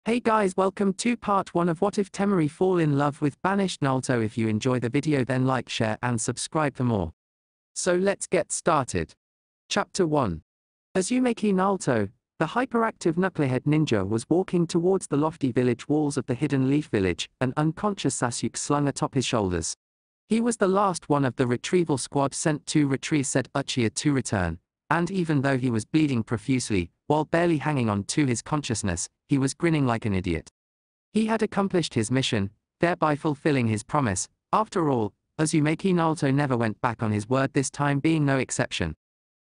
Hey guys, welcome to part 1 of What If Temari Fall in Love with Banished Naruto. If you enjoy the video then like, share and subscribe for more. So let's get started. Chapter 1. Uzumaki Naruto, the hyperactive knucklehead ninja, was walking towards the lofty village walls of the hidden leaf village, an unconscious Sasuke slung atop his shoulders. He was the last one of the retrieval squad sent to retrieve said Uchiha to return, and even though he was bleeding profusely, while barely hanging on to his consciousness, he was grinning like an idiot. He had accomplished his mission, thereby fulfilling his promise. After all, Uzumaki Naruto never went back on his word, this time being no exception.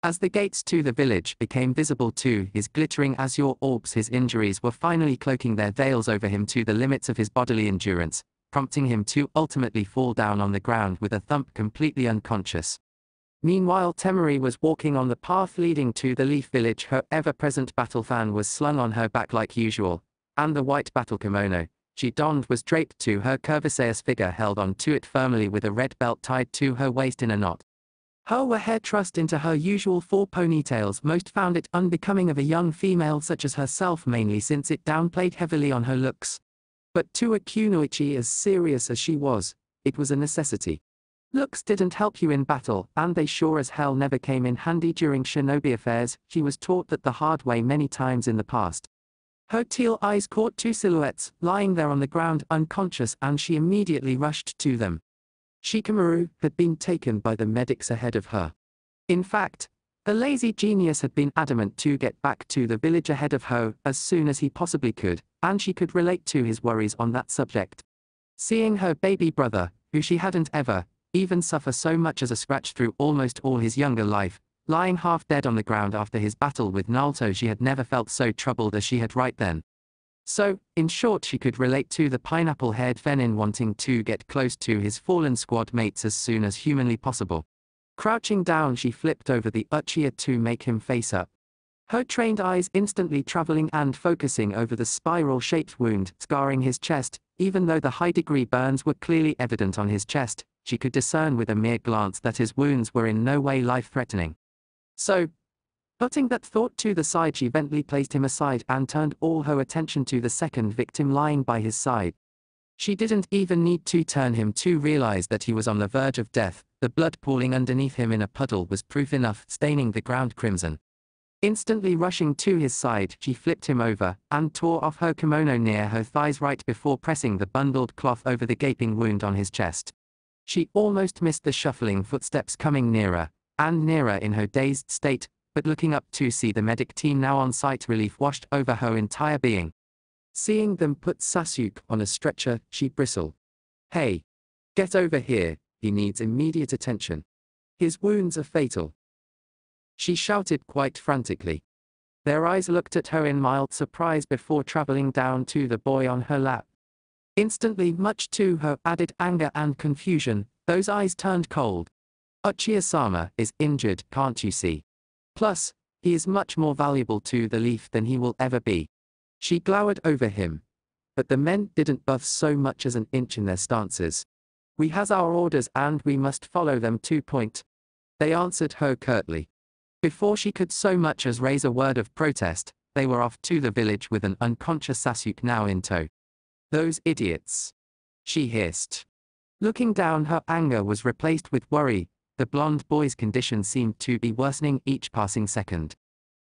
As the gates to the village became visible to his glittering azure orbs, his injuries were finally cloaking their veils over him to the limits of his bodily endurance, prompting him to ultimately fall down on the ground with a thump, completely unconscious. Meanwhile, Temari was walking on the path leading to the Leaf Village. Her ever-present battle fan was slung on her back like usual, and the white battle kimono she donned was draped to her curvaceous figure, held on to it firmly with a red belt tied to her waist in a knot. Her hair trussed into her usual 4 ponytails. Most found it unbecoming of a young female such as herself, mainly since it downplayed heavily on her looks. But to a kunoichi as serious as she was, it was a necessity. Looks didn't help you in battle, and they sure as hell never came in handy during shinobi affairs. She was taught that the hard way many times in the past. Her teal eyes caught 2 silhouettes, lying there on the ground unconscious, and she immediately rushed to them. Shikamaru had been taken by the medics ahead of her. In fact, the lazy genius had been adamant to get back to the village ahead of her as soon as he possibly could, and she could relate to his worries on that subject. Seeing her baby brother, who she hadn't ever even suffer so much as a scratch through almost all his younger life, lying half dead on the ground after his battle with Naruto, she had never felt so troubled as she had right then. So, in short, she could relate to the pineapple-haired Venin wanting to get close to his fallen squad mates as soon as humanly possible. Crouching down, she flipped over the Uchiha to make him face up. Her trained eyes instantly traveling and focusing over the spiral-shaped wound scarring his chest. Even though the high-degree burns were clearly evident on his chest, she could discern with a mere glance that his wounds were in no way life-threatening. So, putting that thought to the side, she gently placed him aside and turned all her attention to the second victim lying by his side. She didn't even need to turn him to realize that he was on the verge of death. The blood pooling underneath him in a puddle was proof enough, staining the ground crimson. Instantly rushing to his side, she flipped him over and tore off her kimono near her thighs right before pressing the bundled cloth over the gaping wound on his chest. She almost missed the shuffling footsteps coming nearer and nearer in her dazed state, but looking up to see the medic team now on site, relief washed over her entire being. Seeing them put Sasuke on a stretcher, she bristled. "Hey! Get over here, he needs immediate attention. His wounds are fatal," she shouted quite frantically. Their eyes looked at her in mild surprise before traveling down to the boy on her lap. Instantly, much to her added anger and confusion, those eyes turned cold. "Uchiha-sama is injured, can't you see? Plus, he is much more valuable to the Leaf than he will ever be." She glowered over him. But the men didn't budge so much as an inch in their stances. "We has our orders and we must follow them to point," they answered her curtly. Before she could so much as raise a word of protest, they were off to the village with an unconscious Sasuke now in tow. "Those idiots," she hissed. Looking down, her anger was replaced with worry. The blonde boy's condition seemed to be worsening each passing second.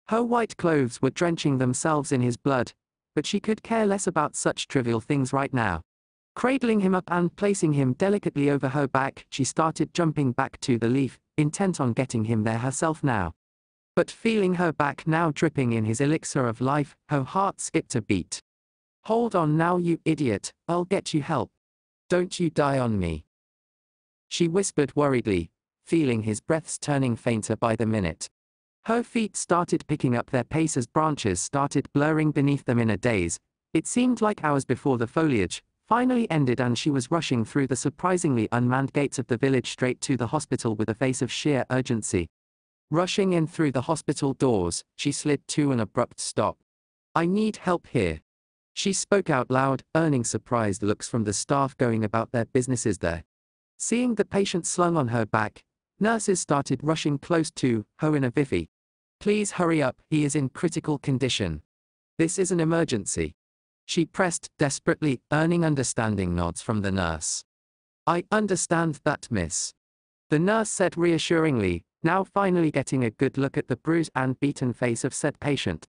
Her white clothes were drenching themselves in his blood, but she could care less about such trivial things right now. Cradling him up and placing him delicately over her back, she started jumping back to the Leaf, intent on getting him there herself now. But feeling her back now dripping in his elixir of life, her heart skipped a beat. "Hold on now, you idiot, I'll get you help. Don't you die on me," she whispered worriedly, feeling his breaths turning fainter by the minute. Her feet started picking up their pace as branches started blurring beneath them in a daze. It seemed like hours before the foliage finally ended and she was rushing through the surprisingly unmanned gates of the village straight to the hospital with a face of sheer urgency. Rushing in through the hospital doors, she slid to an abrupt stop. "I need help here," she spoke out loud, earning surprised looks from the staff going about their businesses there. Seeing the patient slung on her back, nurses started rushing close to her in a jiffy. "Please hurry up, he is in critical condition. This is an emergency." She pressed desperately, earning understanding nods from the nurse. I understand that, miss. The nurse said reassuringly, now finally getting a good look at the bruised and beaten face of said patient.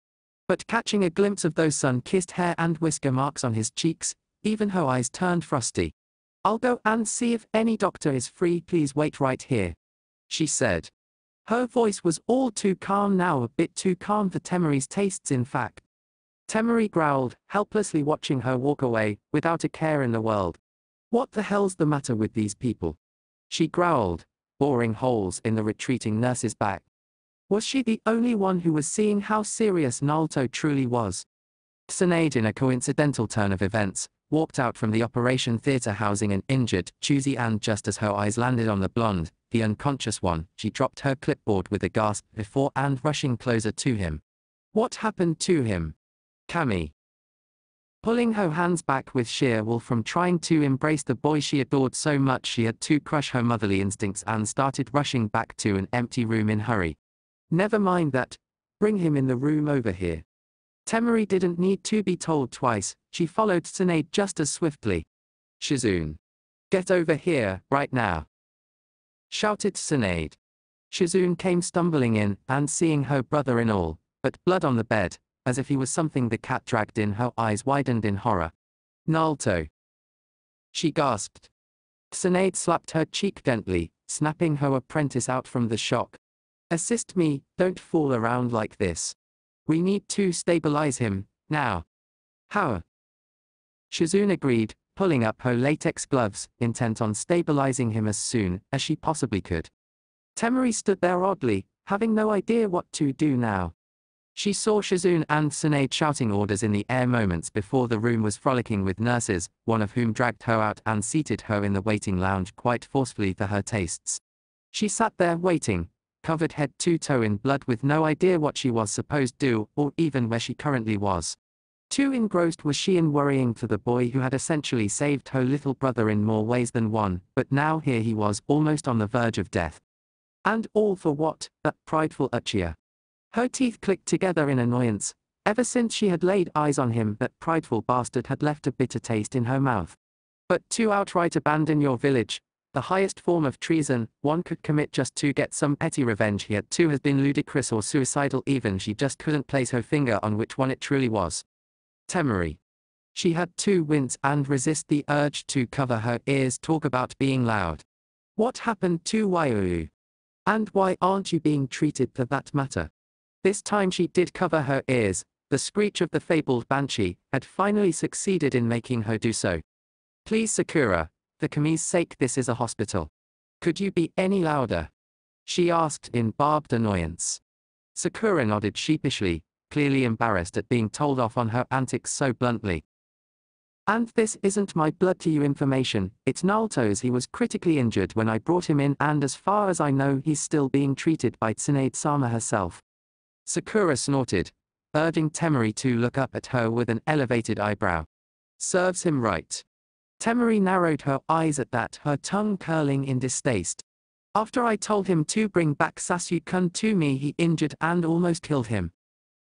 But catching a glimpse of those sun-kissed hair and whisker marks on his cheeks, even her eyes turned frosty. I'll go and see if any doctor is free, please wait right here, she said. Her voice was all too calm now, a bit too calm for Temari's tastes in fact. Temari growled, helplessly watching her walk away, without a care in the world. What the hell's the matter with these people? She growled, boring holes in the retreating nurse's back. Was she the only one who was seeing how serious Naruto truly was? Tsunade, in a coincidental turn of events, walked out from the operation theater housing an injured Chuzi, and just as her eyes landed on the blonde, the unconscious one, she dropped her clipboard with a gasp before and rushing closer to him. What happened to him? Kami. Pulling her hands back with sheer will from trying to embrace the boy she adored so much, she had to crush her motherly instincts and started rushing back to an empty room in hurry. Never mind that. Bring him in the room over here. Temari didn't need to be told twice, she followed Tsunade just as swiftly. Shizune. Get over here, right now, shouted Tsunade. Shizune came stumbling in, and seeing her brother in all but blood on the bed, as if he was something the cat dragged in, her eyes widened in horror. Naruto, she gasped. Tsunade slapped her cheek gently, snapping her apprentice out from the shock. Assist me, don't fool around like this. We need to stabilize him, now. How? Shizune agreed, pulling up her latex gloves, intent on stabilizing him as soon as she possibly could. Temari stood there oddly, having no idea what to do now. She saw Shizune and Tsunade shouting orders in the air moments before the room was frolicking with nurses, one of whom dragged her out and seated her in the waiting lounge quite forcefully for her tastes. She sat there waiting, covered head to toe in blood, with no idea what she was supposed to do, or even where she currently was. Too engrossed was she in worrying for the boy who had essentially saved her little brother in more ways than one, but now here he was, almost on the verge of death. And all for what? That prideful Uchiha. Her teeth clicked together in annoyance. Ever since she had laid eyes on him, that prideful bastard had left a bitter taste in her mouth. But to outright abandon your village, the highest form of treason one could commit just to get some petty revenge he had to, has been ludicrous or suicidal even. She just couldn't place her finger on which one it truly was. Temari. She had to wince and resist the urge to cover her ears. Talk about being loud. What happened to Waiu? And why aren't you being treated for that matter? This time she did cover her ears. The screech of the fabled banshee had finally succeeded in making her do so. Please, Sakura, for Kami's sake, this is a hospital. Could you be any louder? She asked in barbed annoyance. Sakura nodded sheepishly, clearly embarrassed at being told off on her antics so bluntly. And this isn't my blood to you information, it's Naruto's. He was critically injured when I brought him in, and as far as I know he's still being treated by Tsunade-sama herself. Sakura snorted, urging Temari to look up at her with an elevated eyebrow. Serves him right. Temari narrowed her eyes at that, her tongue curling in distaste. After I told him to bring back Sasuke-kun to me, he injured and almost killed him.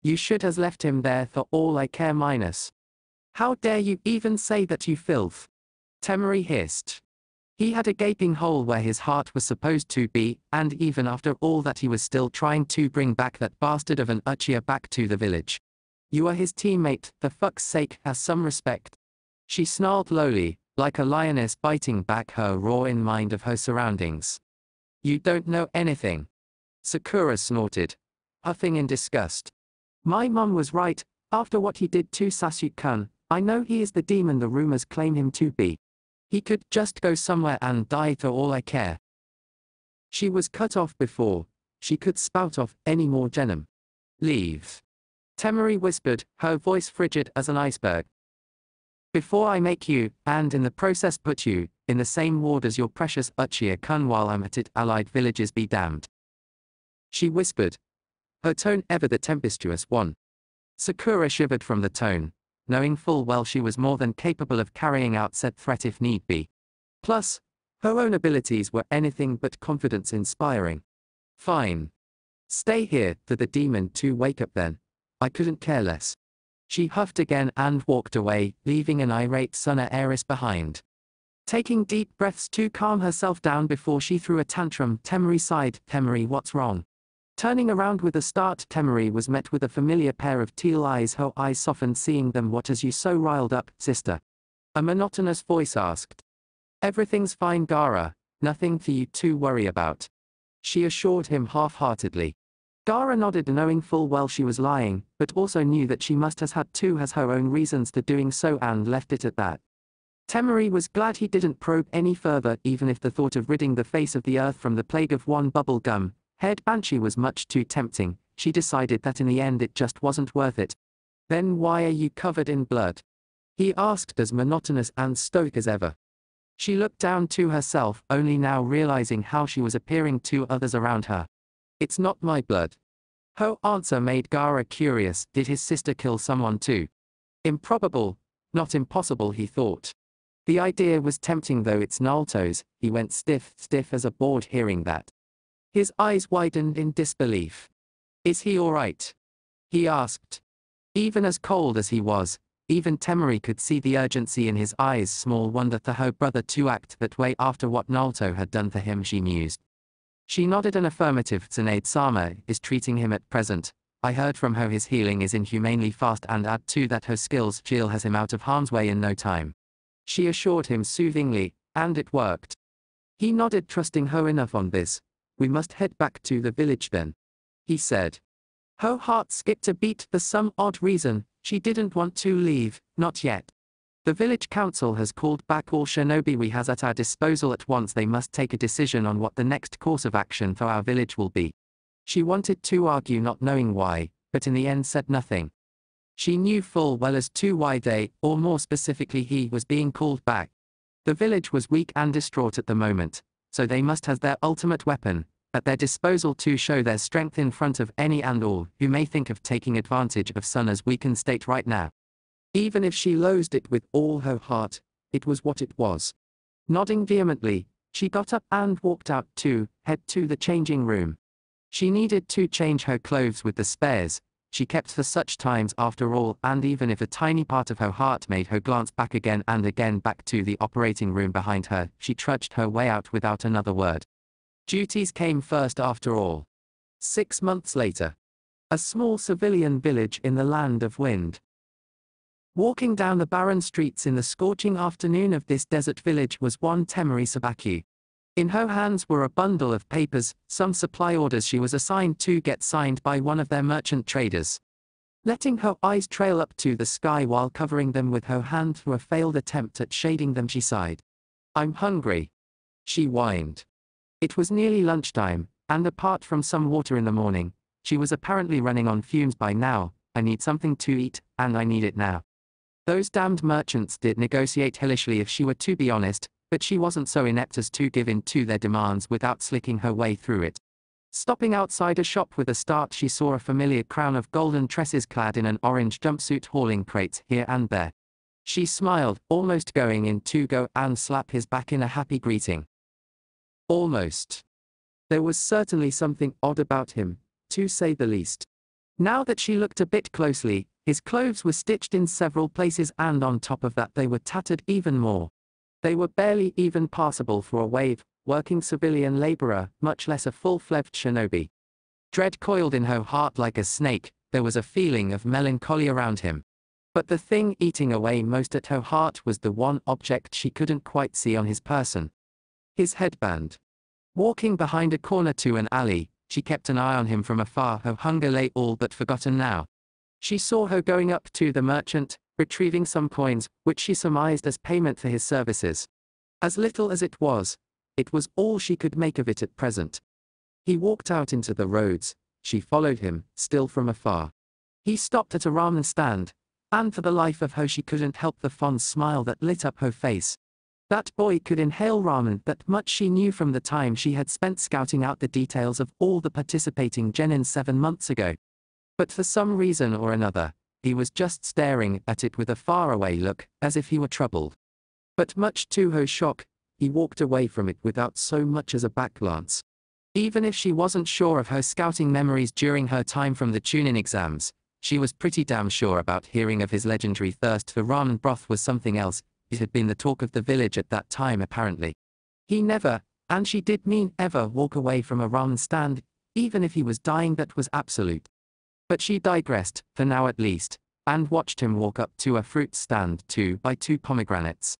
You should have left him there for all I care minus. How dare you even say that, you filth? Temari hissed. He had a gaping hole where his heart was supposed to be, and even after all that he was still trying to bring back that bastard of an Uchiha back to the village. You are his teammate, for fuck's sake, have some respect. She snarled lowly, like a lioness biting back her roar in mind of her surroundings. You don't know anything. Sakura snorted, huffing in disgust. My mum was right, after what he did to Sasuke-kun, I know he is the demon the rumors claim him to be. He could just go somewhere and die for all I care. She was cut off before she could spout off any more venom. Leave. Temari whispered, her voice frigid as an iceberg. Before I make you, and in the process put you, in the same ward as your precious Uchiha-kun while I'm at it, allied villages be damned. She whispered, her tone ever the tempestuous one. Sakura shivered from the tone, knowing full well she was more than capable of carrying out said threat if need be. Plus, her own abilities were anything but confidence-inspiring. Fine. Stay here for the demon to wake up then. I couldn't care less. She huffed again and walked away, leaving an irate Suna heiress behind. Taking deep breaths to calm herself down before she threw a tantrum, Temari sighed. Temari, what's wrong? Turning around with a start, Temari was met with a familiar pair of teal eyes. Her eyes softened, seeing them. What has you so riled up, sister? A monotonous voice asked. Everything's fine, Gaara. Nothing for you to worry about, she assured him half-heartedly. Gaara nodded, knowing full well she was lying, but also knew that she must have had to has her own reasons for doing so, and left it at that. Temari was glad he didn't probe any further, even if the thought of ridding the face of the earth from the plague of one bubble gum head banshee was much too tempting. She decided that in the end it just wasn't worth it. Then why are you covered in blood? He asked, as monotonous and stoic as ever. She looked down to herself, only now realizing how she was appearing to others around her. It's not my blood. Her answer made Gaara curious. Did his sister kill someone too? Improbable, not impossible, he thought. The idea was tempting, though it's Naruto's. He went stiff as a board hearing that. His eyes widened in disbelief. Is he all right? He asked. Even as cold as he was, even Temari could see the urgency in his eyes. Small wonder for her brother to act that way after what Naruto had done for him, she mused. She nodded an affirmative. Tsunade-sama is treating him at present. I heard from her his healing is inhumanely fast, and add to that her skills, Jill has him out of harm's way in no time, she assured him soothingly, and it worked. He nodded, trusting her enough on this. We must head back to the village then, he said. Her heart skipped a beat. For some odd reason, she didn't want to leave, not yet. The village council has called back all shinobi we has at our disposal at once. They must take a decision on what the next course of action for our village will be. She wanted to argue, not knowing why, but in the end said nothing. She knew full well as to why they, or more specifically he, was being called back. The village was weak and distraught at the moment, so they must have their ultimate weapon at their disposal to show their strength in front of any and all who may think of taking advantage of Suna's weakened state right now. Even if she loathed it with all her heart, it was what it was. Nodding vehemently, she got up and walked out to head to the changing room. She needed to change her clothes with the spares she kept for such times after all, and even if a tiny part of her heart made her glance back again and again back to the operating room behind her, she trudged her way out without another word. Duties came first after all. 6 months later. A small civilian village in the land of wind. Walking down the barren streets in the scorching afternoon of this desert village was one Temari Sabaki. In her hands were a bundle of papers, some supply orders she was assigned to get signed by one of their merchant traders. Letting her eyes trail up to the sky while covering them with her hand through a failed attempt at shading them, she sighed. I'm hungry, she whined. It was nearly lunchtime, and apart from some water in the morning, she was apparently running on fumes by now. I need something to eat, and I need it now. Those damned merchants did negotiate hellishly, if she were to be honest, but she wasn't so inept as to give in to their demands without slicking her way through it. Stopping outside a shop with a start, she saw a familiar crown of golden tresses clad in an orange jumpsuit hauling crates here and there. She smiled, almost going in to go and slap his back in a happy greeting. Almost. There was certainly something odd about him, to say the least. Now that she looked a bit closely, his clothes were stitched in several places, and on top of that they were tattered even more. They were barely even passable for a working civilian laborer, much less a full-fledged shinobi. Dread coiled in her heart like a snake. There was a feeling of melancholy around him. But the thing eating away most at her heart was the one object she couldn't quite see on his person. His headband. Walking behind a corner to an alley, she kept an eye on him from afar. Her hunger lay all but forgotten now. She saw her going up to the merchant, retrieving some coins, which she surmised as payment for his services. As little as it was all she could make of it at present. He walked out into the roads. She followed him, still from afar. He stopped at a ramen stand, and for the life of her she couldn't help the fond smile that lit up her face. That boy could inhale ramen, that much she knew from the time she had spent scouting out the details of all the participating genin 7 months ago. But for some reason or another, he was just staring at it with a faraway look, as if he were troubled. But much to her shock, he walked away from it without so much as a back glance. Even if she wasn't sure of her scouting memories during her time from the Chunin exams, She was pretty damn sure about hearing of his legendary thirst for ramen broth was something else. It had been the talk of the village at that time apparently. He never, and she did mean ever, walk away from a ramen stand, even if he was dying. That was absolute. But she digressed, for now at least, and watched him walk up to a fruit stand 2x2 pomegranates.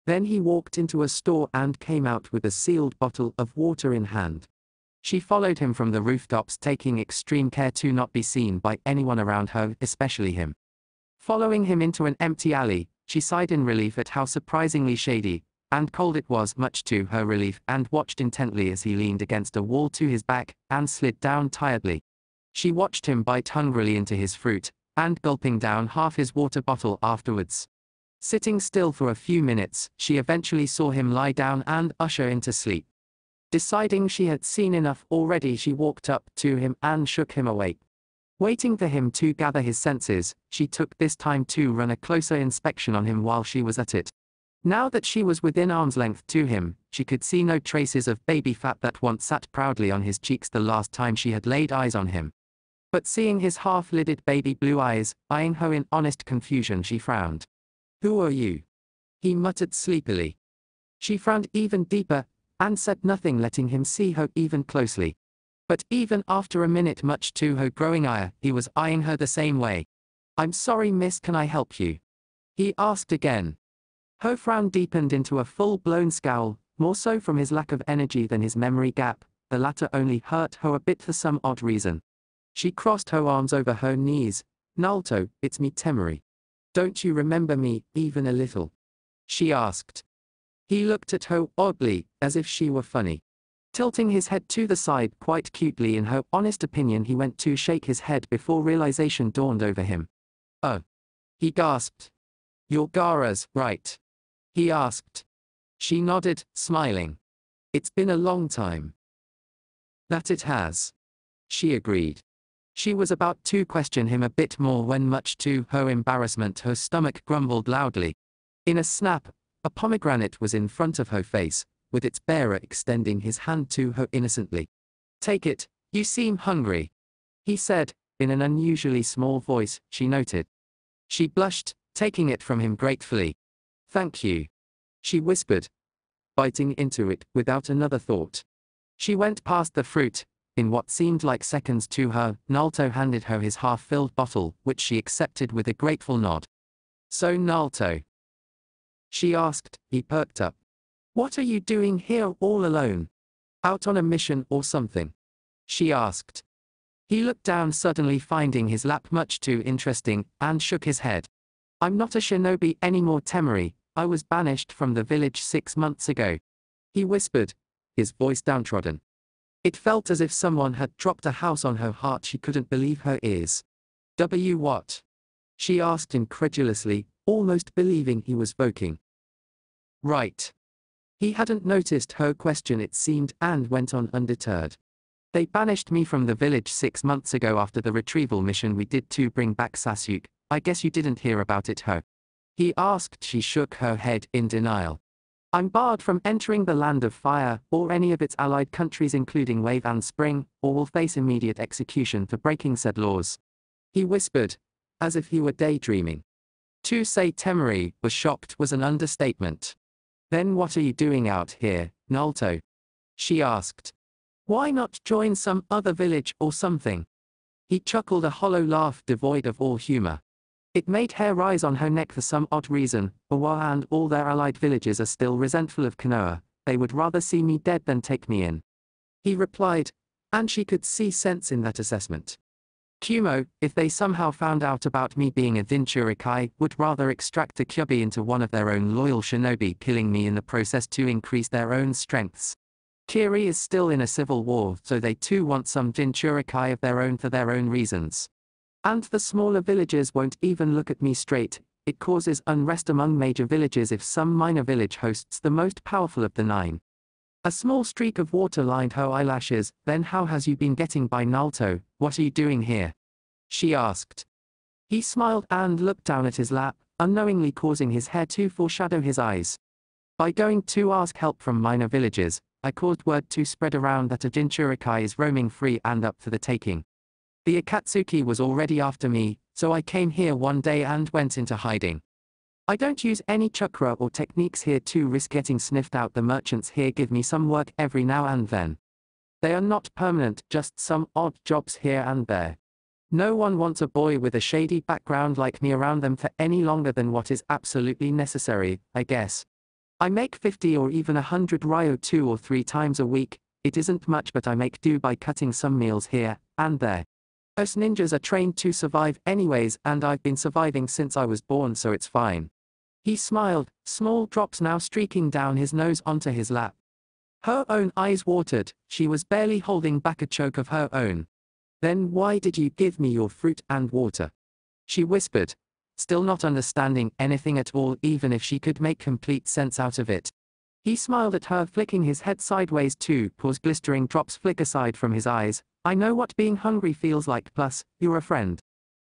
Then he walked into a store and came out with a sealed bottle of water in hand. She followed him from the rooftops, taking extreme care to not be seen by anyone around her, especially him. Following him into an empty alley, she sighed in relief at how surprisingly shady and cold it was, much to her relief, and watched intently as he leaned against a wall to his back and slid down tiredly. She watched him bite hungrily into his fruit, and gulping down half his water bottle afterwards. Sitting still for a few minutes, she eventually saw him lie down and usher into sleep. Deciding she had seen enough already, she walked up to him and shook him awake. Waiting for him to gather his senses, she took this time to run a closer inspection on him while she was at it. Now that she was within arm's length to him, she could see no traces of baby fat that once sat proudly on his cheeks the last time she had laid eyes on him. But seeing his half-lidded baby blue eyes, eyeing her in honest confusion, she frowned. "Who are you?" he muttered sleepily. She frowned even deeper, and said nothing, letting him see her even closely. But even after a minute, much to her growing ire, he was eyeing her the same way. "I'm sorry, miss, can I help you?" he asked again. Her frown deepened into a full-blown scowl, more so from his lack of energy than his memory gap. The latter only hurt her a bit for some odd reason. She crossed her arms over her knees. "Naruto, it's me, Temari. Don't you remember me, even a little?" she asked. He looked at her oddly, as if she were funny. Tilting his head to the side quite cutely, in her honest opinion, he went to shake his head before realization dawned over him. "Oh," he gasped. "You're Gaara's, right?" he asked. She nodded, smiling. "It's been a long time." "That it has," she agreed. She was about to question him a bit more when, much to her embarrassment, her stomach grumbled loudly. In a snap, a pomegranate was in front of her face, with its bearer extending his hand to her innocently. "Take it, you seem hungry," he said, in an unusually small voice, she noted. She blushed, taking it from him gratefully. "Thank you," she whispered, biting into it without another thought. She went past the fruit. In what seemed like seconds to her, Naruto handed her his half-filled bottle, which she accepted with a grateful nod. "So Naruto," she asked. He perked up. "What are you doing here all alone? Out on a mission or something?" she asked. He looked down, suddenly finding his lap much too interesting, and shook his head. "I'm not a shinobi anymore, Temari. I was banished from the village 6 months ago," he whispered, his voice downtrodden. It felt as if someone had dropped a house on her heart. She couldn't believe her ears. What?" she asked incredulously, almost believing he was joking. "Right." He hadn't noticed her question, it seemed, and went on undeterred. "They banished me from the village 6 months ago after the retrieval mission we did to bring back Sasuke. I guess you didn't hear about it, huh?" he asked. She shook her head in denial. "I'm barred from entering the Land of Fire, or any of its allied countries including Wave and Spring, or will face immediate execution for breaking said laws," he whispered, as if he were daydreaming. To say Temari was shocked was an understatement. "Then what are you doing out here, Naruto?" she asked. "Why not join some other village or something?" He chuckled, a hollow laugh devoid of all humor. It made hair rise on her neck for some odd reason. Owa and all their allied villages are still resentful of Konoha. They would rather see me dead than take me in," he replied, and she could see sense in that assessment. "Kumo, if they somehow found out about me being a Jinchurikai, would rather extract a Kyuubi into one of their own loyal shinobi, killing me in the process to increase their own strengths. Kiri is still in a civil war, so they too want some Jinchurikai of their own for their own reasons. And the smaller villages won't even look at me straight. It causes unrest among major villages if some minor village hosts the most powerful of the 9. A small streak of water lined her eyelashes. "Then how has you been getting by, Naruto? What are you doing here?" she asked. He smiled and looked down at his lap, unknowingly causing his hair to foreshadow his eyes. "By going to ask help from minor villages, I caused word to spread around that a Jinchurikai is roaming free and up for the taking. The Akatsuki was already after me, So I came here one day and went into hiding. I don't use any chakra or techniques here to risk getting sniffed out. The merchants here give me some work every now and then. They are not permanent, just some odd jobs here and there. No one wants a boy with a shady background like me around them for any longer than what is absolutely necessary, I guess. I make 50 or even 100 ryo 2 or 3 times a week. It isn't much, but I make do by cutting some meals here and there. Us ninjas are trained to survive anyways, and I've been surviving since I was born, so it's fine. He smiled, small drops now streaking down his nose onto his lap. Her own eyes watered, she was barely holding back a choke of her own. Then why did you give me your fruit and water? She whispered, still not understanding anything at all, even if she could make complete sense out of it. He smiled at her, flicking his head sideways too, pause glistering drops flick aside from his eyes. I know what being hungry feels like, plus, you're a friend.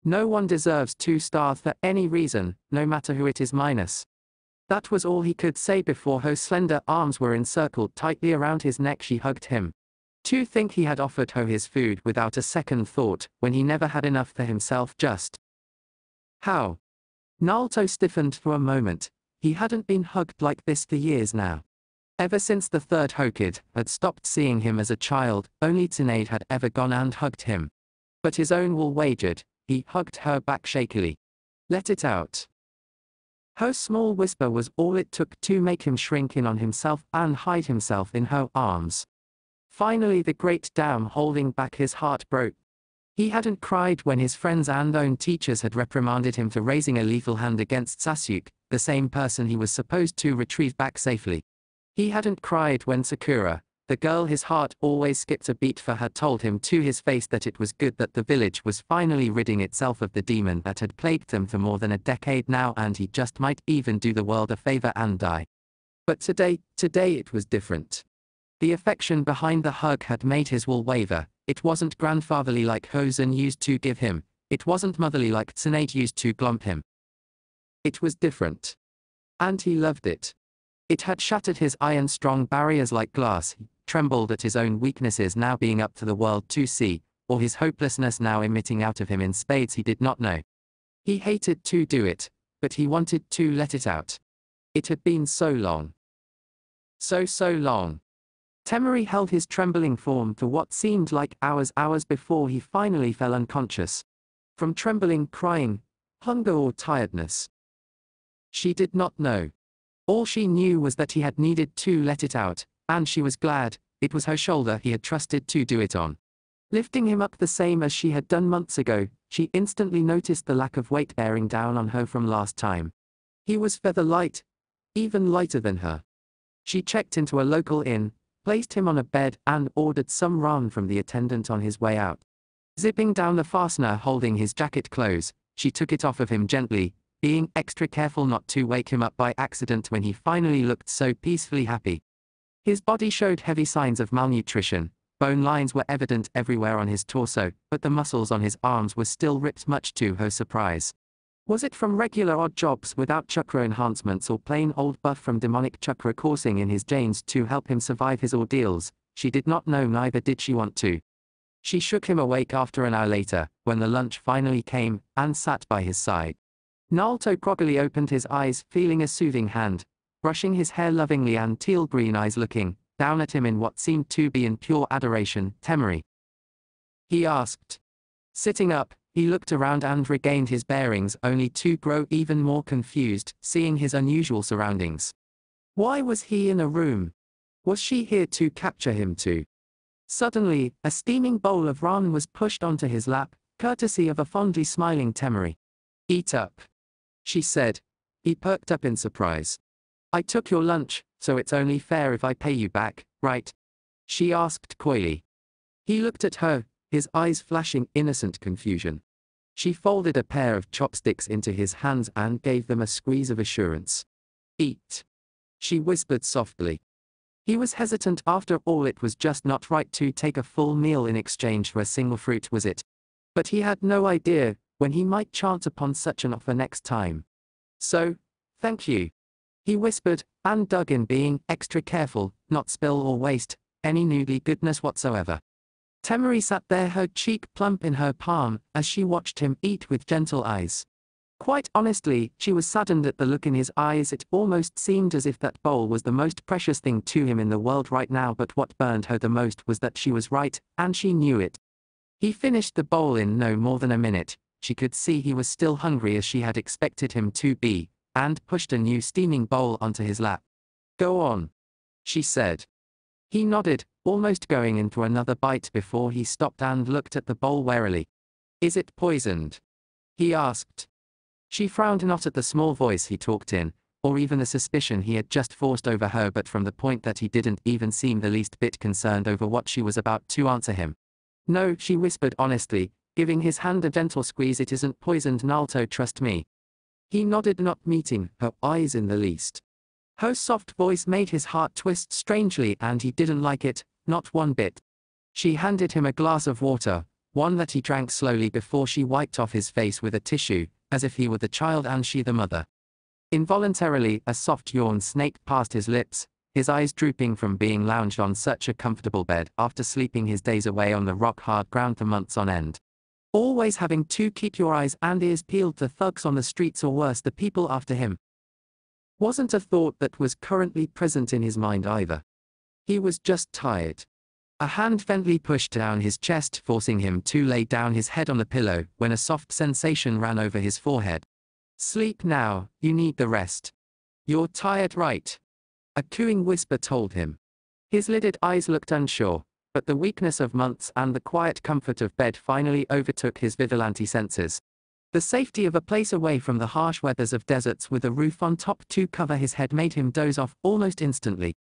No one deserves to starve for any reason, no matter who it is minus. That was all he could say before her slender arms were encircled tightly around his neck. She hugged him. To think he had offered her his food without a second thought, when he never had enough for himself. Just how? Naruto stiffened for a moment. He hadn't been hugged like this for years now. Ever since the third Hokage had stopped seeing him as a child, only Tsunade had ever gone and hugged him. But his own will wagered, he hugged her back shakily. Let it out. Her small whisper was all it took to make him shrink in on himself and hide himself in her arms. Finally the great dam holding back his heart broke. He hadn't cried when his friends and own teachers had reprimanded him for raising a lethal hand against Sasuke, the same person he was supposed to retrieve back safely. He hadn't cried when Sakura, the girl his heart always skipped a beat for, had told him to his face that it was good that the village was finally ridding itself of the demon that had plagued them for more than a decade now, and he just might even do the world a favor and die. But today it was different. The affection behind the hug had made his will waver. It wasn't grandfatherly like Hosen used to give him. It wasn't motherly like Tsunade used to glomp him. It was different. And he loved it. It had shattered his iron-strong barriers like glass. He trembled at his own weaknesses now being up to the world to see, or his hopelessness now emitting out of him in spades he did not know. He hated to do it, but he wanted to let it out. It had been so long. So long. Temari held his trembling form for what seemed like hours before he finally fell unconscious. From trembling, crying, hunger or tiredness. She did not know. All she knew was that he had needed to let it out, and she was glad. It was her shoulder he had trusted to do it on. Lifting him up the same as she had done months ago, she instantly noticed the lack of weight bearing down on her from last time. He was feather light, even lighter than her. She checked into a local inn, placed him on a bed, and ordered some ramen from the attendant on his way out. Zipping down the fastener holding his jacket close, she took it off of him gently, being extra careful not to wake him up by accident when he finally looked so peacefully happy. His body showed heavy signs of malnutrition. Bone lines were evident everywhere on his torso, but the muscles on his arms were still ripped, much to her surprise. Was it from regular odd jobs without chakra enhancements, or plain old buff from demonic chakra coursing in his veins to help him survive his ordeals? She did not know, neither did she want to. She shook him awake after an hour later, when the lunch finally came, and sat by his side. Naruto groggily opened his eyes, feeling a soothing hand, brushing his hair lovingly, and teal-green eyes looking down at him in what seemed to be in pure adoration. Temari? He asked. Sitting up, he looked around and regained his bearings, only to grow even more confused, seeing his unusual surroundings. Why was he in a room? Was she here to capture him too? Suddenly, a steaming bowl of ramen was pushed onto his lap, courtesy of a fondly smiling Temari. Eat up, she said. He perked up in surprise. I took your lunch, so it's only fair if I pay you back, right? She asked coyly. He looked at her, his eyes flashing innocent confusion. She folded a pair of chopsticks into his hands and gave them a squeeze of assurance. Eat, she whispered softly. He was hesitant. After all, it was just not right to take a full meal in exchange for a single fruit, was it? But he had no idea when he might chance upon such an offer next time. So, thank you, he whispered, and dug in, being extra careful not spill or waste any noodly goodness whatsoever. Temari sat there, her cheek plump in her palm, as she watched him eat with gentle eyes. Quite honestly, she was saddened at the look in his eyes. It almost seemed as if that bowl was the most precious thing to him in the world right now, but what burned her the most was that she was right, and she knew it. He finished the bowl in no more than a minute. She could see he was still hungry as she had expected him to be, and pushed a new steaming bowl onto his lap. "Go on," she said. He nodded, almost going in for another bite before he stopped and looked at the bowl warily. "Is it poisoned?" he asked. She frowned, not at the small voice he talked in, or even the suspicion he had just forced over her, but from the point that he didn't even seem the least bit concerned over what she was about to answer him. "No," she whispered honestly, giving his hand a gentle squeeze. "It isn't poisoned, Naruto, trust me." He nodded, not meeting her eyes in the least. Her soft voice made his heart twist strangely, and he didn't like it, not one bit. She handed him a glass of water, one that he drank slowly before she wiped off his face with a tissue, as if he were the child and she the mother. Involuntarily, a soft yawn snaked past his lips, his eyes drooping from being lounged on such a comfortable bed after sleeping his days away on the rock-hard ground for months on end. Always having to keep your eyes and ears peeled to thugs on the streets, or worse, the people after him, wasn't a thought that was currently present in his mind either. He was just tired. A hand gently pushed down his chest, forcing him to lay down his head on the pillow, when a soft sensation ran over his forehead. "Sleep now, you need the rest. You're tired, right?" a cooing whisper told him. His lidded eyes looked unsure, but the weakness of months and the quiet comfort of bed finally overtook his vigilante senses. The safety of a place away from the harsh weathers of deserts with a roof on top to cover his head made him doze off almost instantly.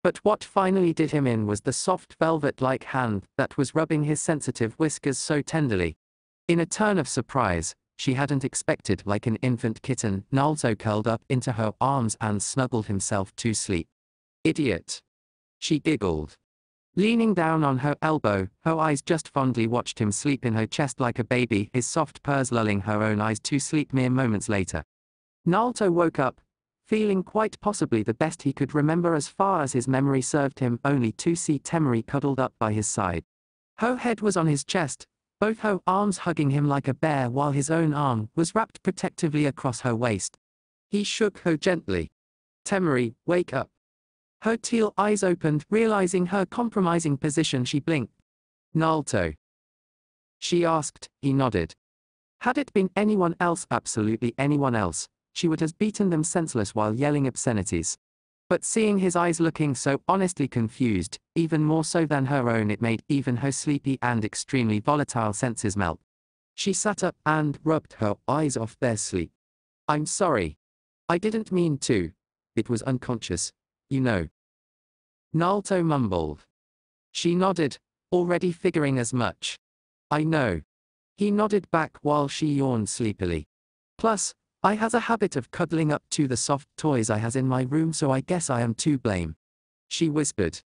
But what finally did him in was the soft velvet-like hand that was rubbing his sensitive whiskers so tenderly. In a turn of surprise, she hadn't expected, like an infant kitten, Naruto curled up into her arms and snuggled himself to sleep. "Idiot," she giggled. Leaning down on her elbow, her eyes just fondly watched him sleep in her chest like a baby, his soft purrs lulling her own eyes to sleep mere moments later. Naruto woke up, feeling quite possibly the best he could remember as far as his memory served him, only to see Temari cuddled up by his side. Her head was on his chest, both her arms hugging him like a bear, while his own arm was wrapped protectively across her waist. He shook her gently. "Temari, wake up." Her teal eyes opened, realizing her compromising position. She blinked. "Naruto?" she asked. He nodded. Had it been anyone else, absolutely anyone else, she would have beaten them senseless while yelling obscenities. But seeing his eyes looking so honestly confused, even more so than her own, it made even her sleepy and extremely volatile senses melt. She sat up and rubbed her eyes off their sleep. "I'm sorry. I didn't mean to. It was unconscious, you know," Naruto mumbled. She nodded, already figuring as much. "I know." He nodded back while she yawned sleepily. "Plus, I has a habit of cuddling up to the soft toys I has in my room, so I guess I am to blame," she whispered.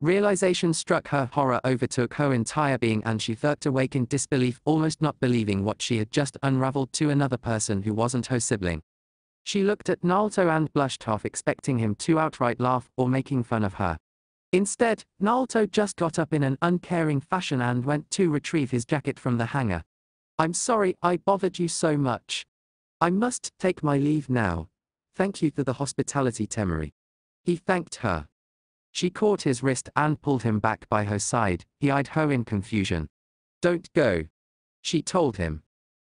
Realization struck her, horror overtook her entire being, and she jerked awake in disbelief, almost not believing what she had just unraveled to another person who wasn't her sibling. She looked at Naruto and blushed, half expecting him to outright laugh or making fun of her. Instead, Naruto just got up in an uncaring fashion and went to retrieve his jacket from the hanger. "I'm sorry I bothered you so much. I must take my leave now. Thank you for the hospitality, Temari." He thanked her. She caught his wrist and pulled him back by her side. He eyed her in confusion. "Don't go," she told him.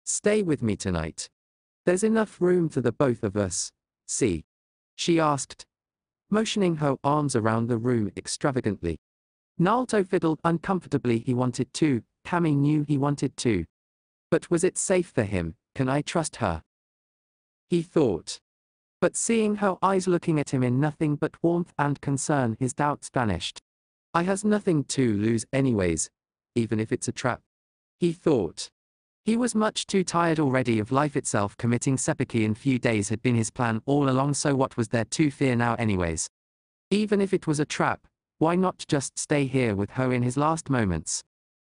"Stay with me tonight. There's enough room for the both of us, see?" she asked, motioning her arms around the room extravagantly. Naruto fiddled uncomfortably. He wanted to, Kami knew he wanted to. But was it safe for him? Can I trust her? He thought. But seeing her eyes looking at him in nothing but warmth and concern, his doubts vanished. "I has nothing to lose anyways, even if it's a trap," he thought. He was much too tired already of life itself. Committing seppuku in few days had been his plan all along, so what was there to fear now anyways? Even if it was a trap, why not just stay here with her in his last moments?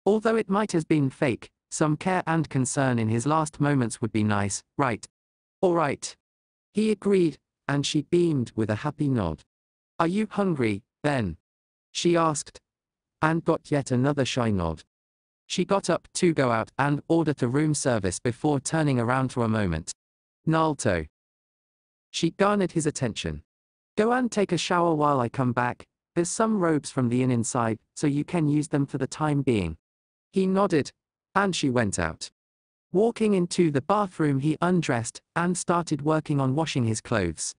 Although it might have been fake, some care and concern in his last moments would be nice, right? "All right," he agreed, and she beamed with a happy nod. "Are you hungry, then?" she asked. and got yet another shy nod. She got up to go out and order the room service before turning around for a moment. Naruto. She garnered his attention. Go and take a shower while I come back. There's some robes from the inn inside, so you can use them for the time being. He nodded, and she went out. Walking into the bathroom, he undressed and started working on washing his clothes.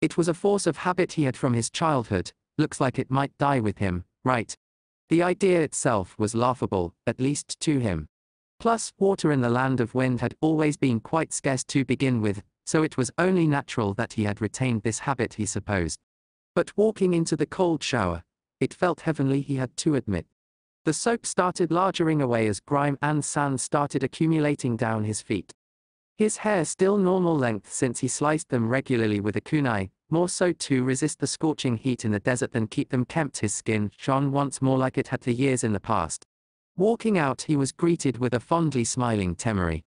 It was a force of habit he had from his childhood. Looks like it might die with him, right? The idea itself was laughable, at least to him. Plus, water in the land of wind had always been quite scarce to begin with, so it was only natural that he had retained this habit, he supposed. But walking into the cold shower, it felt heavenly, he had to admit. The soap started largering away as grime and sand started accumulating down his feet. His hair still normal length since he sliced them regularly with a kunai, more so to resist the scorching heat in the desert than keep them kempt. His skin shone once more like it had for years in the past. Walking out, he was greeted with a fondly smiling Temari.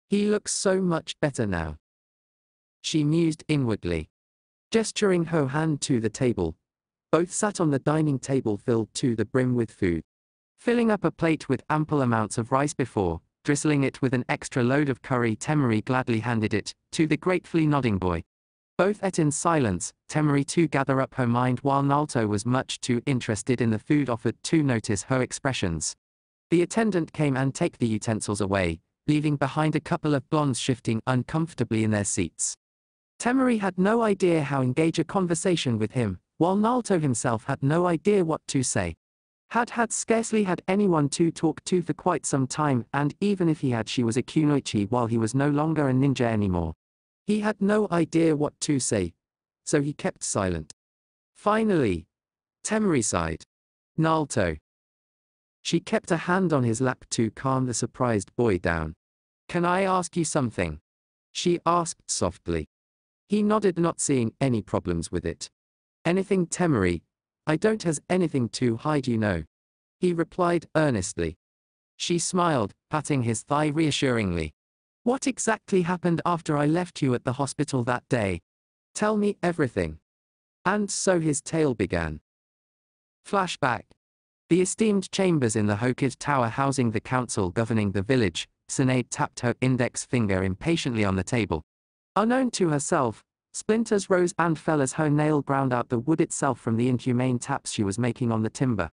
He looks so much better now, she mused inwardly. Gesturing her hand to the table, both sat on the dining table filled to the brim with food. Filling up a plate with ample amounts of rice before drizzling it with an extra load of curry, Temari gladly handed it to the gratefully nodding boy. Both ate in silence, Temari to gather up her mind while Naruto was much too interested in the food offered to notice her expressions. The attendant came and took the utensils away, leaving behind a couple of blondes shifting uncomfortably in their seats. Temari had no idea how to engage a conversation with him, while Naruto himself had no idea what to say. Had scarcely had anyone to talk to for quite some time, and even if he had, she was a kunoichi while he was no longer a ninja anymore. He had no idea what to say, so he kept silent. Finally, Temari sighed. Naruto. She kept a hand on his lap to calm the surprised boy down. Can I ask you something? She asked softly. He nodded, not seeing any problems with it. Anything, Temari? I don't has anything to hide, you know. He replied earnestly. She smiled, patting his thigh reassuringly. What exactly happened after I left you at the hospital that day? Tell me everything. And so his tale began. Flashback. The esteemed chambers in the Hokage Tower housing the council governing the village. Tsunade tapped her index finger impatiently on the table. Unknown to herself, splinters rose and fell as her nail ground out the wood itself from the inhumane taps she was making on the timber.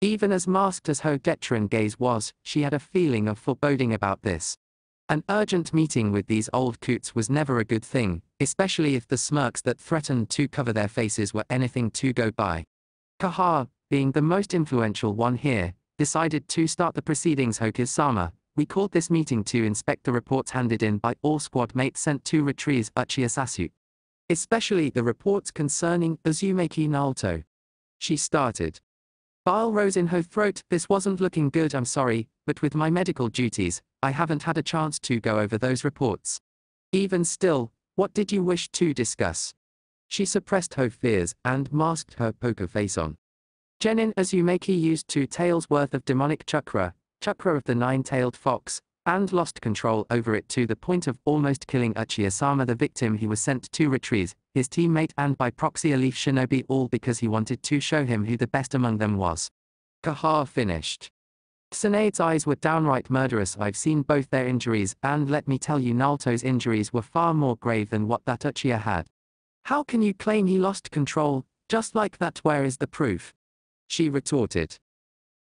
Even as masked as her deterrent gaze was, she had a feeling of foreboding about this. An urgent meeting with these old coots was never a good thing, especially if the smirks that threatened to cover their faces were anything to go by. Kaha, being the most influential one here, decided to start the proceedings. Hokage-sama, we called this meeting to inspect the reports handed in by all squad mates sent to retrieve Uchiha Sasuke. Especially the reports concerning Uzumaki Naruto. She started. Bile rose in her throat. This wasn't looking good, I'm sorry, but with my medical duties, I haven't had a chance to go over those reports. Even still, what did you wish to discuss? She suppressed her fears and masked her poker face on. Genin Uzumaki used 2 tails worth of demonic chakra of the 9-tailed fox, and lost control over it to the point of almost killing Uchiha-sama, the victim he was sent to retrieve, his teammate and by proxy a leaf shinobi, all because he wanted to show him who the best among them was. Kaha finished. Tsunade's eyes were downright murderous. I've seen both their injuries, and let me tell you, Naruto's injuries were far more grave than what that Uchiha had. How can you claim he lost control, just like that? Where is the proof? She retorted.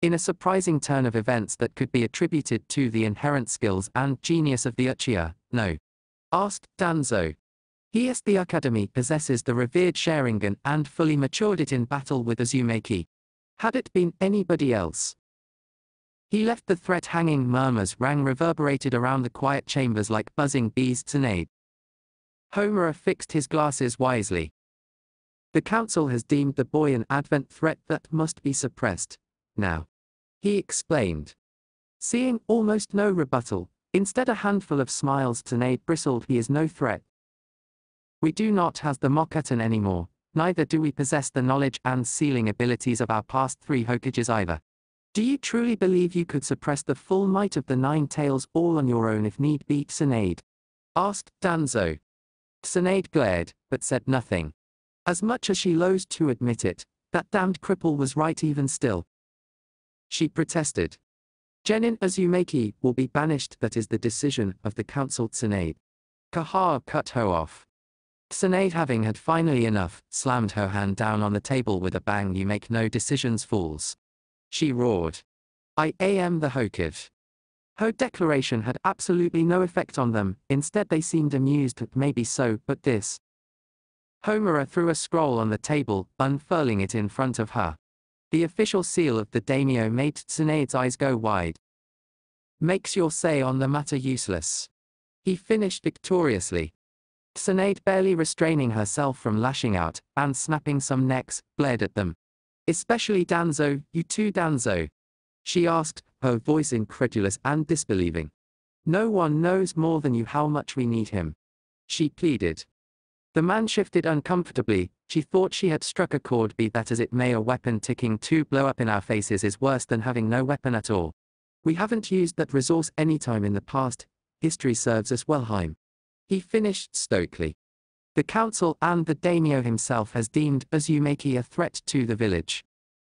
In a surprising turn of events that could be attributed to the inherent skills and genius of the Uchiha, no. Asked Danzo. He at the academy possesses the revered Sharingan and fully matured it in battle with Uzumaki. Had it been anybody else? He left the threat hanging. Murmurs rang, reverberated around the quiet chambers like buzzing bees. Tsunade. Homura fixed his glasses wisely. The council has deemed the boy an advent threat that must be suppressed. Now, he explained. Seeing almost no rebuttal, instead a handful of smiles, Tsunade bristled. He is no threat. We do not have the Mokuton anymore, neither do we possess the knowledge and sealing abilities of our past 3 Hokages either. Do you truly believe you could suppress the full might of the 9 tails all on your own if need be? Tsunade asked Danzo. Tsunade glared, but said nothing. As much as she loathed to admit it, that damned cripple was right even still. she protested. Genin Uzumaki will be banished. That is the decision of the council. Tsunade. Kaha cut her off. Tsunade, having had finally enough, slammed her hand down on the table with a bang. You make no decisions, fools. She roared. I am the Hokage. Her declaration had absolutely no effect on them. Instead they seemed amused. Maybe so, but this. Homura threw a scroll on the table, unfurling it in front of her. The official seal of the daimyo made Tsunade's eyes go wide. Makes your say on the matter useless. He finished victoriously. Tsunade, barely restraining herself from lashing out, and snapping some necks, glared at them. Especially Danzo. You too, Danzo? She asked, her voice incredulous and disbelieving. No one knows more than you how much we need him. She pleaded. The man shifted uncomfortably. She thought she had struck a chord. Be that as it may, a weapon ticking to blow up in our faces is worse than having no weapon at all. We haven't used that resource any time in the past. History serves us well, Heim. He finished stoically. The council and the daimyo himself has deemed Uzumaki a threat to the village.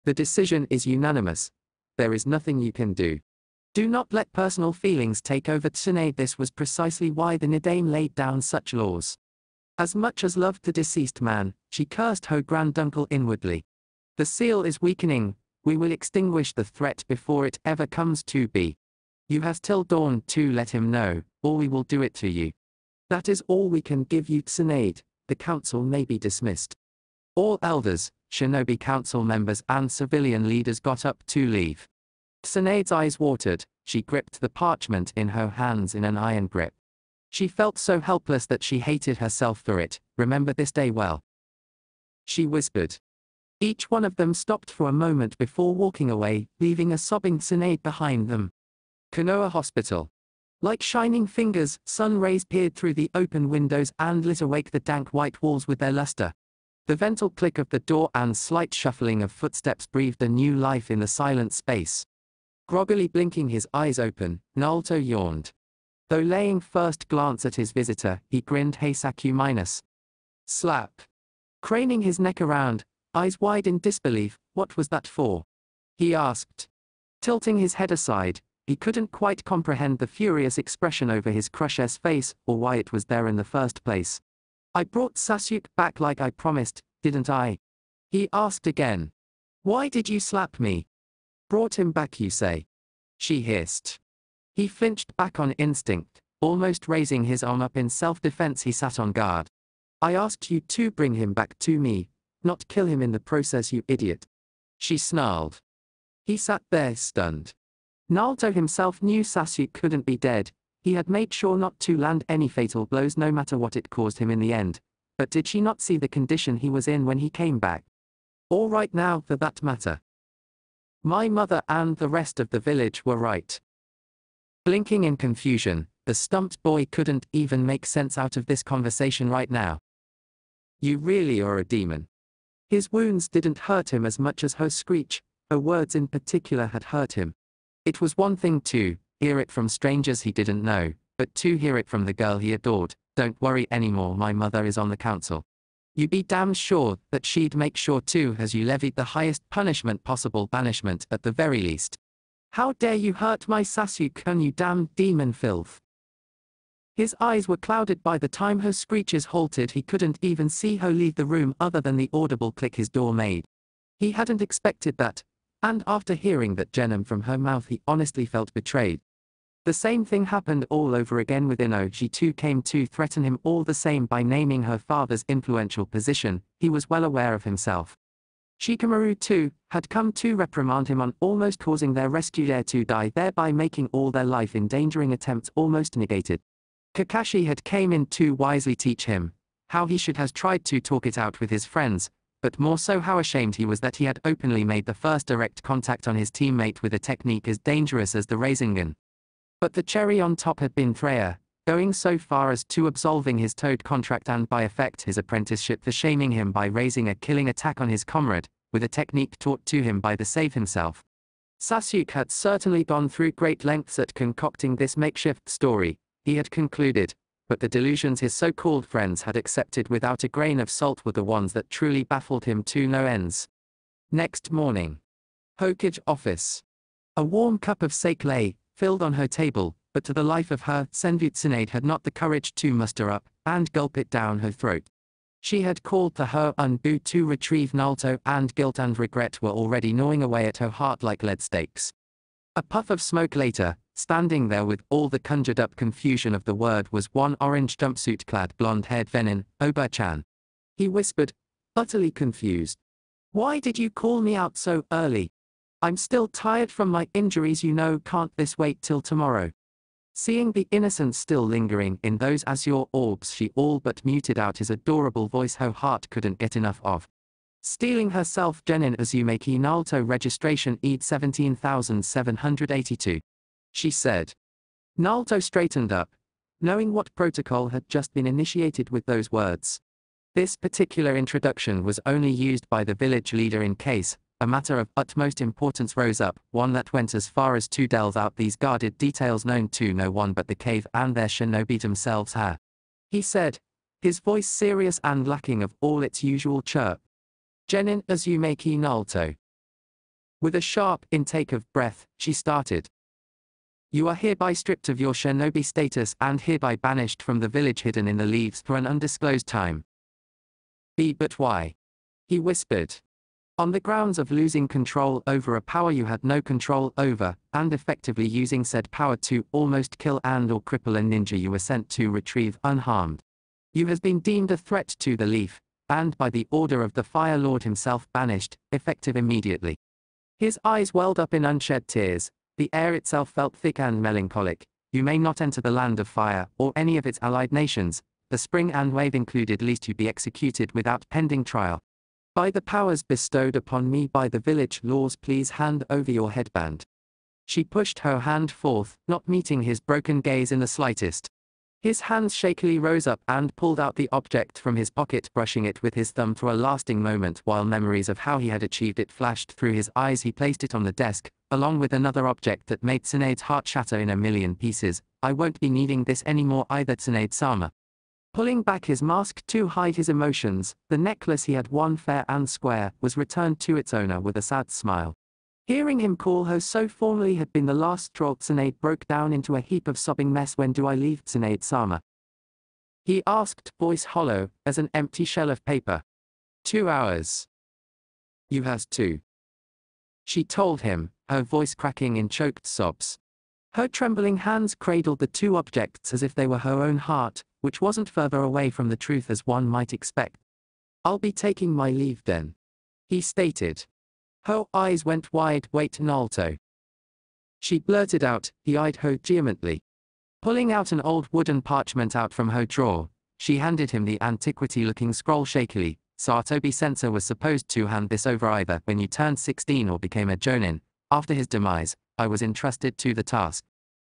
The decision is unanimous. There is nothing you can do. Do not let personal feelings take over, Tsunade. This was precisely why the Nidaime laid down such laws. As much as loved the deceased man, she cursed her granduncle inwardly. The seal is weakening. We will extinguish the threat before it ever comes to be. You have till dawn to let him know, or we will do it to you. That is all we can give you, Tsunade. The council may be dismissed. All elders, shinobi council members and civilian leaders got up to leave. Tsunade's eyes watered. She gripped the parchment in her hands in an iron grip. She felt so helpless that she hated herself for it. Remember this day well, she whispered. Each one of them stopped for a moment before walking away, leaving a sobbing Tsunade behind them. Konoha Hospital. Like shining fingers, sun rays peered through the open windows and lit awake the dank white walls with their luster. The gentle click of the door and slight shuffling of footsteps breathed a new life in the silent space. Groggily blinking his eyes open, Naruto yawned. Though laying first glance at his visitor, he grinned. Heisaku minus. Slap. Craning his neck around, eyes wide in disbelief, what was that for? He asked. Tilting his head aside, he couldn't quite comprehend the furious expression over his crush's face, or why it was there in the first place. I brought Sasuke back like I promised, didn't I? He asked again. Why did you slap me? Brought him back, you say? She hissed. He flinched back on instinct, almost raising his arm up in self-defense. He sat on guard. I asked you to bring him back to me, not kill him in the process, you idiot. She snarled. He sat there stunned. Naruto himself knew Sasuke couldn't be dead. He had made sure not to land any fatal blows no matter what it caused him in the end. But did she not see the condition he was in when he came back? Or right now, for that matter. My mother and the rest of the village were right. Blinking in confusion, the stumped boy couldn't even make sense out of this conversation right now. You really are a demon. His wounds didn't hurt him as much as her screech. Her words in particular had hurt him. It was one thing to hear it from strangers he didn't know, but to hear it from the girl he adored. Don't worry anymore, my mother is on the council. You be damn sure that she'd make sure too, as you levied the highest punishment possible, banishment at the very least. How dare you hurt my Sasuke, you damn demon filth. His eyes were clouded by the time her screeches halted. He couldn't even see her leave the room other than the audible click his door made. He hadn't expected that, and after hearing that genom from her mouth he honestly felt betrayed. The same thing happened all over again with Ino. She too came to threaten him all the same by naming her father's influential position. He was well aware of himself. Shikamaru too had come to reprimand him on almost causing their rescued heir to die, thereby making all their life-endangering attempts almost negated. Kakashi had came in to wisely teach him how he should have tried to talk it out with his friends, but more so how ashamed he was that he had openly made the first direct contact on his teammate with a technique as dangerous as the Rasengan. But the cherry on top had been Freya, going so far as to absolving his Toad contract and by effect his apprenticeship for shaming him by raising a killing attack on his comrade, with a technique taught to him by the save himself. Sasuke had certainly gone through great lengths at concocting this makeshift story, he had concluded, but the delusions his so-called friends had accepted without a grain of salt were the ones that truly baffled him to no ends. Next morning. Hokage office. A warm cup of sake lay, filled on her table, but to the life of her, Tsunade had not the courage to muster up and gulp it down her throat. She had called to her Unbu to retrieve Naruto, and guilt and regret were already gnawing away at her heart like lead stakes. A puff of smoke later, standing there with all the conjured-up confusion of the word, was one orange jumpsuit-clad blonde-haired Venin, Oba-chan. He whispered, utterly confused. "Why did you call me out so early? I'm still tired from my injuries, you know. Can't this wait till tomorrow?" Seeing the innocence still lingering in those azure orbs, she all but muted out his adorable voice her heart couldn't get enough of. Stealing herself, Genin Uzumaki Naruto registration ED 17782. She said. Naruto straightened up, knowing what protocol had just been initiated with those words. This particular introduction was only used by the village leader in case a matter of utmost importance rose up, one that went as far as to delve out these guarded details known to no one but the cave and their shinobi themselves. He said, his voice serious and lacking of all its usual chirp. Genin Uzumaki Naruto. With a sharp intake of breath, she started. You are hereby stripped of your shinobi status and hereby banished from the village, hidden in the leaves for an undisclosed time. But why? He whispered. On the grounds of losing control over a power you had no control over, and effectively using said power to almost kill and or cripple a ninja you were sent to retrieve unharmed. You have been deemed a threat to the leaf, and by the order of the Fire Lord himself banished, effective immediately. His eyes welled up in unshed tears, the air itself felt thick and melancholic. You may not enter the land of fire, or any of its allied nations, the spring and wave included, lest you be executed without pending trial. By the powers bestowed upon me by the village laws, please hand over your headband. She pushed her hand forth, not meeting his broken gaze in the slightest. His hands shakily rose up and pulled out the object from his pocket, brushing it with his thumb for a lasting moment while memories of how he had achieved it flashed through his eyes. He placed it on the desk, along with another object that made Tsunade's heart shatter in a million pieces. I won't be needing this anymore either, Tsunade-sama. Pulling back his mask to hide his emotions, the necklace he had won fair and square was returned to its owner with a sad smile. Hearing him call her so formally had been the last straw. Tsunade broke down into a heap of sobbing mess. When do I leave, Tsunade-sama? He asked, voice hollow as an empty shell of paper. 2 hours. You has 2. She told him, her voice cracking in choked sobs. Her trembling hands cradled the 2 objects as if they were her own heart, which wasn't further away from the truth as one might expect. I'll be taking my leave then, he stated. Her eyes went wide. Wait, Naruto. She blurted out. He eyed her vehemently. Pulling out an old wooden parchment out from her drawer, she handed him the antiquity-looking scroll shakily. Satobi-sensei was supposed to hand this over either when you turned 16 or became a jonin. After his demise, I was entrusted to the task.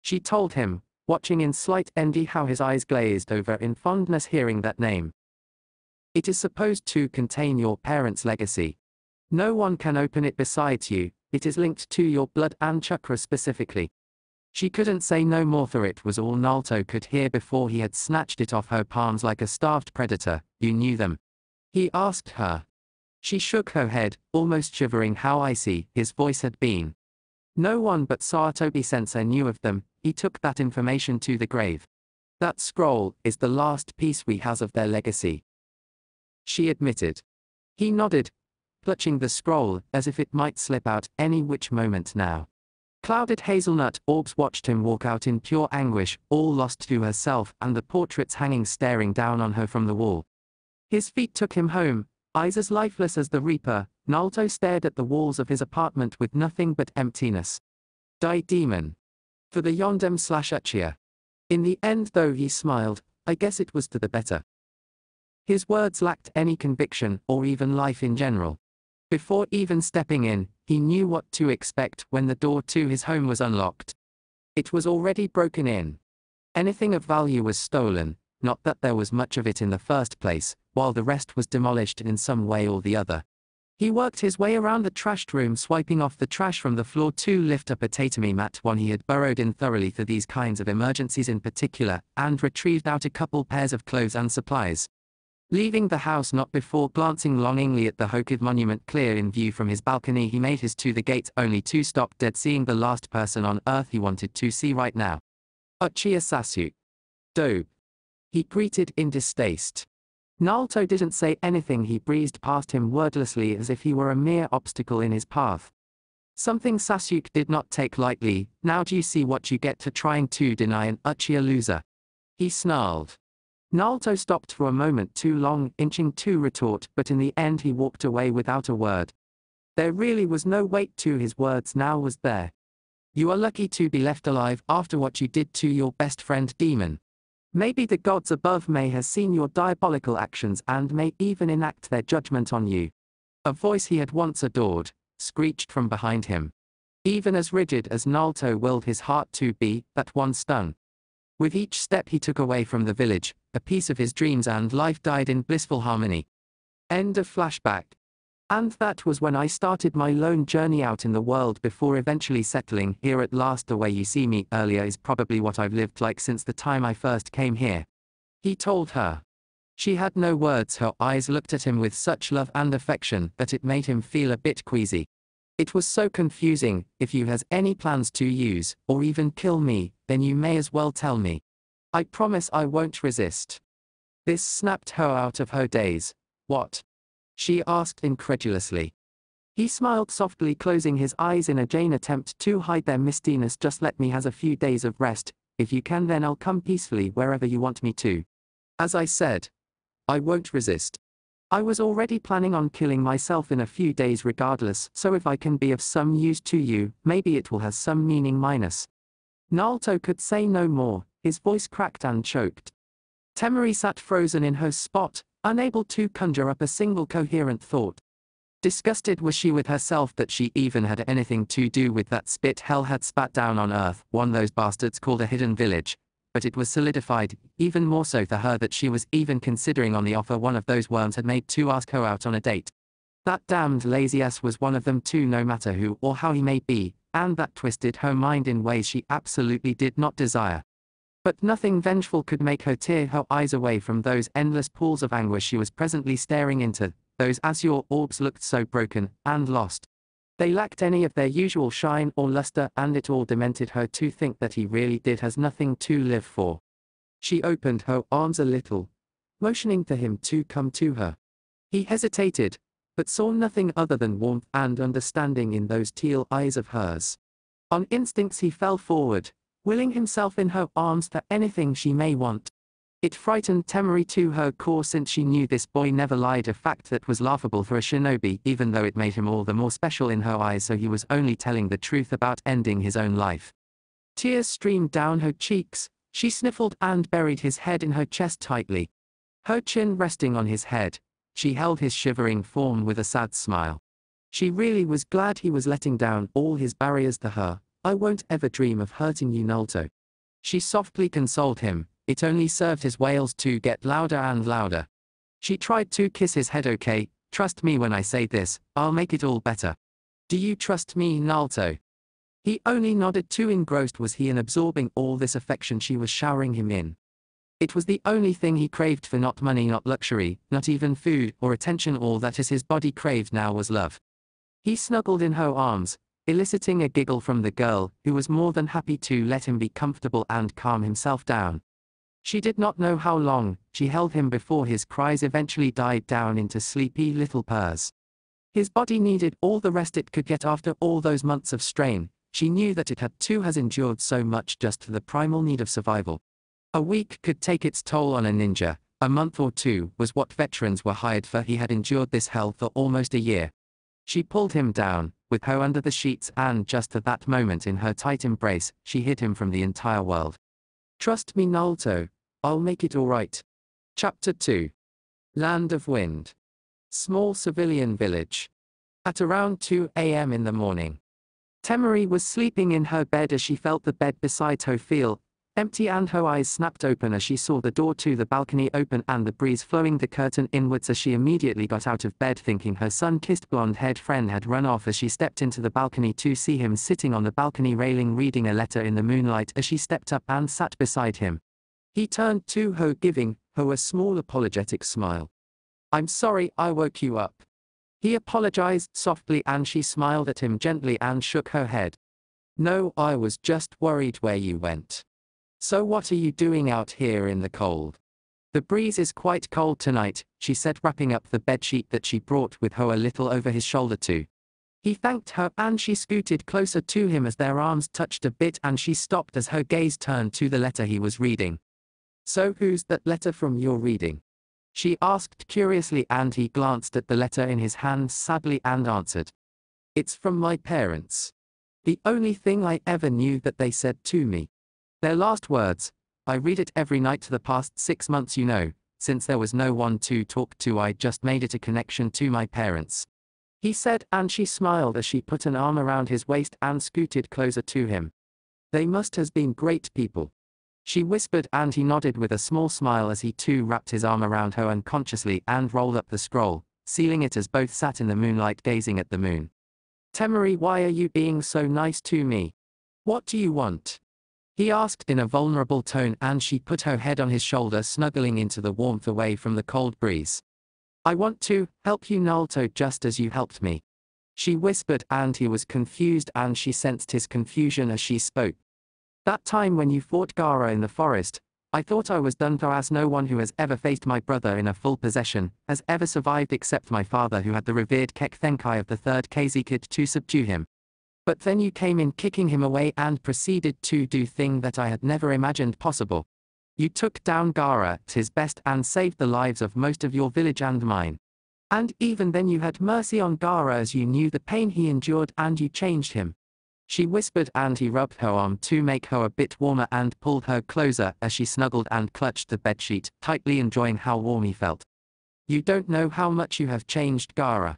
She told him, watching in slight envy how his eyes glazed over in fondness hearing that name. It is supposed to contain your parents' legacy. No one can open it besides you. It is linked to your blood and chakra specifically. She couldn't say no more, for it was all Naruto could hear before he had snatched it off her palms like a starved predator. You knew them? He asked her. She shook her head, almost shivering how icy his voice had been. No one but Satobi-sensei knew of them. He took that information to the grave. That scroll is the last piece we has of their legacy, she admitted. He nodded, clutching the scroll as if it might slip out any which moment now. Clouded hazelnut orbs watched him walk out in pure anguish, all lost to herself and the portraits hanging staring down on her from the wall. His feet took him home, eyes as lifeless as the Reaper. Naruto stared at the walls of his apartment with nothing but emptiness. Die demon. For the Yondem/Uchiha. In the end though, he smiled, I guess it was to the better. His words lacked any conviction or even life in general. Before even stepping in, he knew what to expect when the door to his home was unlocked. It was already broken in. Anything of value was stolen, not that there was much of it in the first place, while the rest was demolished in some way or the other. He worked his way around the trashed room, swiping off the trash from the floor to lift up a tatami mat, one he had burrowed in thoroughly for these kinds of emergencies in particular, and retrieved out a couple pairs of clothes and supplies. Leaving the house not before glancing longingly at the Hokage monument clear in view from his balcony, he made his to the gate only to stop dead, seeing the last person on earth he wanted to see right now. Uchiha Sasuke. Dope. He greeted in distaste. Naruto didn't say anything. He breezed past him wordlessly as if he were a mere obstacle in his path. Something Sasuke did not take lightly. Now do you see what you get for trying to deny an Uchiha loser? He snarled. Naruto stopped for a moment too long, inching to retort, but in the end he walked away without a word. There really was no weight to his words now, was there? You are lucky to be left alive after what you did to your best friend Demon. Maybe the gods above may have seen your diabolical actions and may even enact their judgment on you. A voice he had once adored screeched from behind him. Even as rigid as Naruto willed his heart to be, that one stung. With each step he took away from the village, a piece of his dreams and life died in blissful harmony. End of flashback. And that was when I started my lone journey out in the world before eventually settling here at last. The way you see me earlier is probably what I've lived like since the time I first came here. He told her. She had no words. Her eyes looked at him with such love and affection that it made him feel a bit queasy. It was so confusing. If you has any plans to use, or even kill me, then you may as well tell me. I promise I won't resist. This snapped her out of her daze. What? She asked incredulously. He smiled softly, closing his eyes in a vain attempt to hide their mistiness. Just let me has a few days of rest. If you can, then I'll come peacefully wherever you want me to. As I said, I won't resist. I was already planning on killing myself in a few days regardless, so if I can be of some use to you, maybe it will have some meaning minus. Naruto could say no more, his voice cracked and choked. Temari sat frozen in her spot, unable to conjure up a single coherent thought. Disgusted was she with herself that she even had anything to do with that spit hell had spat down on earth, one those bastards called a hidden village. But it was solidified, even more so for her, that she was even considering on the offer one of those worms had made to ask her out on a date. That damned lazy ass was one of them too, no matter who or how he may be, and that twisted her mind in ways she absolutely did not desire. But nothing vengeful could make her tear her eyes away from those endless pools of anguish she was presently staring into. Those azure orbs looked so broken and lost. They lacked any of their usual shine or luster, and it all demented her to think that he really did has nothing to live for. She opened her arms a little, motioning to him to come to her. He hesitated, but saw nothing other than warmth and understanding in those teal eyes of hers. On instincts he fell forward, willing himself in her arms for anything she may want. It frightened Temari to her core, since she knew this boy never lied, a fact that was laughable for a shinobi, even though it made him all the more special in her eyes, so he was only telling the truth about ending his own life. Tears streamed down her cheeks, she sniffled and buried his head in her chest tightly. Her chin resting on his head, she held his shivering form with a sad smile. She really was glad he was letting down all his barriers to her. I won't ever dream of hurting you, Naruto. She softly consoled him. It only served his wails to get louder and louder. She tried to kiss his head. Okay, trust me when I say this, I'll make it all better. Do you trust me, Naruto? He only nodded, too engrossed was he in absorbing all this affection she was showering him in. It was the only thing he craved for, not money, not luxury, not even food or attention. All that his body craved now was love. He snuggled in her arms, eliciting a giggle from the girl, who was more than happy to let him be comfortable and calm himself down. She did not know how long she held him before his cries eventually died down into sleepy little purrs. His body needed all the rest it could get after all those months of strain. She knew that it had too has endured so much just for the primal need of survival. A week could take its toll on a ninja. A month or two was what veterans were hired for. He had endured this hell for almost a year. She pulled him down, with her under the sheets, and just at that moment in her tight embrace, she hid him from the entire world. Trust me, Naruto. I'll make it all right. Chapter 2. Land of Wind. Small civilian village. At around 2 a.m. in the morning, Temari was sleeping in her bed as she felt the bed beside her feel empty, and her eyes snapped open as she saw the door to the balcony open and the breeze flowing the curtain inwards. As she immediately got out of bed, thinking her sun-kissed blonde-haired friend had run off, as she stepped into the balcony to see him sitting on the balcony railing reading a letter in the moonlight. As she stepped up and sat beside him, he turned to her, giving her a small apologetic smile. I'm sorry I woke you up. He apologized softly and she smiled at him gently and shook her head. No, I was just worried where you went. So what are you doing out here in the cold? The breeze is quite cold tonight, she said, wrapping up the bedsheet that she brought with her a little over his shoulder too. He thanked her and she scooted closer to him as their arms touched a bit, and she stopped as her gaze turned to the letter he was reading. So who's that letter from you're reading? She asked curiously, and he glanced at the letter in his hand sadly and answered. It's from my parents. The only thing I ever knew that they said to me. Their last words. I read it every night the past 6 months, you know. Since there was no one to talk to, I just made it a connection to my parents. He said, and she smiled as she put an arm around his waist and scooted closer to him. They must have been great people. She whispered, and he nodded with a small smile as he too wrapped his arm around her unconsciously and rolled up the scroll, sealing it as both sat in the moonlight gazing at the moon. Temari, why are you being so nice to me? What do you want? He asked in a vulnerable tone, and she put her head on his shoulder, snuggling into the warmth away from the cold breeze. I want to help you, Naruto, just as you helped me. She whispered, and he was confused, and she sensed his confusion as she spoke. That time when you fought Gaara in the forest, I thought I was done for, as no one who has ever faced my brother in a full possession has ever survived except my father, who had the revered Kek-Thenkai of the third Kazekid to subdue him. But then you came in kicking him away and proceeded to do thing that I had never imagined possible. You took down Gaara at his best and saved the lives of most of your village and mine. And even then you had mercy on Gaara as you knew the pain he endured, and you changed him. She whispered, and he rubbed her arm to make her a bit warmer and pulled her closer as she snuggled and clutched the bedsheet tightly, enjoying how warm he felt. You don't know how much you have changed Gaara.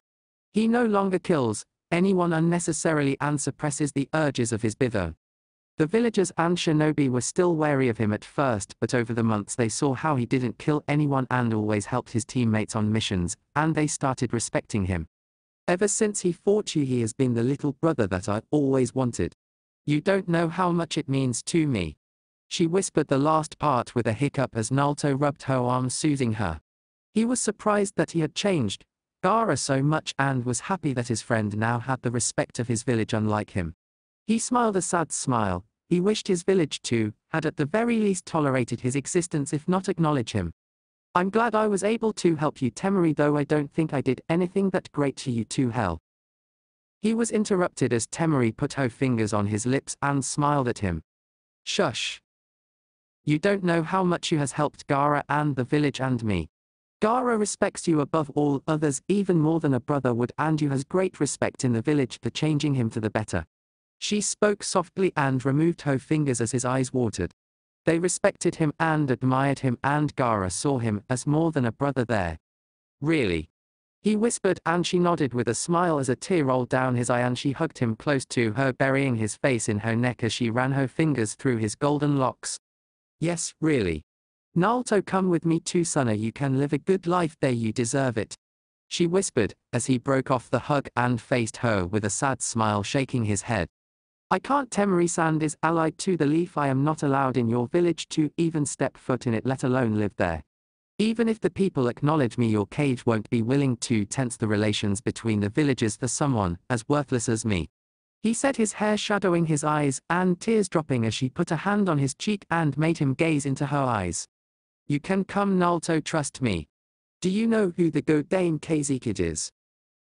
He no longer kills anyone unnecessarily and suppresses the urges of his bither. The villagers and shinobi were still wary of him at first, but over the months they saw how he didn't kill anyone and always helped his teammates on missions, and they started respecting him. Ever since he fought you, he has been the little brother that I always wanted. You don't know how much it means to me. She whispered the last part with a hiccup as Naruto rubbed her arm, soothing her. He was surprised that he had changed Gaara so much and was happy that his friend now had the respect of his village unlike him. He smiled a sad smile. He wished his village too had at the very least tolerated his existence, if not acknowledge him. I'm glad I was able to help you, Temari, though I don't think I did anything that great to you to hell. He was interrupted as Temari put her fingers on his lips and smiled at him. Shush. You don't know how much you has helped Gaara and the village and me. Gaara respects you above all others, even more than a brother would, and you has great respect in the village for changing him for the better. She spoke softly and removed her fingers as his eyes watered. They respected him and admired him, and Gaara saw him as more than a brother there. Really? He whispered, and she nodded with a smile as a tear rolled down his eye, and she hugged him close to her, burying his face in her neck as she ran her fingers through his golden locks. Yes, really. Naruto, come with me to Suna, you can live a good life there, you deserve it. She whispered, as he broke off the hug and faced her with a sad smile, shaking his head. I can't. Temari-san is allied to the leaf. I am not allowed in your village to even step foot in it, let alone live there. Even if the people acknowledge me, your cage won't be willing to tense the relations between the villages for someone as worthless as me. He said, his hair shadowing his eyes and tears dropping as she put a hand on his cheek and made him gaze into her eyes. You can come, Naruto, trust me. Do you know who the goddamn Kazekid is?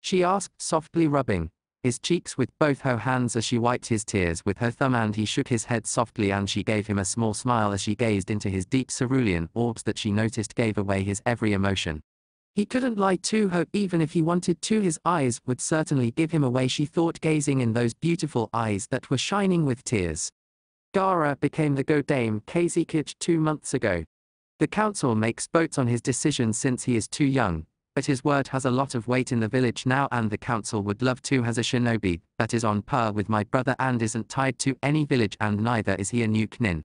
She asked, softly rubbing his cheeks with both her hands as she wiped his tears with her thumb, and he shook his head softly, and she gave him a small smile as she gazed into his deep cerulean orbs that she noticed gave away his every emotion. He couldn't lie to her even if he wanted to. His eyes would certainly give him away, she thought, gazing in those beautiful eyes that were shining with tears. Gaara became the goddamn Kazekid 2 months ago. The council makes votes on his decision since he is too young, but his word has a lot of weight in the village now, and the council would love to has a shinobi that is on par with my brother and isn't tied to any village, and neither is he a nuke nin.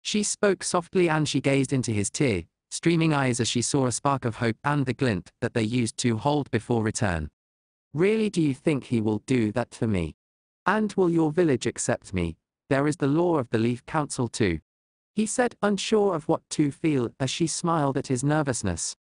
She spoke softly and she gazed into his tear-streaming eyes as she saw a spark of hope and the glint that they used to hold before return. Really, do you think he will do that for me? And will your village accept me? There is the law of the Leaf Council too. He said, unsure of what to feel as she smiled at his nervousness.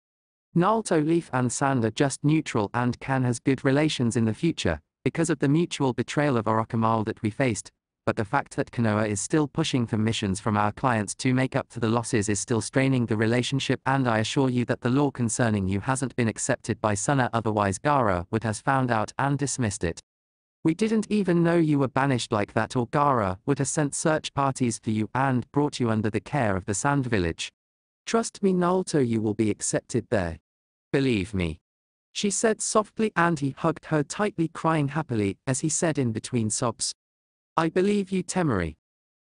Naruto Leaf and Sand are just neutral and Kan has good relations in the future, because of the mutual betrayal of Orochimaru that we faced, but the fact that Konoha is still pushing for missions from our clients to make up for the losses is still straining the relationship, and I assure you that the law concerning you hasn't been accepted by Suna, otherwise Gaara would have found out and dismissed it. We didn't even know you were banished like that, or Gaara would have sent search parties for you and brought you under the care of the Sand Village. Trust me Naruto, you will be accepted there. Believe me. She said softly, and he hugged her tightly, crying happily as he said in between sobs. I believe you Temari.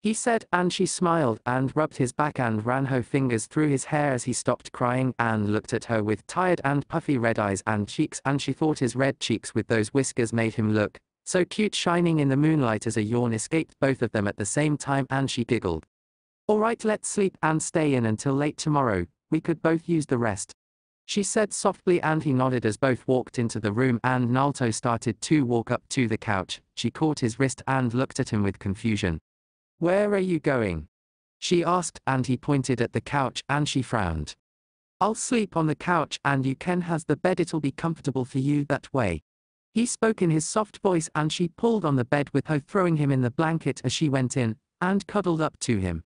He said, and she smiled and rubbed his back and ran her fingers through his hair as he stopped crying and looked at her with tired and puffy red eyes and cheeks, and she thought his red cheeks with those whiskers made him look so cute shining in the moonlight as a yawn escaped both of them at the same time, and she giggled. Alright, let's sleep and stay in until late tomorrow, we could both use the rest. She said softly, and he nodded as both walked into the room and Naruto started to walk up to the couch. She caught his wrist and looked at him with confusion. Where are you going? She asked, and he pointed at the couch and she frowned. I'll sleep on the couch and you can has the bed, it'll be comfortable for you that way. He spoke in his soft voice and she pulled on the bed with her, throwing him in the blanket as she went in and cuddled up to him.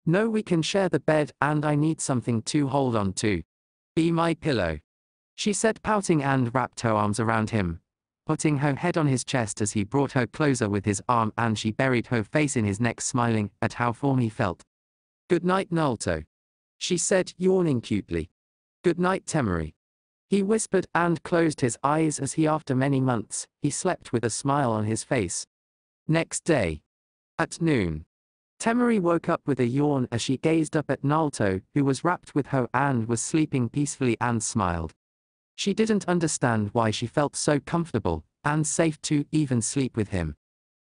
No, we can share the bed and I need something to hold on to. Be my pillow, she said, pouting, and wrapped her arms around him, putting her head on his chest as he brought her closer with his arm, and she buried her face in his neck, smiling at how warm he felt. Good night Naruto, she said, yawning cutely. Good night Temari, he whispered and closed his eyes as he, after many months, he slept with a smile on his face. Next day, at noon, Temari woke up with a yawn as she gazed up at Naruto, who was wrapped with her and was sleeping peacefully, and smiled. She didn't understand why she felt so comfortable and safe to even sleep with him.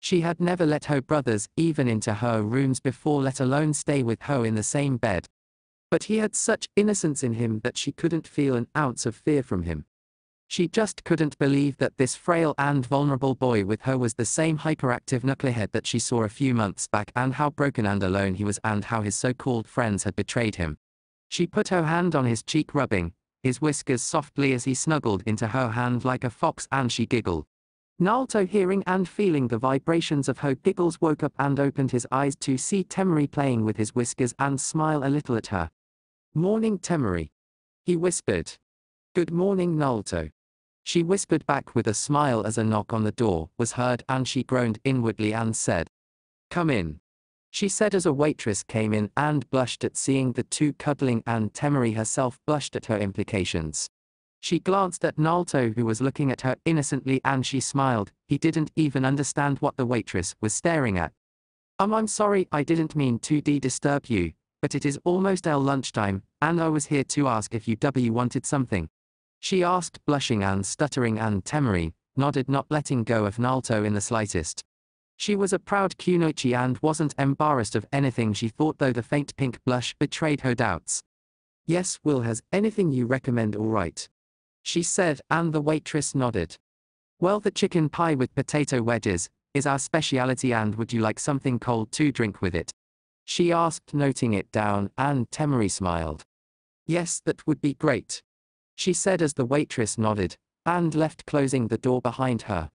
She had never let her brothers even into her rooms before, let alone stay with her in the same bed. But he had such innocence in him that she couldn't feel an ounce of fear from him. She just couldn't believe that this frail and vulnerable boy with her was the same hyperactive knucklehead that she saw a few months back, and how broken and alone he was, and how his so-called friends had betrayed him. She put her hand on his cheek, rubbing his whiskers softly as he snuggled into her hand like a fox, and she giggled. Naruto, hearing and feeling the vibrations of her giggles, woke up and opened his eyes to see Temari playing with his whiskers and smile a little at her. Morning Temari, he whispered. Good morning Naruto, she whispered back with a smile as a knock on the door was heard, and she groaned inwardly and said, Come in, she said as a waitress came in and blushed at seeing the two cuddling, and Temari herself blushed at her implications. She glanced at Naruto, who was looking at her innocently, and she smiled. He didn't even understand what the waitress was staring at. I'm sorry, I didn't mean to disturb you, but it is almost lunchtime, and I was here to ask if you wanted something. She asked, blushing and stuttering, and Temari nodded, not letting go of Naruto in the slightest. She was a proud kunoichi and wasn't embarrassed of anything she thought, though the faint pink blush betrayed her doubts. Yes, Will has anything you recommend, all right, she said, and the waitress nodded. Well, the chicken pie with potato wedges is our speciality, and would you like something cold to drink with it? She asked, noting it down, and Temari smiled. Yes, that would be great, she said as the waitress nodded and left, closing the door behind her.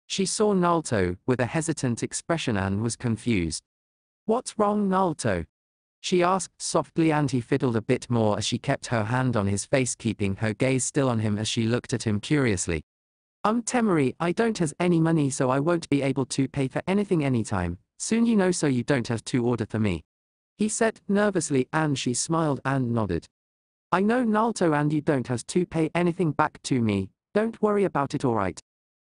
She saw Naruto with a hesitant expression and was confused. What's wrong Naruto? She asked softly, and he fiddled a bit more as she kept her hand on his face, keeping her gaze still on him as she looked at him curiously. Temari, I don't has any money, so I won't be able to pay for anything anytime soon, you know, so you don't have to order for me, he said nervously, and she smiled and nodded. I know Naruto, and you don't have to pay anything back to me, don't worry about it, alright.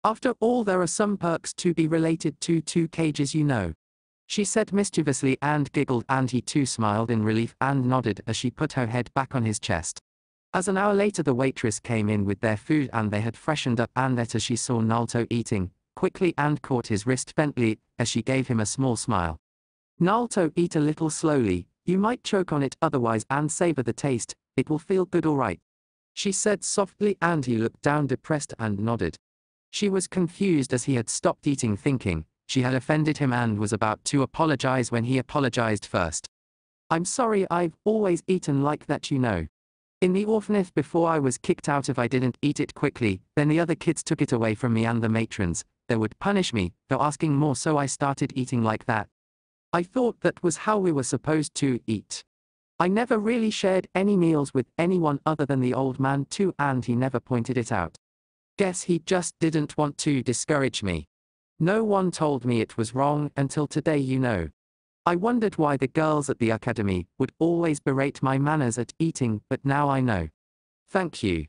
After all, there are some perks to be related to 2 cages, you know, she said mischievously, and giggled, and he too smiled in relief and nodded as she put her head back on his chest. As an hour later the waitress came in with their food, and they had freshened up, and ate as she saw Naruto eating quickly and caught his wrist gently as she gave him a small smile. Naruto, eat a little slowly, you might choke on it otherwise, and savor the taste, it will feel good, alright, she said softly, and he looked down depressed and nodded. She was confused as he had stopped eating, thinking she had offended him and was about to apologize when he apologized first. I'm sorry, I've always eaten like that, you know, In the orphanage before I was kicked out if I didn't eat it quickly, then the other kids took it away from me and the matrons, they would punish me for asking more, so I started eating like that. I thought that was how we were supposed to eat. I never really shared any meals with anyone other than the old man too, and he never pointed it out. Guess he just didn't want to discourage me. No one told me it was wrong until today, you know. I wondered why the girls at the academy would always berate my manners at eating, but now I know. Thank you,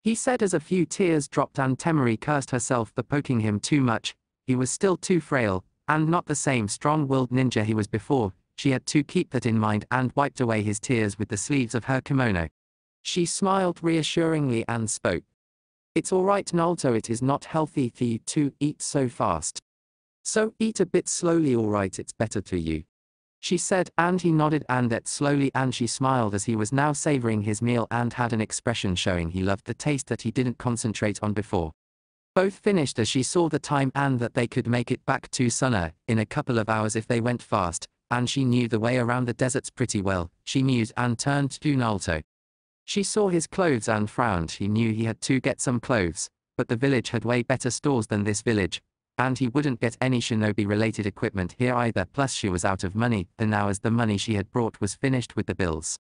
he said as a few tears dropped and Temari cursed herself for poking him too much. He was still too frail, and not the same strong-willed ninja he was before. She had to keep that in mind and wiped away his tears with the sleeves of her kimono. She smiled reassuringly and spoke. It's alright, Naruto, it is not healthy for you to eat so fast. So eat a bit slowly, alright, it's better for you, she said, and he nodded and ate slowly, and she smiled as he was now savoring his meal and had an expression showing he loved the taste that he didn't concentrate on before. Both finished as she saw the time and that they could make it back to Suna in a couple of hours if they went fast, and she knew the way around the deserts pretty well, she mused and turned to Naruto. She saw his clothes and frowned. He knew he had to get some clothes, but the village had way better stores than this village, and he wouldn't get any shinobi-related equipment here either, plus she was out of money, and now as the money she had brought was finished with the bills.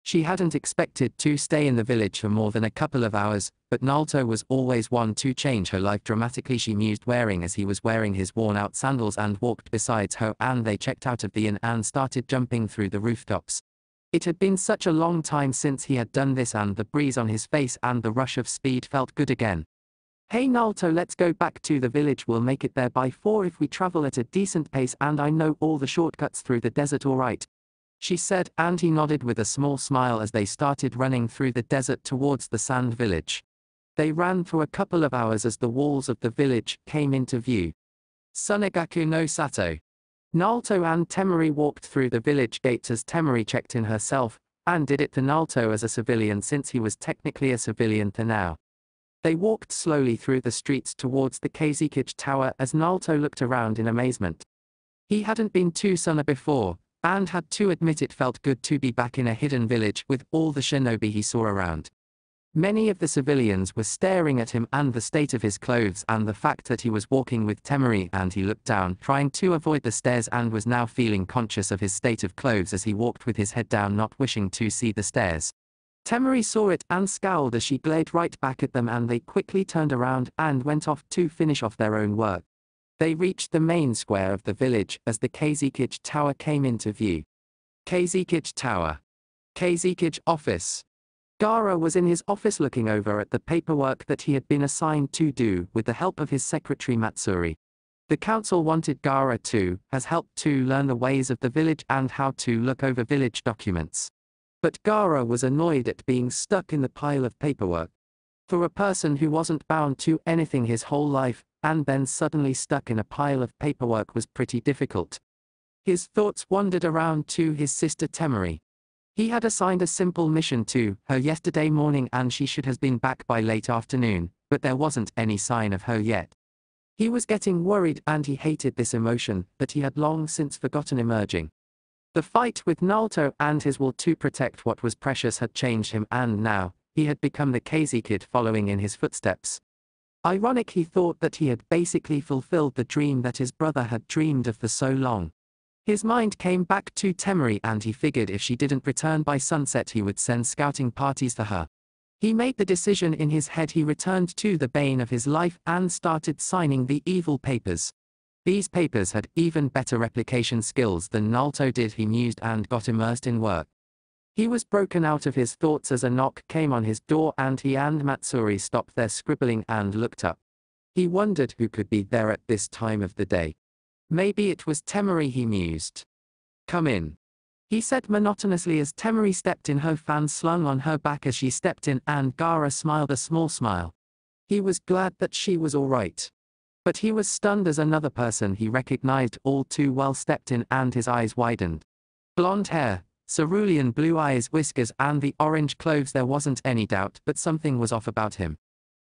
She hadn't expected to stay in the village for more than a couple of hours, but Naruto was always one to change her life dramatically, she mused, wearing as he was wearing his worn-out sandals and walked beside her, and they checked out of the inn and started jumping through the rooftops. It had been such a long time since he had done this, and the breeze on his face and the rush of speed felt good again. Hey Naruto, let's go back to the village, we'll make it there by 4 if we travel at a decent pace, and I know all the shortcuts through the desert, alright, she said, and he nodded with a small smile as they started running through the desert towards the sand village. They ran for a couple of hours as the walls of the village came into view. Sunegaku no Sato. Naruto and Temari walked through the village gates as Temari checked in herself, and did it to Naruto as a civilian since he was technically a civilian for now. They walked slowly through the streets towards the Kazekage Tower as Naruto looked around in amazement. He hadn't been to Suna before, and had to admit it felt good to be back in a hidden village with all the shinobi he saw around. Many of the civilians were staring at him and the state of his clothes and the fact that he was walking with Temari, and he looked down trying to avoid the stares and was now feeling conscious of his state of clothes as he walked with his head down, not wishing to see the stares. Temari saw it and scowled as she glared right back at them, and they quickly turned around and went off to finish off their own work. They reached the main square of the village as the Kazekage Tower came into view. Kazekage Tower. Kazekage office. Gaara was in his office looking over at the paperwork that he had been assigned to do with the help of his secretary Matsuri. The council wanted Gaara to has helped to learn the ways of the village and how to look over village documents. But Gaara was annoyed at being stuck in the pile of paperwork. For a person who wasn't bound to anything his whole life, and then suddenly stuck in a pile of paperwork was pretty difficult. His thoughts wandered around to his sister Temari. He had assigned a simple mission to her yesterday morning and she should have been back by late afternoon, but there wasn't any sign of her yet. He was getting worried and he hated this emotion that he had long since forgotten emerging. The fight with Naruto and his will to protect what was precious had changed him, and now, he had become the Kazekage following in his footsteps. Ironic, he thought that he had basically fulfilled the dream that his brother had dreamed of for so long. His mind came back to Temari and he figured if she didn't return by sunset he would send scouting parties for her. He made the decision in his head. He returned to the bane of his life and started signing the evil papers. These papers had even better replication skills than Naruto did, he mused, and got immersed in work. He was broken out of his thoughts as a knock came on his door and he and Matsuri stopped their scribbling and looked up. He wondered who could be there at this time of the day. Maybe it was Temari, he mused. Come in, he said monotonously as Temari stepped in, her fan slung on her back as she stepped in, and Gaara smiled a small smile. He was glad that she was all right. But he was stunned as another person he recognized all too well stepped in and his eyes widened. Blonde hair, cerulean blue eyes, whiskers, and the orange clothes. There wasn't any doubt, but something was off about him.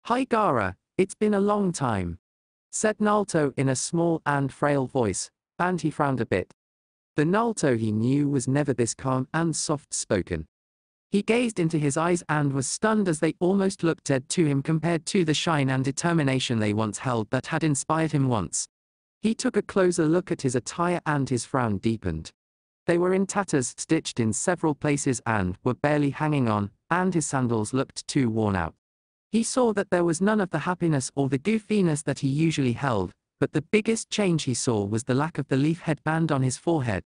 Hi Gaara, it's been a long time, said Naruto in a small and frail voice, and he frowned a bit. The Naruto he knew was never this calm and soft-spoken. He gazed into his eyes and was stunned as they almost looked dead to him compared to the shine and determination they once held that had inspired him once. He took a closer look at his attire and his frown deepened. They were in tatters, stitched in several places and were barely hanging on, and his sandals looked too worn out. He saw that there was none of the happiness or the goofiness that he usually held, but the biggest change he saw was the lack of the leaf headband on his forehead.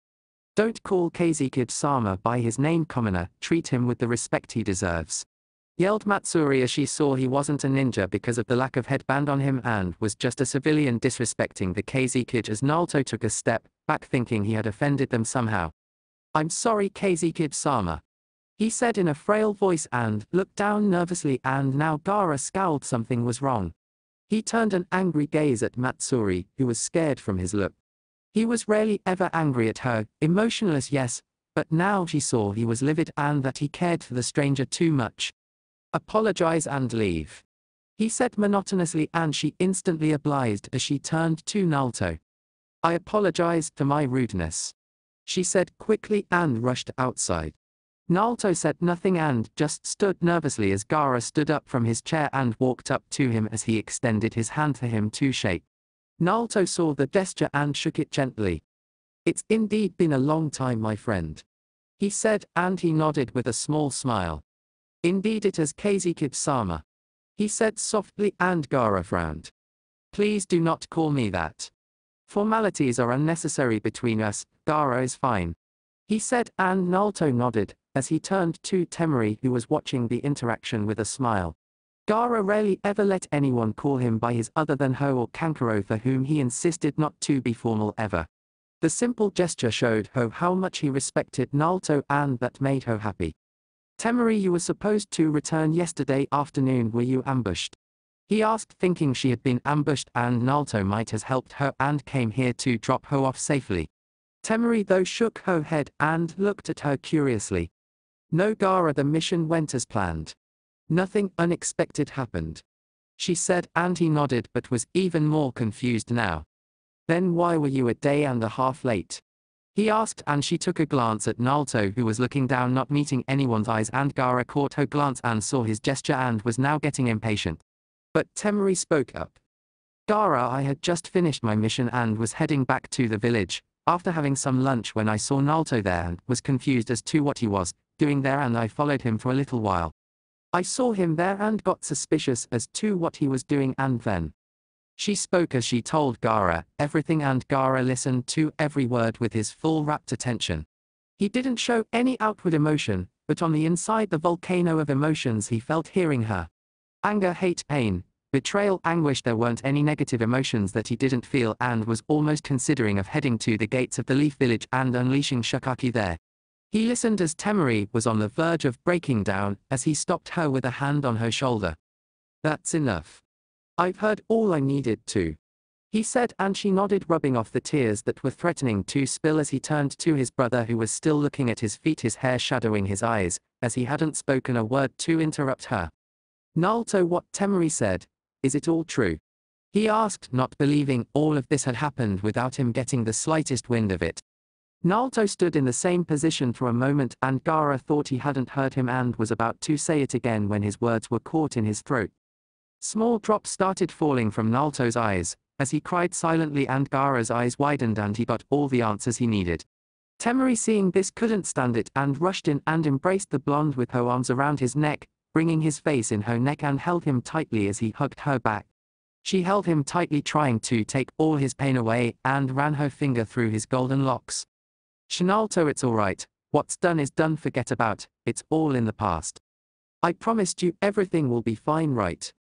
Don't call Kazekage-sama by his name, commoner, treat him with the respect he deserves, yelled Matsuri as she saw he wasn't a ninja because of the lack of headband on him and was just a civilian disrespecting the Kazekage as Naruto took a step back thinking he had offended them somehow. I'm sorry Kazekage-sama, he said in a frail voice and looked down nervously, and now Gaara scowled. Something was wrong. He turned an angry gaze at Matsuri, who was scared from his look. He was rarely ever angry at her, emotionless yes, but now she saw he was livid and that he cared for the stranger too much. Apologize and leave, he said monotonously, and she instantly obliged as she turned to Naruto. I apologize for my rudeness, she said quickly and rushed outside. Naruto said nothing and just stood nervously as Gaara stood up from his chair and walked up to him as he extended his hand for him to shake. Naruto saw the gesture and shook it gently. It's indeed been a long time, my friend, he said, and he nodded with a small smile. Indeed it is Kazekage-sama, he said softly, and Gaara frowned. Please do not call me that. Formalities are unnecessary between us, Gaara is fine, he said, and Naruto nodded as he turned to Temari, who was watching the interaction with a smile. Gaara rarely ever let anyone call him by his other than Ho or Kankuro, for whom he insisted not to be formal ever. The simple gesture showed Ho how much he respected Naruto, and that made Ho happy. Temari, you were supposed to return yesterday afternoon, were you ambushed? He asked, thinking she had been ambushed and Naruto might have helped her and came here to drop Ho off safely. Temari though shook her head and looked at her curiously. No Gaara, the mission went as planned. Nothing unexpected happened, she said, and he nodded but was even more confused now. Then why were you a day and a half late? He asked, and she took a glance at Naruto, who was looking down not meeting anyone's eyes, and Gaara caught her glance and saw his gesture and was now getting impatient. But Temari spoke up. Gaara, I had just finished my mission and was heading back to the village, after having some lunch, when I saw Naruto there and was confused as to what he was doing there, and I followed him for a little while. I saw him there and got suspicious as to what he was doing, and then. She spoke as she told Gaara everything, and Gaara listened to every word with his full rapt attention. He didn't show any outward emotion, but on the inside the volcano of emotions he felt hearing her. Anger, hate, pain, betrayal, anguish. There weren't any negative emotions that he didn't feel, and was almost considering of heading to the gates of the Leaf Village and unleashing Shikaki there. He listened as Temari was on the verge of breaking down as he stopped her with a hand on her shoulder. That's enough. I've heard all I needed to, he said, and she nodded, rubbing off the tears that were threatening to spill as he turned to his brother, who was still looking at his feet, his hair shadowing his eyes, as he hadn't spoken a word to interrupt her. Naruto, what Temari said, is it all true? He asked, not believing all of this had happened without him getting the slightest wind of it. Naruto stood in the same position for a moment, and Gaara thought he hadn't heard him and was about to say it again when his words were caught in his throat. Small drops started falling from Naruto's eyes as he cried silently, and Gaara's eyes widened and he got all the answers he needed. Temari, seeing this, couldn't stand it and rushed in and embraced the blonde with her arms around his neck, bringing his face in her neck, and held him tightly as he hugged her back. She held him tightly, trying to take all his pain away, and ran her finger through his golden locks. Naruto, it's alright, what's done is done, forget about, it's all in the past. I promised you everything will be fine, right?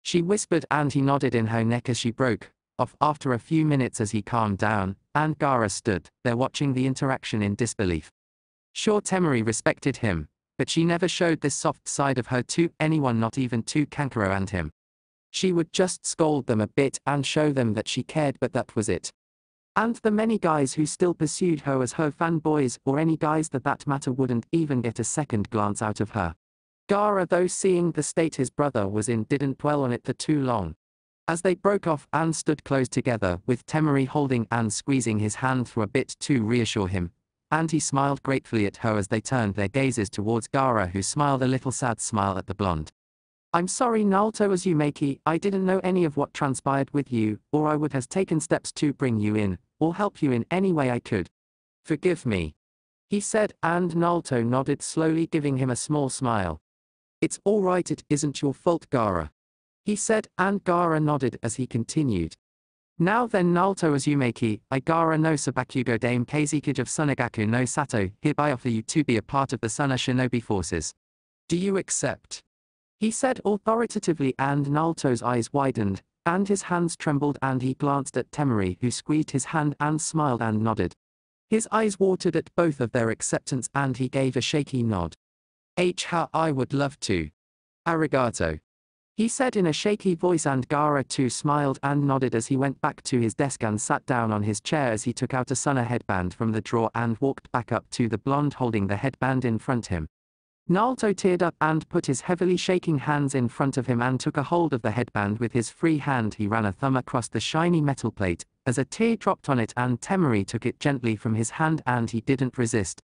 She whispered, and he nodded in her neck as she broke off after a few minutes as he calmed down, and Gaara stood there watching the interaction in disbelief. Sure, Temari respected him, but she never showed this soft side of her to anyone, not even to Kankuro and him. She would just scold them a bit and show them that she cared, but that was it. And the many guys who still pursued her as her fanboys, or any guys that matter, wouldn't even get a second glance out of her. Gaara, though, seeing the state his brother was in, didn't dwell on it for too long. As they broke off and stood close together, with Temari holding and squeezing his hand for a bit to reassure him, and he smiled gratefully at her as they turned their gazes towards Gaara, who smiled a little sad smile at the blonde. I'm sorry, Naruto Uzumaki, I didn't know any of what transpired with you, or I would have taken steps to bring you in, or help you in any way I could. Forgive me, he said, and Naruto nodded slowly, giving him a small smile. It's all right, it isn't your fault, Gaara, he said, and Gaara nodded as he continued. Now then, Naruto Uzumaki, I Gaara no Sabakugo Dame Kazekage of Sunagaku no Sato hereby offer you to be a part of the Suna Shinobi forces. Do you accept? He said authoritatively, and Naruto's eyes widened, and his hands trembled, and he glanced at Temari, who squeezed his hand and smiled and nodded. His eyes watered at both of their acceptance, and he gave a shaky nod. How I would love to. Arigato, he said in a shaky voice, and Gaara too smiled and nodded as he went back to his desk and sat down on his chair as he took out a Suna headband from the drawer and walked back up to the blonde holding the headband in front him. Naruto teared up and put his heavily shaking hands in front of him and took a hold of the headband with his free hand. He ran a thumb across the shiny metal plate, as a tear dropped on it, and Temari took it gently from his hand and he didn't resist.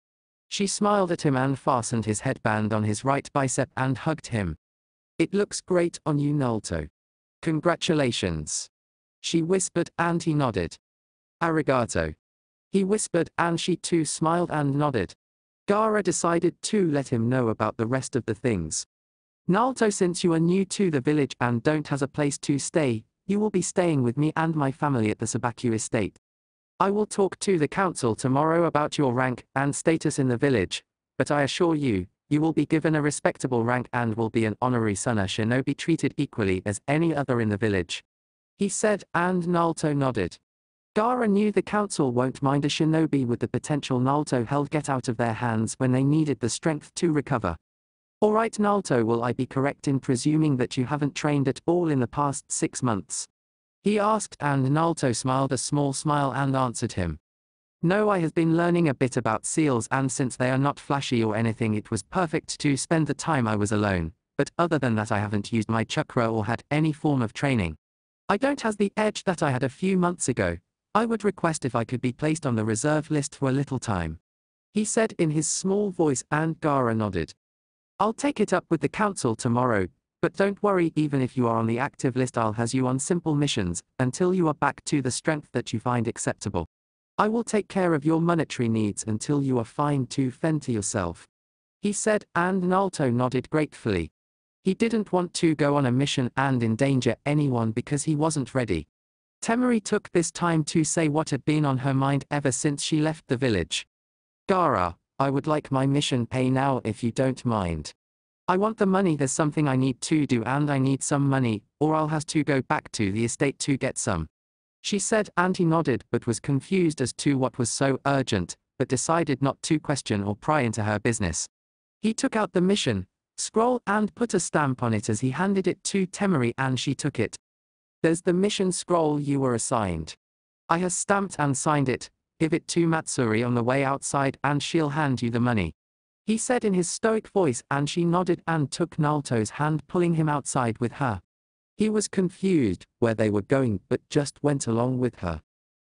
She smiled at him and fastened his headband on his right bicep and hugged him. It looks great on you, Naruto. Congratulations, she whispered, and he nodded. Arigato, he whispered, and she too smiled and nodded. Gaara decided to let him know about the rest of the things. Naruto, since you are new to the village and don't have a place to stay, you will be staying with me and my family at the Sabaku estate. I will talk to the council tomorrow about your rank and status in the village, but I assure you, you will be given a respectable rank and will be an honorary Suna Shinobi, treated equally as any other in the village, he said, and Naruto nodded. Gaara knew the council won't mind a shinobi with the potential Naruto held get out of their hands when they needed the strength to recover. Alright, Naruto, will I be correct in presuming that you haven't trained at all in the past 6 months? He asked, and Naruto smiled a small smile and answered him. No, I have been learning a bit about seals, and since they are not flashy or anything, it was perfect to spend the time I was alone, but other than that I haven't used my chakra or had any form of training. I don't have the edge that I had a few months ago. I would request if I could be placed on the reserve list for a little time, he said in his small voice, and Gaara nodded. I'll take it up with the council tomorrow, but don't worry, even if you are on the active list I'll have you on simple missions, until you are back to the strength that you find acceptable. I will take care of your monetary needs until you are fine to fend to yourself, he said, and Naruto nodded gratefully. He didn't want to go on a mission and endanger anyone because he wasn't ready. Temari took this time to say what had been on her mind ever since she left the village. Gaara, I would like my mission pay now if you don't mind. I want the money, there's something I need to do and I need some money, or I'll have to go back to the estate to get some, she said, and he nodded but was confused as to what was so urgent, but decided not to question or pry into her business. He took out the mission scroll and put a stamp on it as he handed it to Temari, and she took it. There's the mission scroll you were assigned. I have stamped and signed it, give it to Matsuri on the way outside and she'll hand you the money, he said in his stoic voice, and she nodded and took Naruto's hand, pulling him outside with her. He was confused where they were going but just went along with her.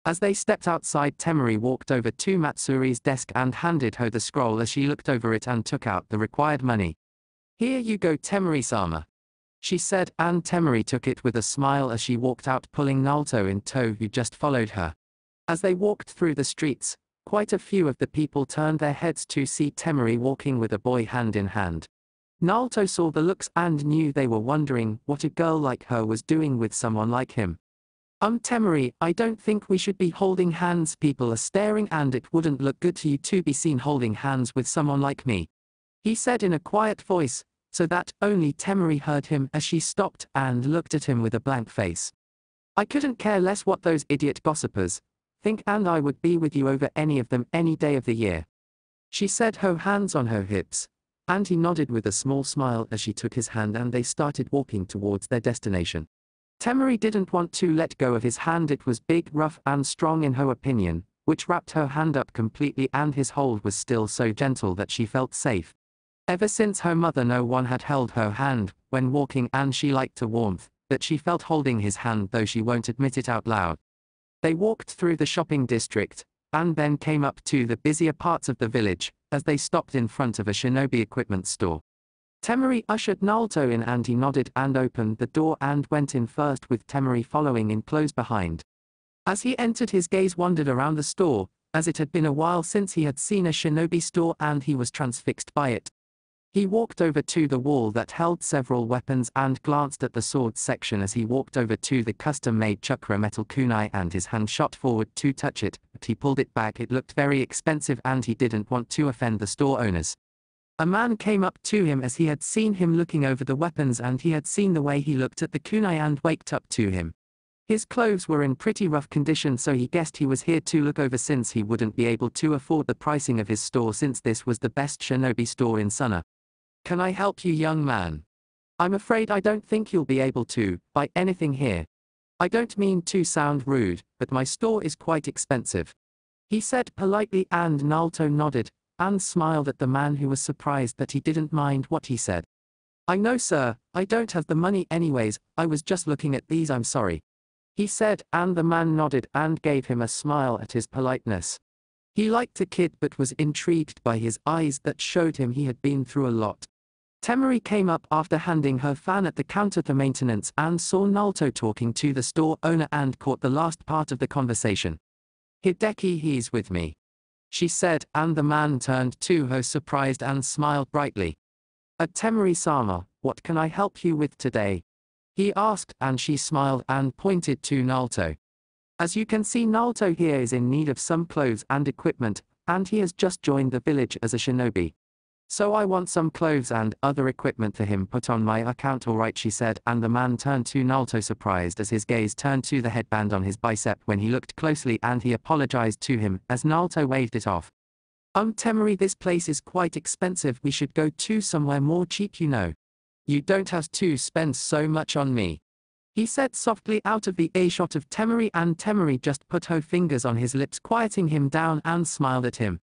As they stepped outside, Temari walked over to Matsuri's desk and handed her the scroll as she looked over it and took out the required money. Here you go, Temari-sama, she said, and Temari took it with a smile as she walked out, pulling Naruto in tow, who just followed her. As they walked through the streets, quite a few of the people turned their heads to see Temari walking with a boy hand in hand. Naruto saw the looks and knew they were wondering what a girl like her was doing with someone like him. Temari, I don't think we should be holding hands. People are staring and it wouldn't look good to you to be seen holding hands with someone like me, he said in a quiet voice, so that only Temari heard him as she stopped and looked at him with a blank face. I couldn't care less what those idiot gossipers think, and I would be with you over any of them any day of the year, she said, her hands on her hips, and he nodded with a small smile as she took his hand and they started walking towards their destination. Temari didn't want to let go of his hand. It was big, rough and strong in her opinion, which wrapped her hand up completely, and his hold was still so gentle that she felt safe. Ever since her mother, no one had held her hand when walking, and she liked the warmth that she felt holding his hand, though she won't admit it out loud. They walked through the shopping district, and then came up to the busier parts of the village, as they stopped in front of a shinobi equipment store. Temari ushered Naruto in and he nodded and opened the door and went in first with Temari following in close behind. As he entered, his gaze wandered around the store, as it had been a while since he had seen a shinobi store and he was transfixed by it. He walked over to the wall that held several weapons and glanced at the swords section as he walked over to the custom-made chakra metal kunai and his hand shot forward to touch it, but he pulled it back. It looked very expensive and he didn't want to offend the store owners. A man came up to him as he had seen him looking over the weapons and he had seen the way he looked at the kunai and waked up to him. His clothes were in pretty rough condition, so he guessed he was here to look over since he wouldn't be able to afford the pricing of his store since this was the best shinobi store in Sunna. "Can I help you, young man? I'm afraid I don't think you'll be able to buy anything here. I don't mean to sound rude, but my store is quite expensive," he said politely, and Naruto nodded and smiled at the man, who was surprised that he didn't mind what he said. "I know, sir, I don't have the money anyways, I was just looking at these, I'm sorry," he said, and the man nodded and gave him a smile at his politeness. He liked the kid but was intrigued by his eyes that showed him he had been through a lot. Temari came up after handing her fan at the counter to maintenance and saw Naruto talking to the store owner and caught the last part of the conversation. "Hideki, he's with me," she said, and the man turned to her surprised and smiled brightly. "Temari-sama, what can I help you with today?" he asked, and she smiled and pointed to Naruto. "As you can see, Naruto here is in need of some clothes and equipment, and he has just joined the village as a shinobi. So I want some clothes and other equipment for him put on my account, alright," she said, and the man turned to Naruto surprised as his gaze turned to the headband on his bicep when he looked closely, and he apologized to him as Naruto waved it off. Temari, this place is quite expensive, we should go to somewhere more cheap, you know. You don't have to spend so much on me," he said softly out of the earshot of Temari, and Temari just put her fingers on his lips, quieting him down, and smiled at him.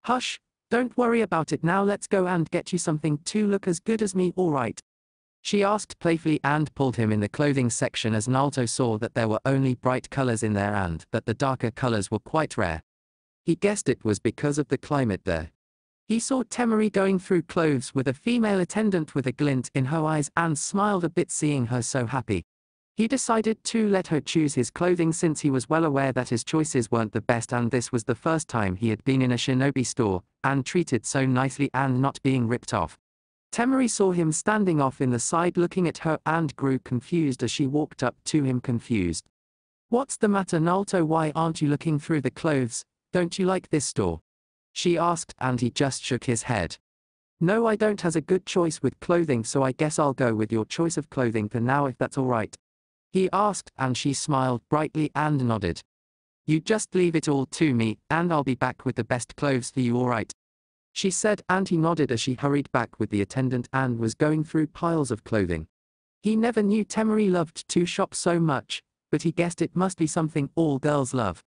"Hush, don't worry about it now, let's go and get you something to look as good as me, alright?" she asked playfully and pulled him in the clothing section as Naruto saw that there were only bright colors in there and that the darker colors were quite rare. He guessed it was because of the climate there. He saw Temari going through clothes with a female attendant with a glint in her eyes and smiled a bit seeing her so happy. He decided to let her choose his clothing since he was well aware that his choices weren't the best, and this was the first time he had been in a shinobi store and treated so nicely and not being ripped off. Temari saw him standing off in the side looking at her and grew confused as she walked up to him confused. "What's the matter, Naruto? Why aren't you looking through the clothes? Don't you like this store?" she asked, and he just shook his head. "No, I don't has a good choice with clothing, so I guess I'll go with your choice of clothing for now if that's alright," he asked, and she smiled brightly and nodded. "You just leave it all to me, and I'll be back with the best clothes for you, alright?" she said, and he nodded as she hurried back with the attendant and was going through piles of clothing. He never knew Temari loved to shop so much, but he guessed it must be something all girls love.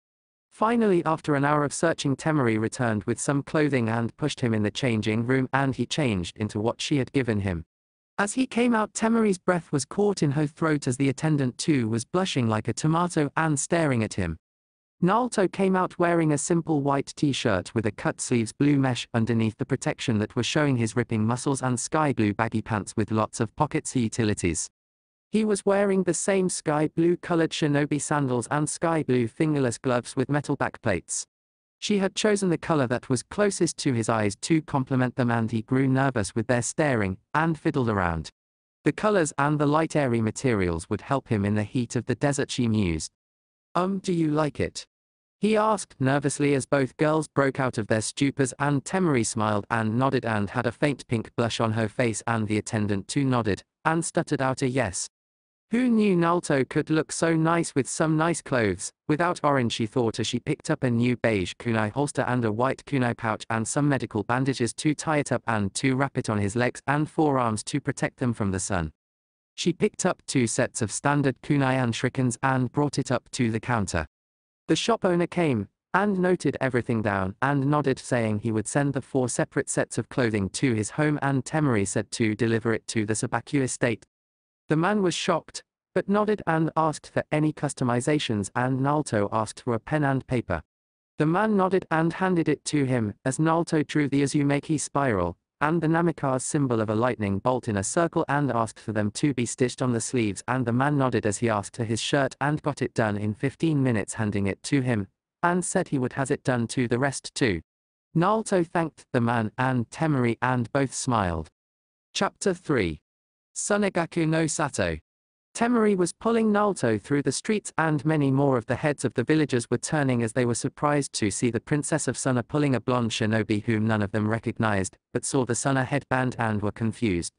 Finally, after an hour of searching, Temari returned with some clothing and pushed him in the changing room, and he changed into what she had given him. As he came out, Temari's breath was caught in her throat as the attendant too was blushing like a tomato and staring at him. Naruto came out wearing a simple white t-shirt with a cut sleeves blue mesh underneath the protection that was showing his ripping muscles, and sky blue baggy pants with lots of pockets utilities. He was wearing the same sky blue colored shinobi sandals and sky blue fingerless gloves with metal backplates. She had chosen the color that was closest to his eyes to complement them, and he grew nervous with their staring and fiddled around. The colors and the light airy materials would help him in the heat of the desert, she mused. Do you like it?" he asked nervously as both girls broke out of their stupors, and Temari smiled and nodded and had a faint pink blush on her face, and the attendant too nodded and stuttered out a yes. Who knew Naruto could look so nice with some nice clothes, without orange, she thought as she picked up a new beige kunai holster and a white kunai pouch and some medical bandages to tie it up and to wrap it on his legs and forearms to protect them from the sun. She picked up 2 sets of standard kunai and shurikens and brought it up to the counter. The shop owner came and noted everything down and nodded, saying he would send the 4 separate sets of clothing to his home, and Temari said to deliver it to the Sabaku estate. The man was shocked, but nodded and asked for any customizations, and Naruto asked for a pen and paper. The man nodded and handed it to him, as Naruto drew the Uzumaki spiral, and the Namikaze symbol of a lightning bolt in a circle and asked for them to be stitched on the sleeves, and the man nodded as he asked to his shirt and got it done in 15 minutes, handing it to him, and said he would has it done to the rest too. Naruto thanked the man and Temari and both smiled. Chapter 3. Sunegaku no Sato. Temari was pulling Naruto through the streets, and many more of the heads of the villagers were turning as they were surprised to see the Princess of Suna pulling a blonde shinobi whom none of them recognized, but saw the Suna headband and were confused.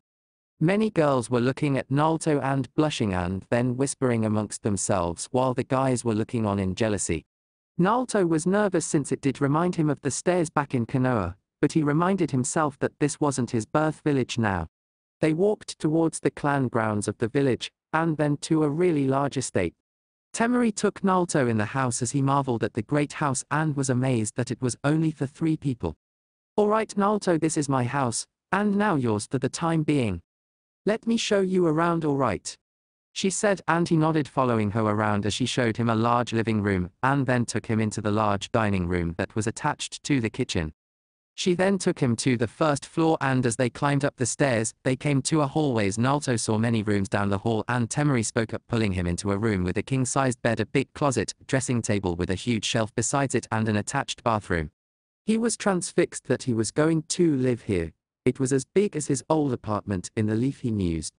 Many girls were looking at Naruto and blushing and then whispering amongst themselves while the guys were looking on in jealousy. Naruto was nervous since it did remind him of the stairs back in Konoha, but he reminded himself that this wasn't his birth village now. They walked towards the clan grounds of the village, and then to a really large estate. Temari took Naruto in the house as he marveled at the great house and was amazed that it was only for 3 people. "Alright Naruto, this is my house, and now yours for the time being. Let me show you around, alright?" she said, and he nodded, following her around as she showed him a large living room, and then took him into the large dining room that was attached to the kitchen. She then took him to the first floor, and as they climbed up the stairs, they came to a hallway. Naruto saw many rooms down the hall, and Temari spoke up, pulling him into a room with a king-sized bed, a big closet, dressing table with a huge shelf beside it, and an attached bathroom. He was transfixed that he was going to live here. It was as big as his old apartment in the leaf, he mused.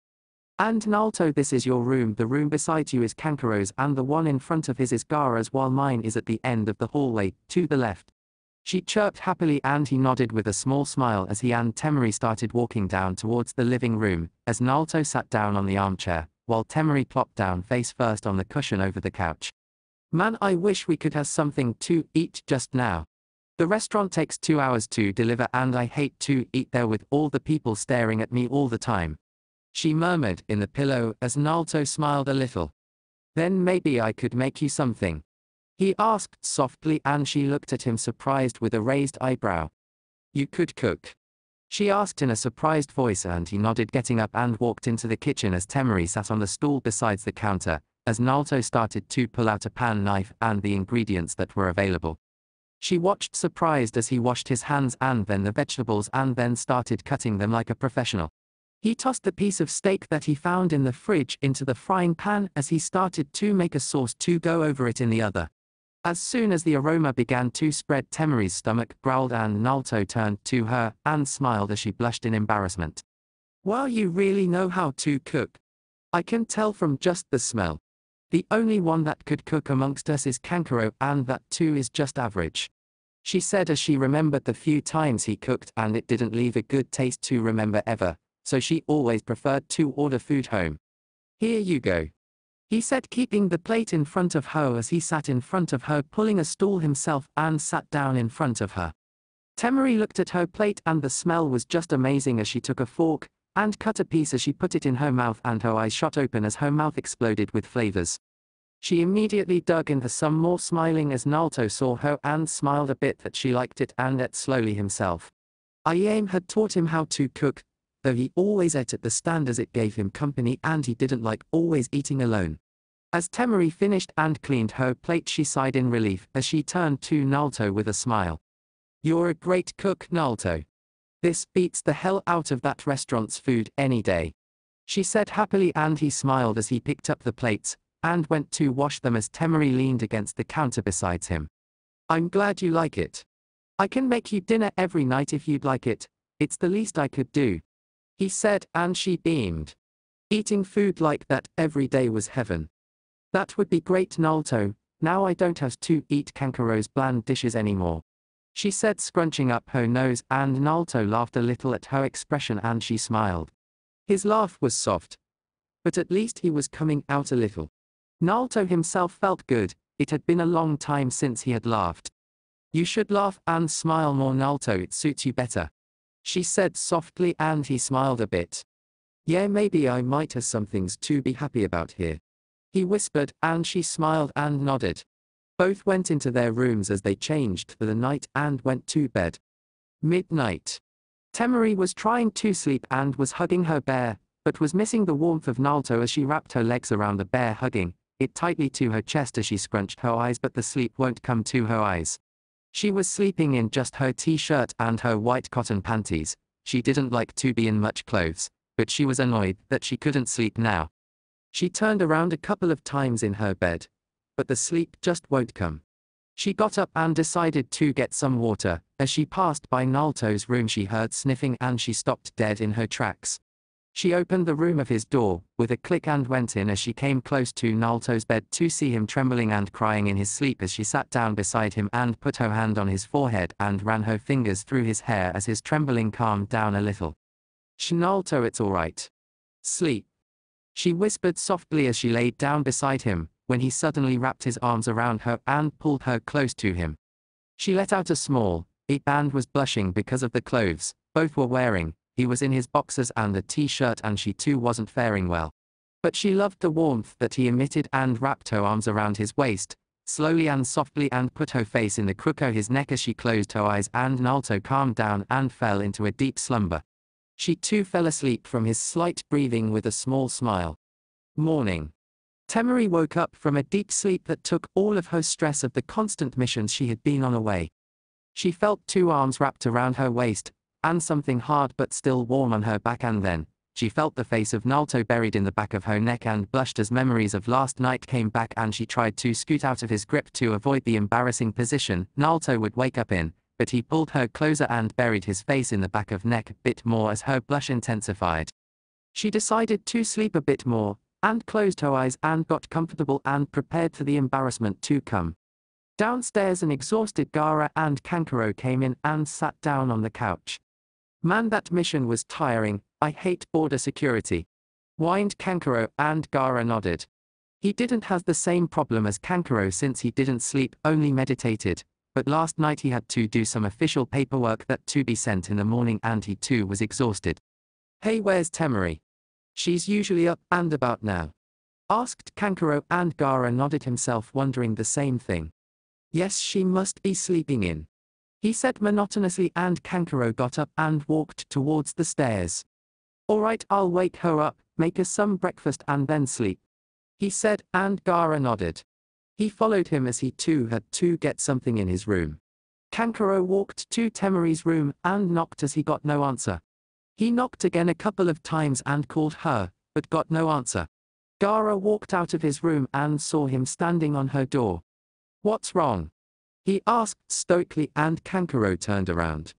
"And Naruto, this is your room. The room beside you is Kankuro's, and the one in front of his is Gaara's, while mine is at the end of the hallway, to the left." She chirped happily, and he nodded with a small smile as he and Temari started walking down towards the living room, as Naruto sat down on the armchair, while Temari plopped down face first on the cushion over the couch. "Man, I wish we could have something to eat just now. The restaurant takes 2 hours to deliver, and I hate to eat there with all the people staring at me all the time," she murmured in the pillow as Naruto smiled a little. "Then maybe I could make you something?" he asked softly, and she looked at him surprised with a raised eyebrow. "You could cook?" she asked in a surprised voice, and he nodded, getting up and walked into the kitchen as Temari sat on the stool beside the counter, as Naruto started to pull out a pan knife and the ingredients that were available. She watched surprised as he washed his hands and then the vegetables, and then started cutting them like a professional. He tossed the piece of steak that he found in the fridge into the frying pan as he started to make a sauce to go over it in the other. As soon as the aroma began to spread, Temari's stomach growled, and Naruto turned to her and smiled as she blushed in embarrassment. "Wow, you really know how to cook. I can tell from just the smell. The only one that could cook amongst us is Kankuro, and that too is just average," she said as she remembered the few times he cooked, and it didn't leave a good taste to remember ever, so she always preferred to order food home. "Here you go," he said, keeping the plate in front of her as he sat in front of her, pulling a stool himself and sat down in front of her. Temari looked at her plate, and the smell was just amazing as she took a fork and cut a piece as she put it in her mouth, and her eyes shot open as her mouth exploded with flavors. She immediately dug into some more, smiling as Naruto saw her and smiled a bit that she liked it and ate slowly himself. Ayame had taught him how to cook, though he always ate at the stand as it gave him company and he didn't like always eating alone. As Temari finished and cleaned her plate, she sighed in relief as she turned to Naruto with a smile. "You're a great cook, Naruto. This beats the hell out of that restaurant's food any day," she said happily, and he smiled as he picked up the plates and went to wash them as Temari leaned against the counter beside him. "I'm glad you like it. I can make you dinner every night if you'd like it. It's the least I could do," he said, and she beamed. Eating food like that every day was heaven. "That would be great, Naruto. Now I don't have to eat Kankuro's bland dishes anymore," she said, scrunching up her nose, and Naruto laughed a little at her expression and she smiled. His laugh was soft, but at least he was coming out a little. Naruto himself felt good. It had been a long time since he had laughed. "You should laugh and smile more, Naruto, it suits you better," she said softly, and he smiled a bit. "Yeah, maybe I might have some things to be happy about here," he whispered, and she smiled and nodded. Both went into their rooms as they changed for the night and went to bed. Midnight. Temari was trying to sleep and was hugging her bear, but was missing the warmth of Naruto as she wrapped her legs around the bear, hugging it tightly to her chest as she scrunched her eyes, but the sleep won't come to her eyes. She was sleeping in just her t-shirt and her white cotton panties. She didn't like to be in much clothes, but she was annoyed that she couldn't sleep now. She turned around a couple of times in her bed, but the sleep just won't come. She got up and decided to get some water. As she passed by Naruto's room, she heard sniffing and she stopped dead in her tracks. She opened the room of his door with a click and went in. As she came close to Naruto's bed to see him trembling and crying in his sleep, as she sat down beside him and put her hand on his forehead and ran her fingers through his hair as his trembling calmed down a little. "Naruto, it's all right. Sleep," she whispered softly as she laid down beside him, when he suddenly wrapped his arms around her and pulled her close to him. She let out a small "eep" and was blushing because of the clothes both were wearing. He was in his boxers and a t-shirt and she too wasn't faring well. But she loved the warmth that he emitted and wrapped her arms around his waist, slowly and softly, and put her face in the crook of his neck as she closed her eyes, and Naruto calmed down and fell into a deep slumber. She too fell asleep from his slight breathing with a small smile. Morning. Temari woke up from a deep sleep that took all of her stress of the constant missions she had been on away. She felt two arms wrapped around her waist, and something hard but still warm on her back, and then she felt the face of Naruto buried in the back of her neck and blushed as memories of last night came back, and she tried to scoot out of his grip to avoid the embarrassing position Naruto would wake up in, but he pulled her closer and buried his face in the back of neck a bit more as her blush intensified. She decided to sleep a bit more, and closed her eyes and got comfortable and prepared for the embarrassment to come. Downstairs, an exhausted Gaara and Kankuro came in and sat down on the couch. "Man, that mission was tiring. I hate border security," whined Kankuro, and Gaara nodded. He didn't have the same problem as Kankuro since he didn't sleep, only meditated, but last night he had to do some official paperwork that to be sent in the morning and he too was exhausted. "Hey, where's Temari? She's usually up and about now," asked Kankuro, and Gaara nodded himself, wondering the same thing. "Yes, she must be sleeping in," he said monotonously, and Kankuro got up and walked towards the stairs. "All right, I'll wake her up, make her some breakfast and then sleep," he said, and Gaara nodded. He followed him as he too had to get something in his room. Kankuro walked to Temari's room and knocked as he got no answer. He knocked again a couple of times and called her, but got no answer. Gaara walked out of his room and saw him standing on her door. "What's wrong?" he asked stoically, and Kankuro turned around.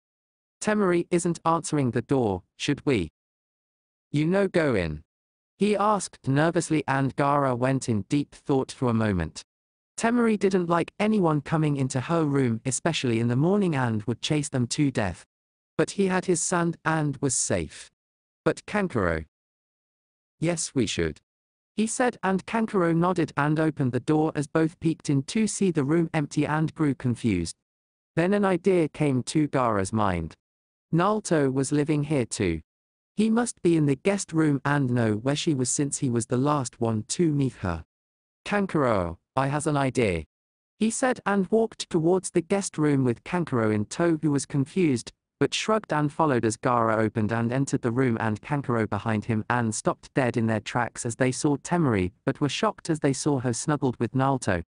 "Temari isn't answering the door, should we?" "Go in," he asked nervously, and Gaara went in deep thought for a moment. Temari didn't like anyone coming into her room, especially in the morning, and would chase them to death. But he had his son and was safe. "But Kankuro." "Yes, we should," he said, and Kankuro nodded and opened the door as both peeked in to see the room empty and grew confused. Then an idea came to Gaara's mind. Naruto was living here too. He must be in the guest room and know where she was since he was the last one to meet her. "Kankuro, I has an idea," he said, and walked towards the guest room with Kankuro in tow, who was confused, but shrugged and followed as Gaara opened and entered the room, and Kankuro behind him, and stopped dead in their tracks as they saw Temari, but were shocked as they saw her snuggled with Naruto.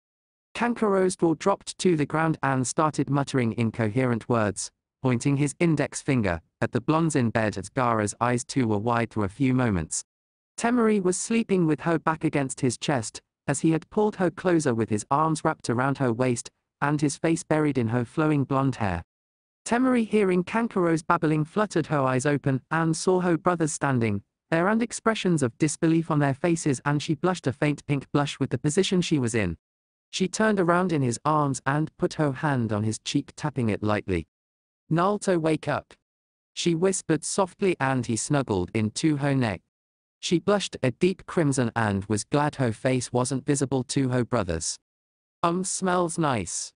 Kankuro's jaw dropped to the ground and started muttering incoherent words, pointing his index finger at the blondes in bed as Gaara's eyes too were wide for a few moments. Temari was sleeping with her back against his chest, as he had pulled her closer with his arms wrapped around her waist, and his face buried in her flowing blonde hair. Temari, hearing Kankuro's babbling, fluttered her eyes open and saw her brothers standing there and expressions of disbelief on their faces, and she blushed a faint pink blush with the position she was in. She turned around in his arms and put her hand on his cheek, tapping it lightly. "Naruto, wake up," she whispered softly, and he snuggled into her neck. She blushed a deep crimson and was glad her face wasn't visible to her brothers. Smells nice,"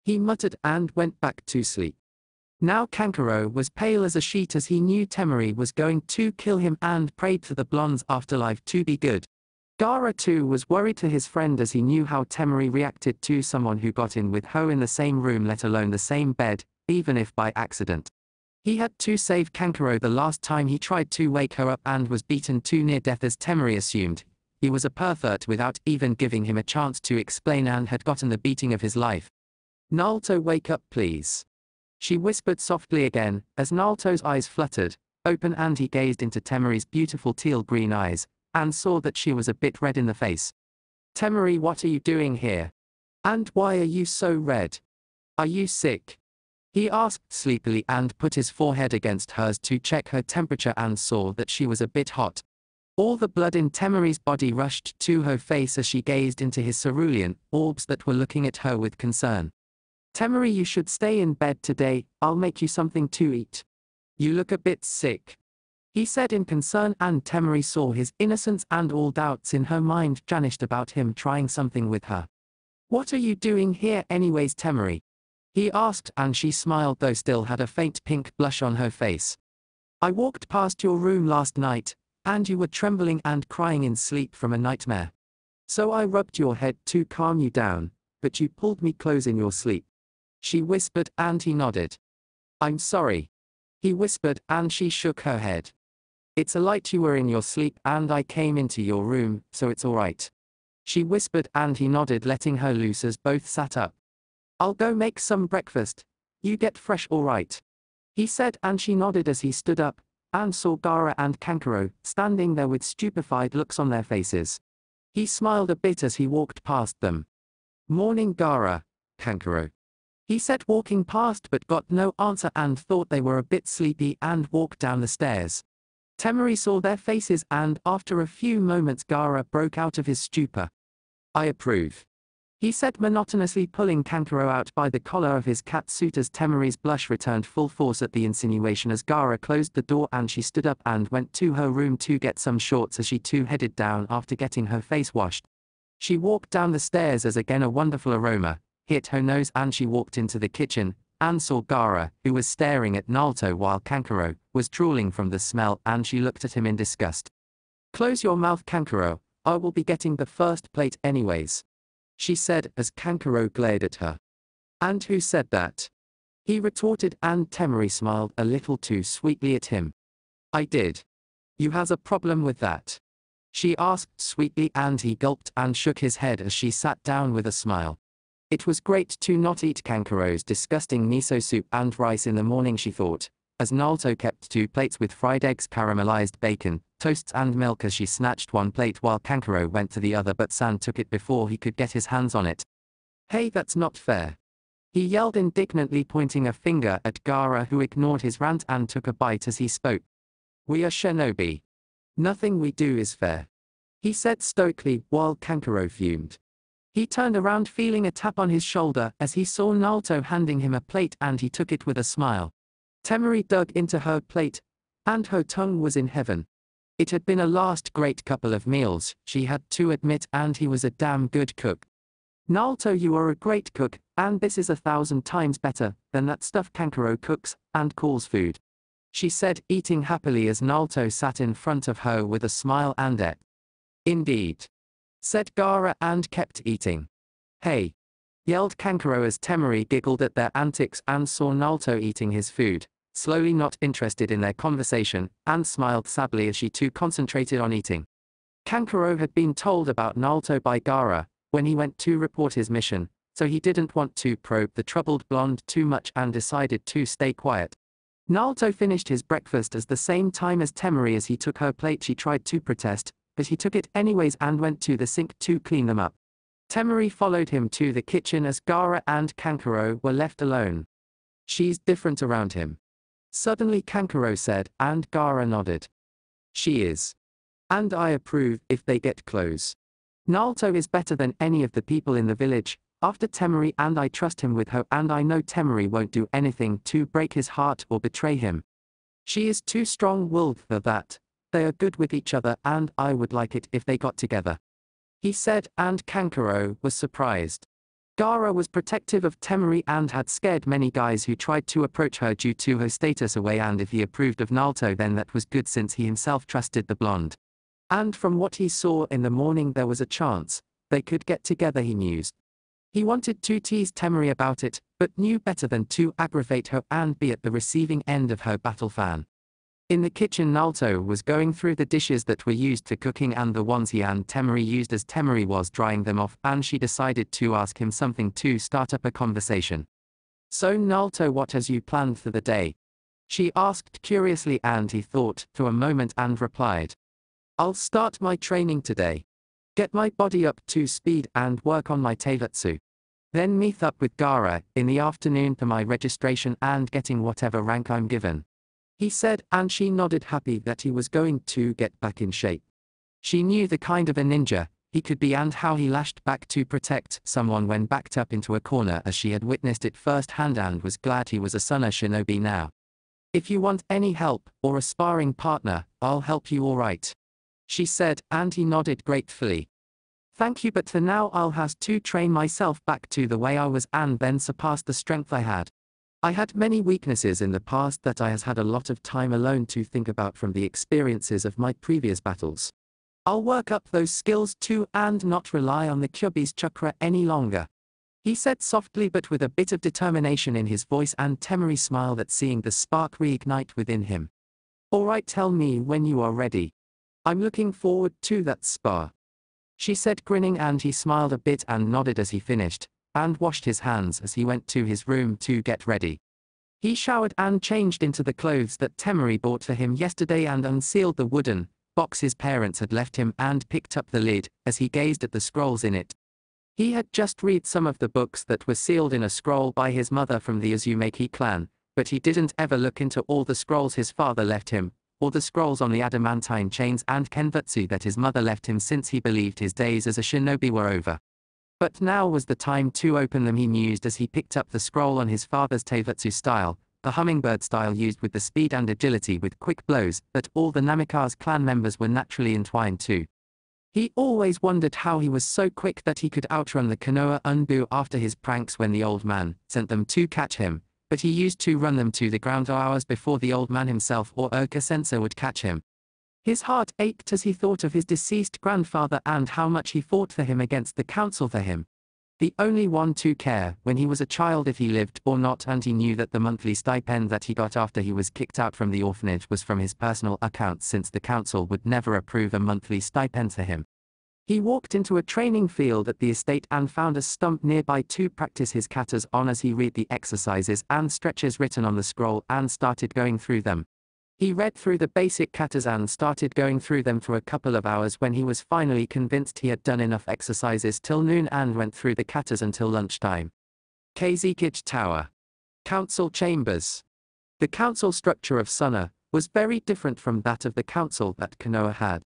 he muttered, and went back to sleep. Now Kankuro was pale as a sheet as he knew Temari was going to kill him, and prayed for the blonde's afterlife to be good. Gaara too was worried to his friend as he knew how Temari reacted to someone who got in with her in the same room, let alone the same bed, even if by accident. He had to save Kankuro the last time he tried to wake her up and was beaten to near death, as Temari assumed he was a pervert without even giving him a chance to explain, and had gotten the beating of his life. Naruto, wake up please. She whispered softly again, as Naruto's eyes fluttered open and he gazed into Temari's beautiful teal-green eyes, and saw that she was a bit red in the face. Temari, what are you doing here? And why are you so red? Are you sick? He asked sleepily and put his forehead against hers to check her temperature and saw that she was a bit hot. All the blood in Temari's body rushed to her face as she gazed into his cerulean orbs that were looking at her with concern. Temari, you should stay in bed today, I'll make you something to eat. You look a bit sick, he said in concern, and Temari saw his innocence and all doubts in her mind vanished about him trying something with her. What are you doing here anyways, Temari? He asked, and she smiled though still had a faint pink blush on her face. I walked past your room last night, and you were trembling and crying in sleep from a nightmare. So I rubbed your head to calm you down, but you pulled me close in your sleep. She whispered, and he nodded. I'm sorry, he whispered, and she shook her head. It's a light, you were in your sleep and I came into your room, so it's alright. She whispered, and he nodded, letting her loose as both sat up. I'll go make some breakfast. You get fresh alright, he said, and she nodded as he stood up, and saw Gaara and Kankuro standing there with stupefied looks on their faces. He smiled a bit as he walked past them. Morning, Gaara, Kankuro, he said, walking past but got no answer and thought they were a bit sleepy and walked down the stairs. Temari saw their faces and after a few moments Gaara broke out of his stupor. I approve, he said monotonously, pulling Kankuro out by the collar of his cat suit as Temari's blush returned full force at the insinuation as Gaara closed the door and she stood up and went to her room to get some shorts as she too headed down after getting her face washed. She walked down the stairs as again a wonderful aroma hit her nose and she walked into the kitchen and saw Gaara, who was staring at Naruto while Kankuro was drooling from the smell, and she looked at him in disgust. Close your mouth, Kankuro, I will be getting the first plate anyways, she said as Kankuro glared at her. And who said that? He retorted, and Temari smiled a little too sweetly at him. I did. You has a problem with that? She asked sweetly, and he gulped and shook his head as she sat down with a smile. It was great to not eat Kankuro's disgusting miso soup and rice in the morning, she thought, as Naruto kept 2 plates with fried eggs, caramelized bacon, toasts and milk as she snatched 1 plate while Kankuro went to the other, but San took it before he could get his hands on it. Hey, that's not fair, he yelled indignantly, pointing a finger at Gaara, who ignored his rant and took a bite as he spoke. We are shinobi. Nothing we do is fair, he said stoically while Kankuro fumed. He turned around feeling a tap on his shoulder as he saw Naruto handing him a plate, and he took it with a smile. Temari dug into her plate, and her tongue was in heaven. It had been a last great couple of meals, she had to admit, and he was a damn good cook. Naruto, you are a great cook, and this is 1,000 times better than that stuff Kankuro cooks and calls food, she said, eating happily as Naruto sat in front of her with a smile and ate. Indeed, said Gaara, and kept eating. Hey, yelled Kankuro as Temari giggled at their antics and saw Naruto eating his food, slowly not interested in their conversation, and smiled sadly as she too concentrated on eating. Kankuro had been told about Naruto by Gaara when he went to report his mission, so he didn't want to probe the troubled blonde too much and decided to stay quiet. Naruto finished his breakfast at the same time as Temari. As he took her plate, she tried to protest, but he took it anyways and went to the sink to clean them up. Temari followed him to the kitchen as Gaara and Kankuro were left alone. She's different around him, suddenly Kankuro said, and Gaara nodded. She is. And I approve if they get close. Naruto is better than any of the people in the village, after Temari, and I trust him with her, and I know Temari won't do anything to break his heart or betray him. She is too strong-willed for that. They are good with each other, and I would like it if they got together, he said, and Kankuro was surprised. Gaara was protective of Temari and had scared many guys who tried to approach her due to her status away, and if he approved of Naruto then that was good since he himself trusted the blonde. And from what he saw in the morning there was a chance they could get together, he mused. He wanted to tease Temari about it, but knew better than to aggravate her and be at the receiving end of her battle fan. In the kitchen, Naruto was going through the dishes that were used for cooking and the ones he and Temari used as Temari was drying them off, and she decided to ask him something to start up a conversation. "So Naruto, what has you planned for the day?" she asked curiously, and he thought for a moment and replied, "I'll start my training today. Get my body up to speed and work on my taijutsu. Then meet up with Gaara in the afternoon for my registration and getting whatever rank I'm given," he said, and she nodded, happy that he was going to get back in shape. She knew the kind of a ninja he could be and how he lashed back to protect someone when backed up into a corner, as she had witnessed it firsthand, and was glad he was a Suna shinobi now. "If you want any help or a sparring partner, I'll help you, all right," she said, and he nodded gratefully. "Thank you, but for now I'll have to train myself back to the way I was and then surpass the strength I had. I had many weaknesses in the past that I has had a lot of time alone to think about from the experiences of my previous battles. I'll work up those skills too and not rely on the Kyuubi's chakra any longer," he said softly but with a bit of determination in his voice, and Temari smiled at seeing the spark reignite within him. "All right, tell me when you are ready. I'm looking forward to that spar," she said, grinning, and he smiled a bit and nodded as he finished, and washed his hands as he went to his room to get ready. He showered and changed into the clothes that Temari bought for him yesterday and unsealed the wooden box his parents had left him and picked up the lid as he gazed at the scrolls in it. He had just read some of the books that were sealed in a scroll by his mother from the Uzumaki clan, but he didn't ever look into all the scrolls his father left him, or the scrolls on the adamantine chains and kenbutsu that his mother left him, since he believed his days as a shinobi were over. But now was the time to open them, he mused as he picked up the scroll on his father's taijutsu style, the hummingbird style used with the speed and agility with quick blows that all the Namikaze clan members were naturally entwined to. He always wondered how he was so quick that he could outrun the Konoha Unbu after his pranks when the old man sent them to catch him, but he used to run them to the ground hours before the old man himself or Urka-sensei would catch him. His heart ached as he thought of his deceased grandfather and how much he fought for him against the council for him. The only one to care when he was a child if he lived or not, and he knew that the monthly stipend that he got after he was kicked out from the orphanage was from his personal account, since the council would never approve a monthly stipend for him. He walked into a training field at the estate and found a stump nearby to practice his katas on as he read the exercises and stretches written on the scroll and started going through them. He read through the basic katas and started going through them for a couple of hours when he was finally convinced he had done enough exercises till noon, and went through the katas until lunchtime. Kazekage Tower. Council Chambers. The council structure of Suna was very different from that of the council that Konoha had.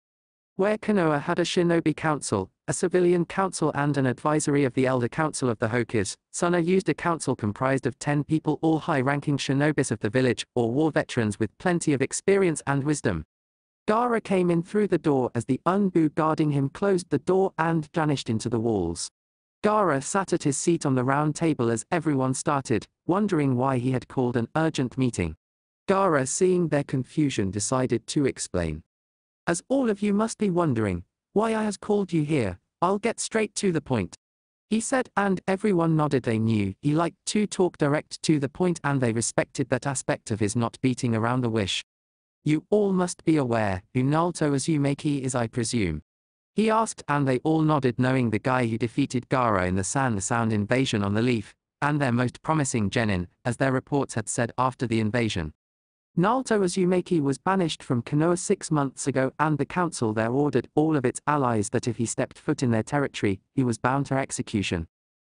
Where Konoha had a shinobi council, a civilian council and an advisory of the elder council of the Hokage, Suna used a council comprised of 10 people, all high-ranking shinobis of the village, or war veterans with plenty of experience and wisdom. Gaara came in through the door as the Unbu guarding him closed the door and vanished into the walls. Gaara sat at his seat on the round table as everyone started, wondering why he had called an urgent meeting. Gaara, seeing their confusion, decided to explain. "As all of you must be wondering why I has called you here, I'll get straight to the point," he said, and everyone nodded. They knew he liked to talk direct to the point, and they respected that aspect of his not beating around the bush. "You all must be aware who Naruto Uzumaki is, I presume?" he asked, and they all nodded, knowing the guy who defeated Gaara in the Sound invasion on the Leaf, and their most promising genin, as their reports had said after the invasion. Naruto Uzumaki was banished from Konoha 6 months ago, and the council there ordered all of its allies that if he stepped foot in their territory, he was bound to execution,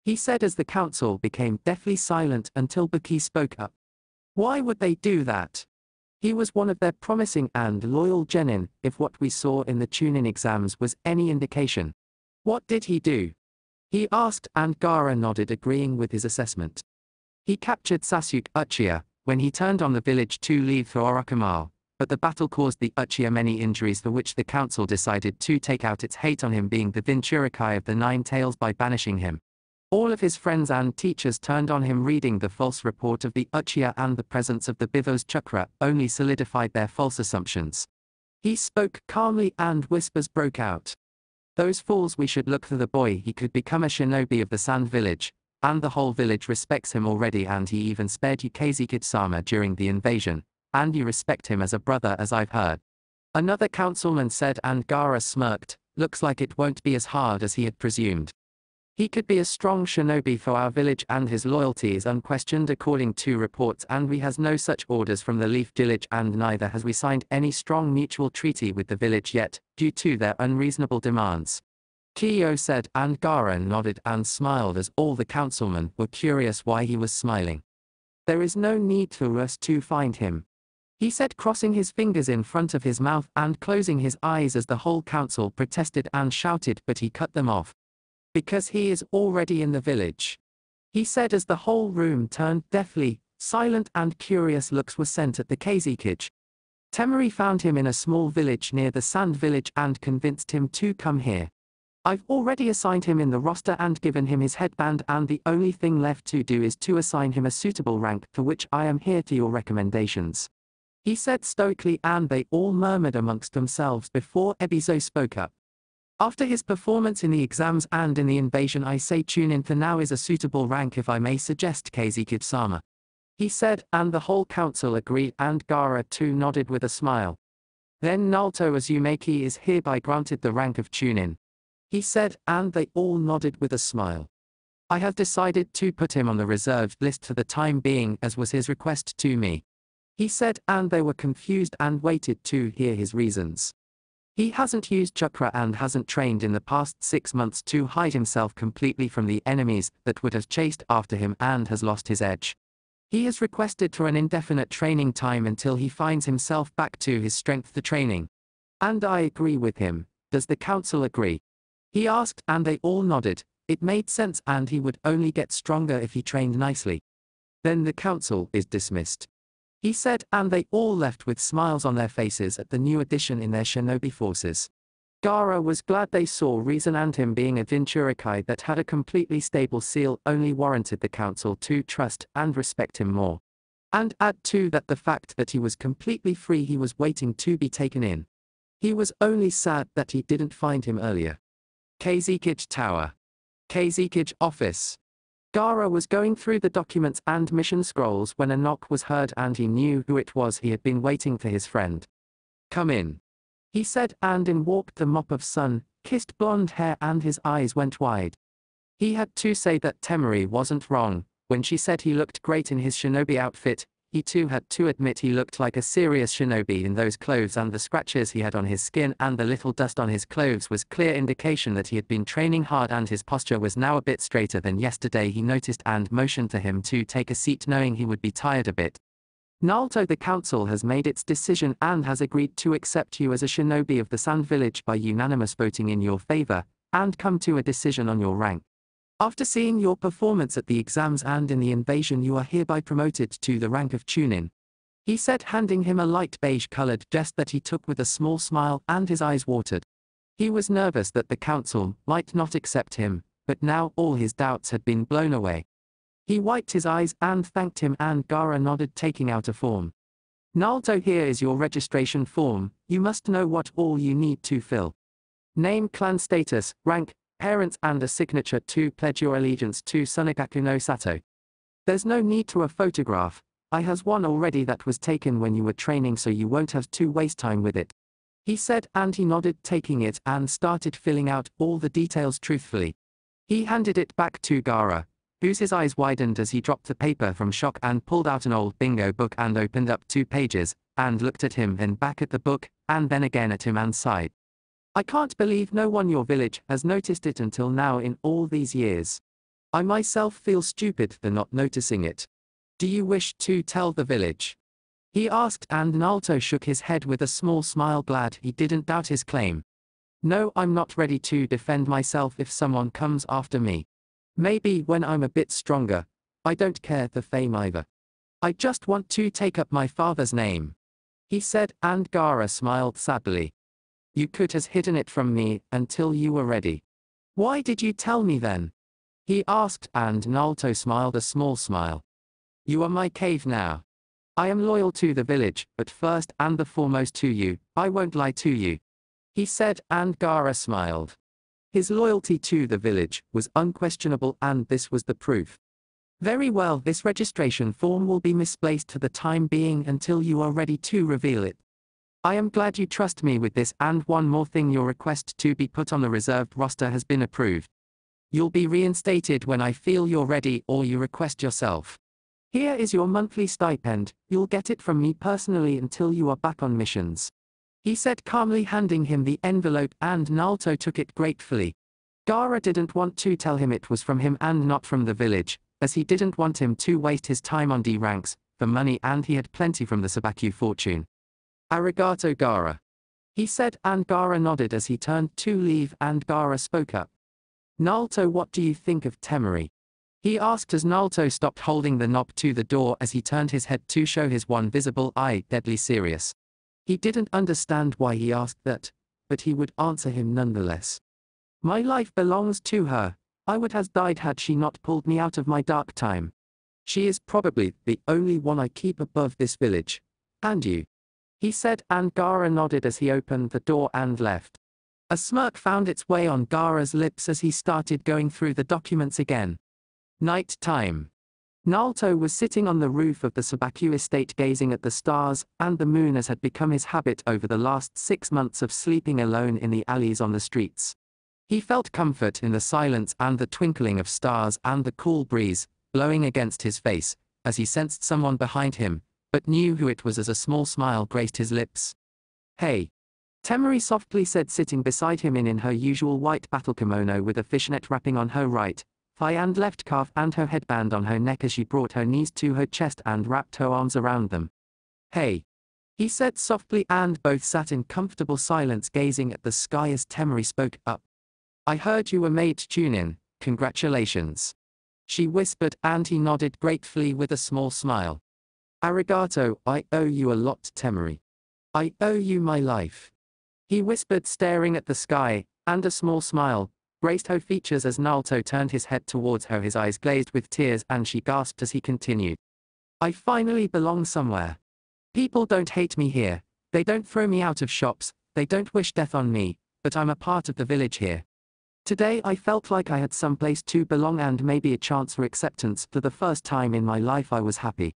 he said, as the council became deathly silent until Buki spoke up. "Why would they do that? He was one of their promising and loyal genin, if what we saw in the Chunin exams was any indication." "What did he do?" he asked, and Gaara nodded, agreeing with his assessment. "He captured Sasuke Uchiha when he turned on the village to leave for Orochimaru, but the battle caused the Uchiha many injuries, for which the council decided to take out its hate on him, being the Jinchurikai of the Nine Tails, by banishing him. All of his friends and teachers turned on him, reading the false report of the Uchiha, and the presence of the Bivo's chakra only solidified their false assumptions." He spoke calmly, and whispers broke out. "Those fools, we should look for the boy. He could become a shinobi of the Sand Village, and the whole village respects him already, and he even spared Yukazi Kid-sama during the invasion, and you respect him as a brother as I've heard. Another councilman said, and Gaara smirked, looks like it won't be as hard as he had presumed. He could be a strong shinobi for our village and his loyalty is unquestioned according to reports, and we has no such orders from the Leaf Village, and neither has we signed any strong mutual treaty with the village yet, due to their unreasonable demands. Kiyo said, and Gaara nodded and smiled as all the councilmen were curious why he was smiling. There is no need for us to find him, he said, crossing his fingers in front of his mouth and closing his eyes as the whole council protested and shouted, but he cut them off. Because he is already in the village, he said as the whole room turned deathly silent and curious looks were sent at the Kazekage. Temari found him in a small village near the Sand Village and convinced him to come here. I've already assigned him in the roster and given him his headband, and the only thing left to do is to assign him a suitable rank, for which I am here to your recommendations, he said stoically, and they all murmured amongst themselves before Ebizo spoke up. After his performance in the exams and in the invasion, I say Chunin for now is a suitable rank, if I may suggest, Kazekage-sama, he said, and the whole council agreed, and Gaara too nodded with a smile. Then Naruto Uzumaki is hereby granted the rank of Chunin, he said, and they all nodded with a smile. I have decided to put him on the reserved list for the time being, as was his request to me, he said, and they were confused and waited to hear his reasons. He hasn't used chakra and hasn't trained in the past 6 months to hide himself completely from the enemies that would have chased after him, and has lost his edge. He has requested for an indefinite training time until he finds himself back to his strength to training. And I agree with him. Does the council agree? He asked, and they all nodded. It made sense, and he would only get stronger if he trained nicely. Then the council is dismissed, he said, and they all left with smiles on their faces at the new addition in their shinobi forces. Gaara was glad they saw reason, and him being a Jinchurikai that had a completely stable seal only warranted the council to trust and respect him more. And add to that the fact that he was completely free, he was waiting to be taken in. He was only sad that he didn't find him earlier. Kazekage Tower. Kazekage office. Gaara was going through the documents and mission scrolls when a knock was heard, and he knew who it was. He had been waiting for his friend. Come in, he said, and in walked the mop of sun-kissed blonde hair, and his eyes went wide. He had to say that Temari wasn't wrong when she said he looked great in his shinobi outfit. He too had to admit he looked like a serious shinobi in those clothes, and the scratches he had on his skin and the little dust on his clothes was clear indication that he had been training hard, and his posture was now a bit straighter than yesterday. He noticed and motioned to him to take a seat, knowing he would be tired a bit. Naruto, the council has made its decision and has agreed to accept you as a shinobi of the Sand Village by unanimous voting in your favor, and come to a decision on your rank. After seeing your performance at the exams and in the invasion, you are hereby promoted to the rank of Chunin, he said, handing him a light beige-colored vest that he took with a small smile, and his eyes watered. He was nervous that the council might not accept him, but now all his doubts had been blown away. He wiped his eyes and thanked him, and Gaara nodded, taking out a form. Naruto, here is your registration form. You must know what all you need to fill. Name, clan status, rank, parents, and a signature to pledge your allegiance to Sunagaku no Sato. There's no need to a photograph. I has one already that was taken when you were training, so you won't have to waste time with it, he said, and he nodded, taking it and started filling out all the details truthfully. He handed it back to Gaara, whose his eyes widened as he dropped the paper from shock and pulled out an old bingo book and opened up 2 pages, and looked at him, then back at the book, and then again at him, and sighed. I can't believe no one your village has noticed it until now in all these years. I myself feel stupid for not noticing it. Do you wish to tell the village? He asked, and Naruto shook his head with a small smile, glad he didn't doubt his claim. No, I'm not ready to defend myself if someone comes after me. Maybe when I'm a bit stronger. I don't care the fame either. I just want to take up my father's name, he said, and Gaara smiled sadly. You could have hidden it from me until you were ready. Why did you tell me then? He asked, and Naruto smiled a small smile. You are my cave now. I am loyal to the village, but first and the foremost to you. I won't lie to you, he said, and Gaara smiled. His loyalty to the village was unquestionable, and this was the proof. Very well, this registration form will be misplaced for the time being until you are ready to reveal it. I am glad you trust me with this, and one more thing, your request to be put on the reserved roster has been approved. You'll be reinstated when I feel you're ready or you request yourself. Here is your monthly stipend, you'll get it from me personally until you are back on missions. He said, calmly handing him the envelope, and Naruto took it gratefully. Gaara didn't want to tell him it was from him and not from the village, as he didn't want him to waste his time on D ranks for money, and he had plenty from the Sabaku fortune. Arigato, Gaara, he said, and Gaara nodded as he turned to leave, and Gaara spoke up. Naruto, what do you think of Temari? He asked as Naruto stopped holding the knob to the door as he turned his head to show his one visible eye deadly serious. He didn't understand why he asked that, but he would answer him nonetheless. My life belongs to her. I would have died had she not pulled me out of my dark time. She is probably the only one I keep above this village. And you? He said, and Gaara nodded as he opened the door and left. A smirk found its way on Gaara's lips as he started going through the documents again. Night time. Naruto was sitting on the roof of the Sabaku estate gazing at the stars and the moon, as had become his habit over the last 6 months of sleeping alone in the alleys on the streets. He felt comfort in the silence and the twinkling of stars and the cool breeze blowing against his face, as he sensed someone behind him, but knew who it was as a small smile graced his lips. Hey! Temari softly said, sitting beside him in her usual white battle kimono with a fishnet wrapping on her right thigh and left calf and her headband on her neck as she brought her knees to her chest and wrapped her arms around them. Hey! He said softly, and both sat in comfortable silence gazing at the sky as Temari spoke up. I heard you were made Chunin, congratulations. She whispered, and he nodded gratefully with a small smile. Arigato, I owe you a lot, Temari. I owe you my life. He whispered, staring at the sky, and a small smile graced her features as Naruto turned his head towards her, his eyes glazed with tears, and she gasped as he continued. I finally belong somewhere. People don't hate me here, they don't throw me out of shops, they don't wish death on me, but I'm a part of the village here. Today I felt like I had some place to belong and maybe a chance for acceptance. For the first time in my life I was happy.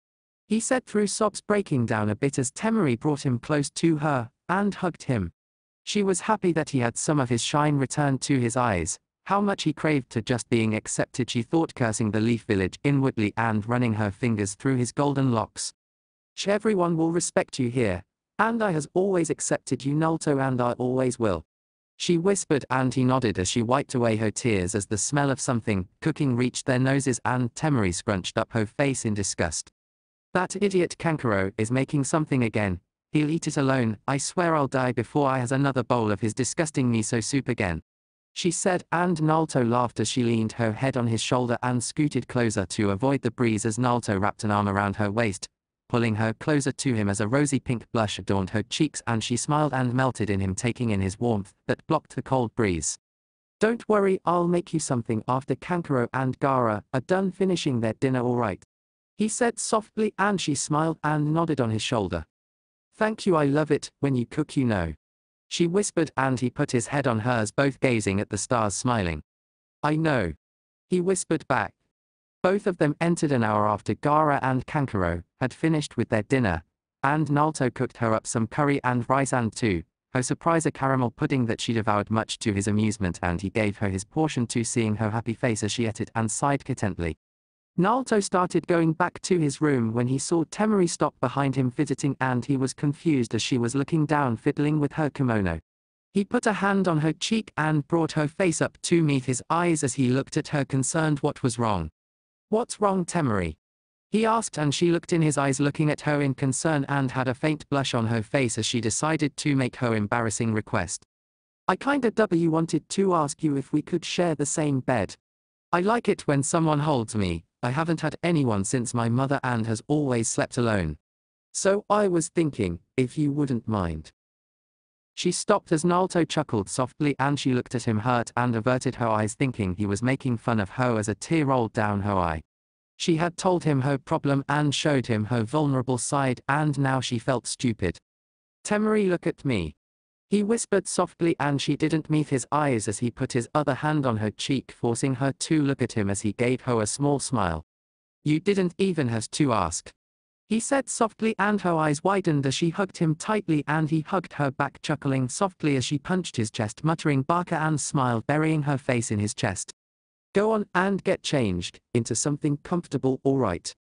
He said through sobs breaking down a bit as Temari brought him close to her and hugged him. She was happy that he had some of his shine returned to his eyes. How much he craved to just being accepted, she thought, cursing the Leaf Village inwardly and running her fingers through his golden locks. Everyone will respect you here, and I has always accepted you, Naruto, and I always will. She whispered, and he nodded as she wiped away her tears as the smell of something cooking reached their noses, and Temari scrunched up her face in disgust. That idiot Kankuro is making something again. He'll eat it alone. I swear I'll die before I has another bowl of his disgusting miso soup again. She said, and Naruto laughed as she leaned her head on his shoulder and scooted closer to avoid the breeze as Naruto wrapped an arm around her waist, pulling her closer to him as a rosy pink blush adorned her cheeks, and she smiled and melted in him, taking in his warmth that blocked the cold breeze. Don't worry, I'll make you something after Kankuro and Gaara are done finishing their dinner, all right? He said softly, and she smiled and nodded on his shoulder. Thank you, I love it when you cook, you know. She whispered, and he put his head on hers, both gazing at the stars, smiling. I know. He whispered back. Both of them entered an hour after Gaara and Kankuro had finished with their dinner, and Naruto cooked her up some curry and rice and too, her surprise a caramel pudding that she devoured much to his amusement, and he gave her his portion too, seeing her happy face as she ate it and sighed contentedly. Naruto started going back to his room when he saw Temari stop behind him fidgeting, and he was confused as she was looking down fiddling with her kimono. He put a hand on her cheek and brought her face up to meet his eyes as he looked at her, concerned. What was wrong? What's wrong, Temari? He asked, and she looked in his eyes, looking at her in concern, and had a faint blush on her face as she decided to make her embarrassing request. I kinda wanted to ask you if we could share the same bed. I like it when someone holds me. I haven't had anyone since my mother and has always slept alone. So I was thinking, if you wouldn't mind. She stopped as Naruto chuckled softly, and she looked at him hurt and averted her eyes, thinking he was making fun of her as a tear rolled down her eye. She had told him her problem and showed him her vulnerable side, and now she felt stupid. Temari, look at me. He whispered softly, and she didn't meet his eyes as he put his other hand on her cheek, forcing her to look at him as he gave her a small smile. You didn't even have to ask. He said softly, and her eyes widened as she hugged him tightly, and he hugged her back, chuckling softly as she punched his chest, muttering "Baka," and smiled, burying her face in his chest. Go on and get changed into something comfortable, all right?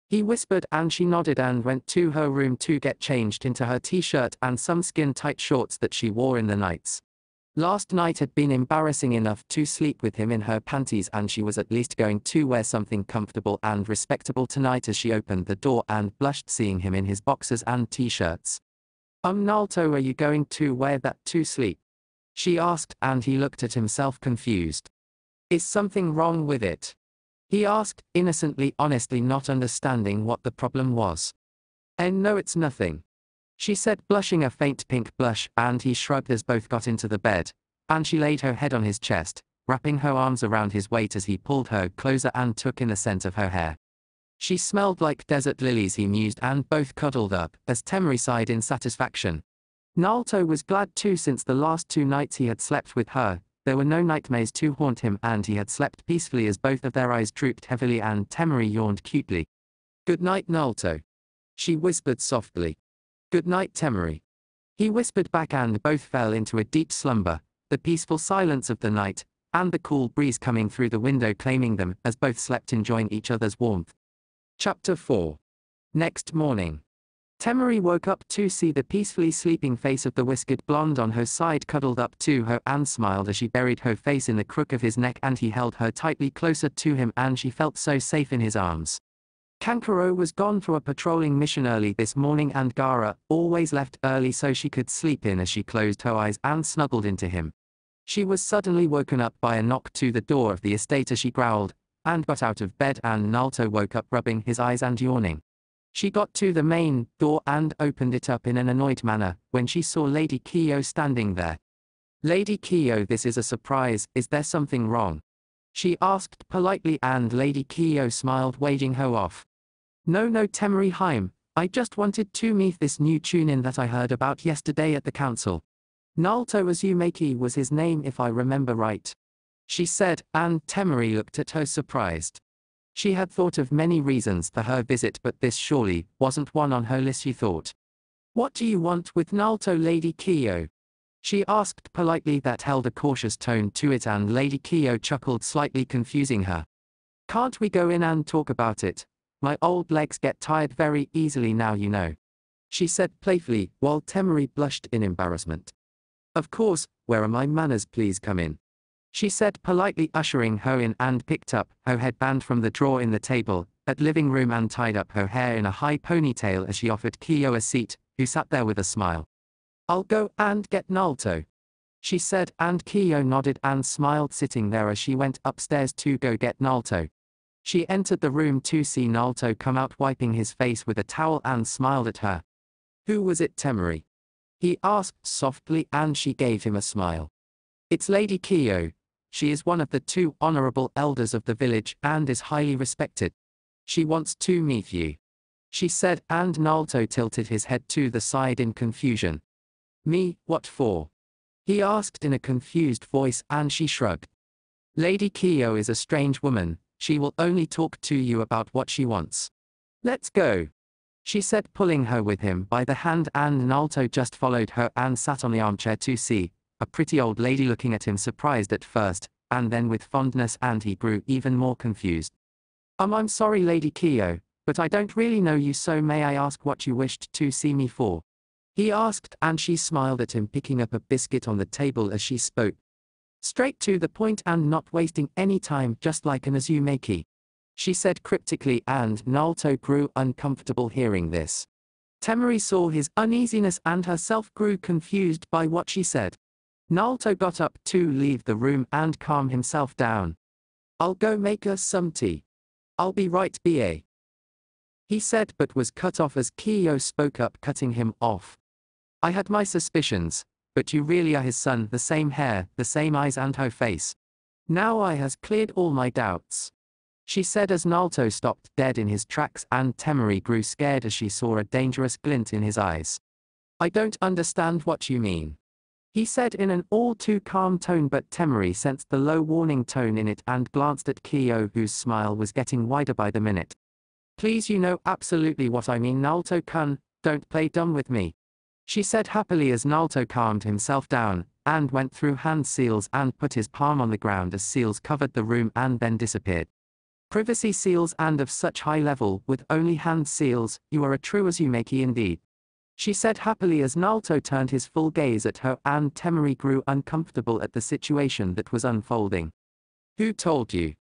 He whispered, and she nodded and went to her room to get changed into her t-shirt and some skin-tight shorts that she wore in the nights. Last night had been embarrassing enough to sleep with him in her panties, and she was at least going to wear something comfortable and respectable tonight as she opened the door and blushed seeing him in his boxers and t-shirts. Naruto, are you going to wear that to sleep? She asked, and he looked at himself confused. Is something wrong with it? He asked, innocently, honestly, not understanding what the problem was. No, it's nothing. She said, blushing a faint pink blush, and he shrugged as both got into the bed, and she laid her head on his chest, wrapping her arms around his waist as he pulled her closer and took in the scent of her hair. She smelled like desert lilies, he mused, and both cuddled up as Temari sighed in satisfaction. Naruto was glad too, since the last 2 nights he had slept with her, there were no nightmares to haunt him, and he had slept peacefully as both of their eyes drooped heavily and Temari yawned cutely. Good night, Naruto. She whispered softly. Good night, Temari. He whispered back, and both fell into a deep slumber, the peaceful silence of the night, and the cool breeze coming through the window claiming them as both slept, enjoying each other's warmth. Chapter 4. Next morning. Temari woke up to see the peacefully sleeping face of the whiskered blonde on her side, cuddled up to her, and smiled as she buried her face in the crook of his neck, and he held her tightly closer to him, and she felt so safe in his arms. Kankuro was gone for a patrolling mission early this morning, and Gaara always left early so she could sleep in as she closed her eyes and snuggled into him. She was suddenly woken up by a knock to the door of the estate as she growled, and got out of bed, and Naruto woke up rubbing his eyes and yawning. She got to the main door and opened it up in an annoyed manner when she saw Lady Kiyo standing there. Lady Kiyo, this is a surprise, is there something wrong? She asked politely, and Lady Kiyo smiled, waving her off. No, Temari Haim, I just wanted to meet this new tune-in that I heard about yesterday at the council. Naruto Uzumaki was his name if I remember right. She said, and Temari looked at her surprised. She had thought of many reasons for her visit, but this surely wasn't one on her list, she thought. What do you want with Naruto, Lady Kiyo? She asked politely, that held a cautious tone to it, and Lady Kiyo chuckled slightly, confusing her. Can't we go in and talk about it? My old legs get tired very easily now, you know. She said playfully, while Temari blushed in embarrassment. Of course, where are my manners, please come in. She said politely, ushering her in, and picked up her headband from the drawer in the table at living room and tied up her hair in a high ponytail as she offered Kiyo a seat, who sat there with a smile. I'll go and get Naruto, she said, and Kiyo nodded and smiled, sitting there as she went upstairs to go get Naruto. She entered the room to see Naruto come out, wiping his face with a towel, and smiled at her. Who was it, Temari? He asked softly, and she gave him a smile. It's Lady Kiyo. She is one of the 2 honorable elders of the village and is highly respected. She wants to meet you, she said, and Naruto tilted his head to the side in confusion. Me, what for? He asked in a confused voice, and she shrugged. Lady Kiyo is a strange woman. She will only talk to you about what she wants. Let's go, she said, pulling her with him by the hand, and Naruto just followed her and sat on the armchair to see a pretty old lady looking at him, surprised at first, and then with fondness, and he grew even more confused. I'm sorry, Lady Kiyo, but I don't really know you, so may I ask what you wished to see me for? He asked, and she smiled at him, picking up a biscuit on the table as she spoke. Straight to the point and not wasting any time, just like an Uzumaki, she said cryptically, and Naruto grew uncomfortable hearing this. Temari saw his uneasiness and herself grew confused by what she said. Naruto got up to leave the room and calm himself down. I'll go make us some tea. I'll be right, BA. He said, but was cut off as Kiyo spoke up, cutting him off. I had my suspicions, but you really are his son, the same hair, the same eyes and her face. Now I has cleared all my doubts, she said as Naruto stopped dead in his tracks, and Temari grew scared as she saw a dangerous glint in his eyes. I don't understand what you mean, he said in an all too calm tone, but Temari sensed the low warning tone in it and glanced at Kiyo, whose smile was getting wider by the minute. Please, you know absolutely what I mean, Naruto-kun, don't play dumb with me. She said happily as Naruto calmed himself down, and went through hand seals and put his palm on the ground as seals covered the room and then disappeared. Privacy seals, and of such high level, with only hand seals, you are a true Uzumaki indeed. She said happily as Naruto turned his full gaze at her, and Temari grew uncomfortable at the situation that was unfolding. Who told you?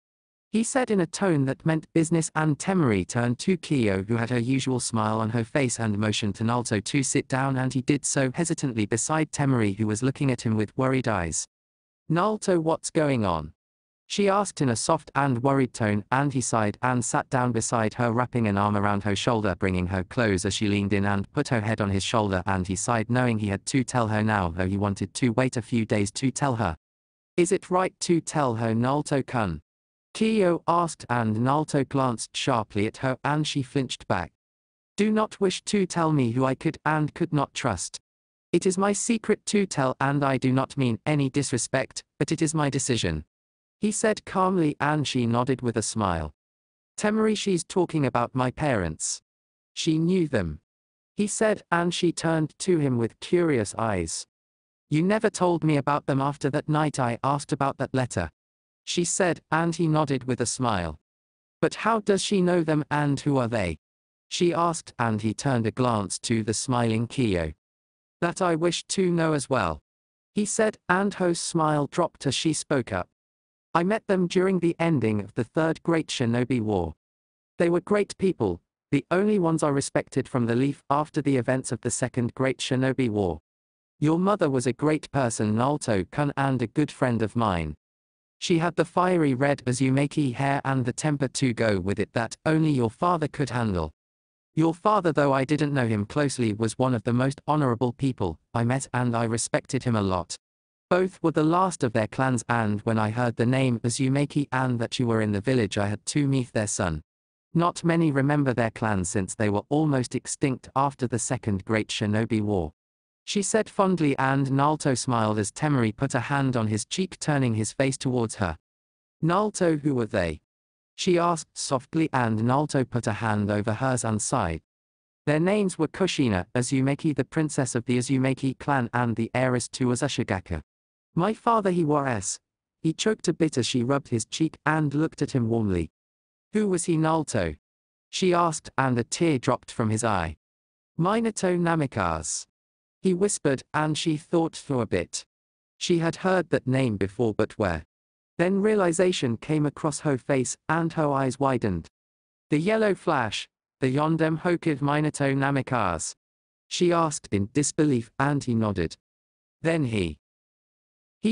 He said in a tone that meant business, and Temari turned to Kyo, who had her usual smile on her face, and motioned to Naruto to sit down, and he did so hesitantly beside Temari, who was looking at him with worried eyes. Naruto, what's going on? She asked in a soft and worried tone, and he sighed and sat down beside her, wrapping an arm around her shoulder, bringing her close as she leaned in and put her head on his shoulder, and he sighed knowing he had to tell her now, though he wanted to wait a few days to tell her. Is it right to tell her, Naruto-kun? Kyo asked, and Naruto glanced sharply at her, and she flinched back. Do not wish to tell me who I could and could not trust. It is my secret to tell, and I do not mean any disrespect, but it is my decision. He said calmly, and she nodded with a smile. Temari, she's talking about my parents. She knew them. He said, and she turned to him with curious eyes. You never told me about them after that night I asked about that letter. She said, and he nodded with a smile. But how does she know them, and who are they? She asked, and he turned a glance to the smiling Kyo. That I wish to know as well. He said, and her smile dropped as she spoke up. I met them during the ending of the Third Great Shinobi War. They were great people, the only ones I respected from the Leaf after the events of the Second Great Shinobi War. Your mother was a great person, Naruto-kun, and a good friend of mine. She had the fiery red Uzumaki hair and the temper to go with it that only your father could handle. Your father, though I didn't know him closely, was one of the most honorable people I met, and I respected him a lot. Both were the last of their clans, and when I heard the name Uzumaki and that you were in the village, I had to meet their son. Not many remember their clans since they were almost extinct after the Second Great Shinobi War. She said fondly, and Naruto smiled as Temari put a hand on his cheek, turning his face towards her. Naruto, who were they? She asked softly, and Naruto put a hand over hers and sighed. Their names were Kushina Uzumaki, the princess of the Uzumaki clan and the heiress to Uzashigaka. My father, he was. He choked a bit as she rubbed his cheek and looked at him warmly. Who was he, Naruto? She asked, and a tear dropped from his eye. Minato Namikaze. He whispered, and she thought for a bit. She had heard that name before, but where? Then realization came across her face, and her eyes widened. The yellow flash, the Yondem Hokage Minato Namikaze. She asked in disbelief, and he nodded. Then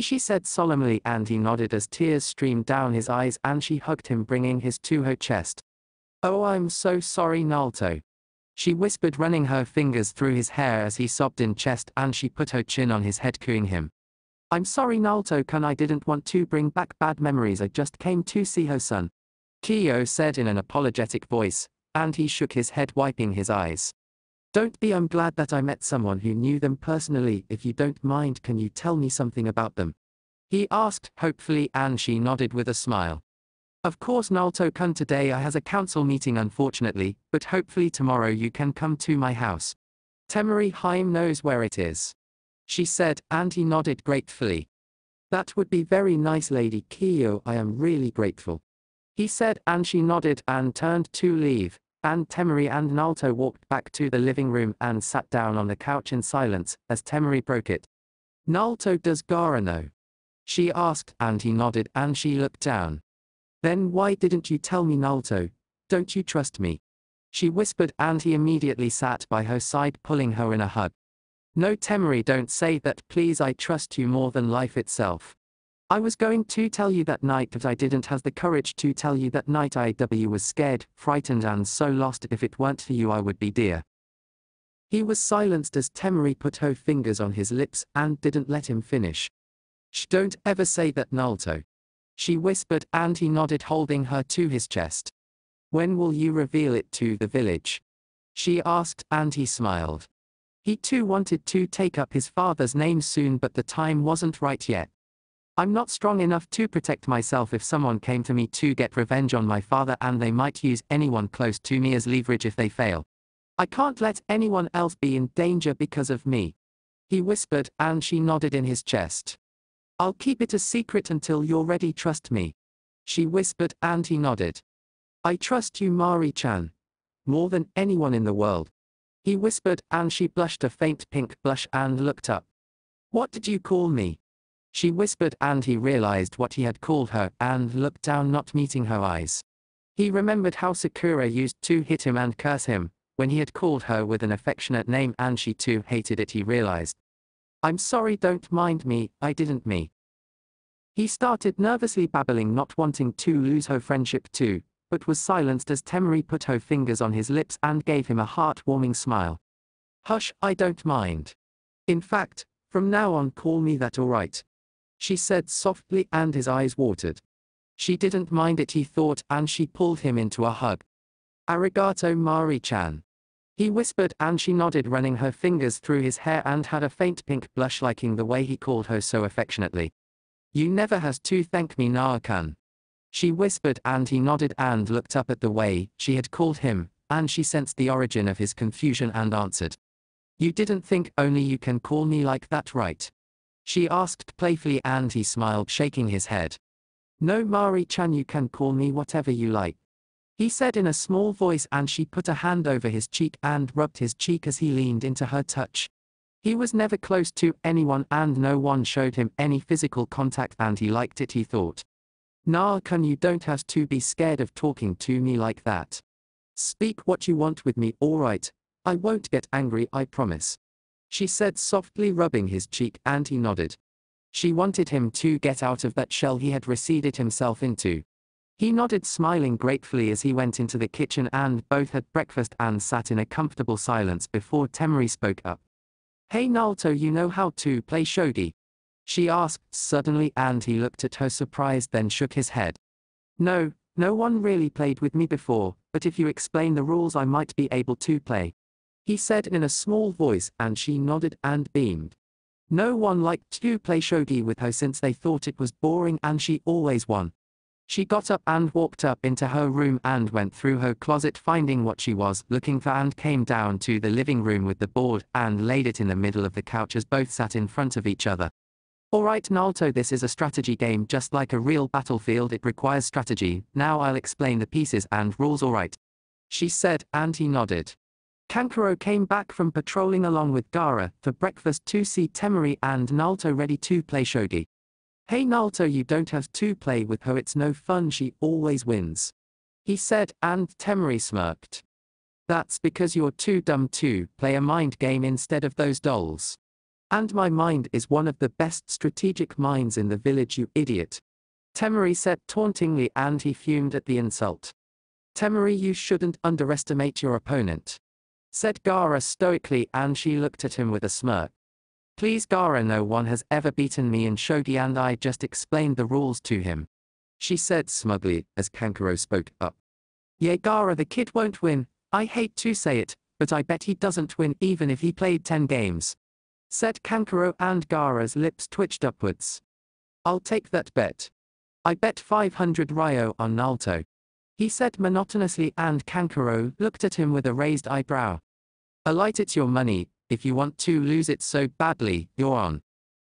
she said solemnly, and he nodded as tears streamed down his eyes, and she hugged him, bringing his to her chest. Oh, I'm so sorry, Naruto. She whispered, running her fingers through his hair as he sobbed in chest, and she put her chin on his head, cooing him. I'm sorry, Naruto-kun, I didn't want to bring back bad memories, I just came to see her son. Kyo said in an apologetic voice, and he shook his head, wiping his eyes. Don't be, I'm glad that I met someone who knew them personally. If you don't mind, can you tell me something about them? He asked, hopefully, and she nodded with a smile. Of course, Naruto-kun, today I has a council meeting unfortunately, but hopefully tomorrow you can come to my house. Temari Haim knows where it is. She said, and he nodded gratefully. That would be very nice, Lady Kyo, I am really grateful. He said, and she nodded and turned to leave, and Temari and Naruto walked back to the living room and sat down on the couch in silence as Temari broke it. Naruto, does Gaara know? She asked, and he nodded, and she looked down. Then why didn't you tell me, Naruto? Don't you trust me? She whispered, and he immediately sat by her side, pulling her in a hug. No, Temari, don't say that, please, I trust you more than life itself. I was going to tell you that night, but I didn't have the courage to tell you that night. I was scared, frightened, and so lost. If it weren't for you, I would be dear. He was silenced as Temari put her fingers on his lips and didn't let him finish. Shh, don't ever say that, Naruto. She whispered, and he nodded, holding her to his chest. When will you reveal it to the village? She asked, and he smiled. He too wanted to take up his father's name soon, but the time wasn't right yet. I'm not strong enough to protect myself if someone came to me to get revenge on my father, and they might use anyone close to me as leverage if they fail. I can't let anyone else be in danger because of me. He whispered, and she nodded in his chest. I'll keep it a secret until you're ready, trust me. She whispered, and he nodded. I trust you, Mari-chan. More than anyone in the world. He whispered, and she blushed a faint pink blush and looked up. What did you call me? She whispered, and he realized what he had called her and looked down, not meeting her eyes. He remembered how Sakura used to hit him and curse him when he had called her with an affectionate name, and she too hated it, he realized. I'm sorry, don't mind me, I didn't mean. He started nervously babbling, not wanting to lose her friendship too, but was silenced as Temari put her fingers on his lips and gave him a heartwarming smile. Hush, I don't mind. In fact, from now on call me that, alright? She said softly, and his eyes watered. She didn't mind it, he thought, and she pulled him into a hug. Arigato, Mari-chan. He whispered, and she nodded, running her fingers through his hair, and had a faint pink blush, liking the way he called her so affectionately. You never has to thank me, Naruto-kun. She whispered, and he nodded and looked up at the way she had called him, and she sensed the origin of his confusion and answered. You didn't think only you can call me like that, right? She asked playfully, and he smiled, shaking his head. No, Mari-chan, you can call me whatever you like. He said in a small voice, and she put a hand over his cheek and rubbed his cheek as he leaned into her touch. He was never close to anyone, and no one showed him any physical contact, and he liked it, he thought. Naruto-kun, you don't have to be scared of talking to me like that. Speak what you want with me, alright? I won't get angry, I promise. She said softly, rubbing his cheek, and he nodded. She wanted him to get out of that shell he had receded himself into. He nodded, smiling gratefully as he went into the kitchen, and both had breakfast and sat in a comfortable silence before Temari spoke up. Hey Naruto, you know how to play shogi? She asked suddenly, and he looked at her surprised, then shook his head. No, no one really played with me before, but if you explain the rules I might be able to play. He said in a small voice, and she nodded and beamed. No one liked to play shogi with her since they thought it was boring and she always won. She got up and walked up into her room and went through her closet, finding what she was looking for, and came down to the living room with the board and laid it in the middle of the couch as both sat in front of each other. Alright Naruto, this is a strategy game just like a real battlefield, it requires strategy, now I'll explain the pieces and rules, alright? She said, and he nodded. Kankuro came back from patrolling along with Gaara for breakfast to see Temari and Naruto ready to play shogi. Hey Naruto, you don't have to play with her, it's no fun, she always wins. He said, and Temari smirked. That's because you're too dumb to play a mind game instead of those dolls. And my mind is one of the best strategic minds in the village, you idiot. Temari said tauntingly, and he fumed at the insult. Temari, you shouldn't underestimate your opponent, said Gaara stoically, and she looked at him with a smirk. Please Gaara, no one has ever beaten me in shogi and I just explained the rules to him, she said smugly as Kankuro spoke up. Yeah Gaara, the kid won't win, I hate to say it, but I bet he doesn't win even if he played 10 games, said Kankuro, and Gaara's lips twitched upwards. I'll take that bet. I bet 500 Ryo on Naruto, he said monotonously, and Kankuro looked at him with a raised eyebrow. Alight, it's your money, if you want to lose it so badly, you're on,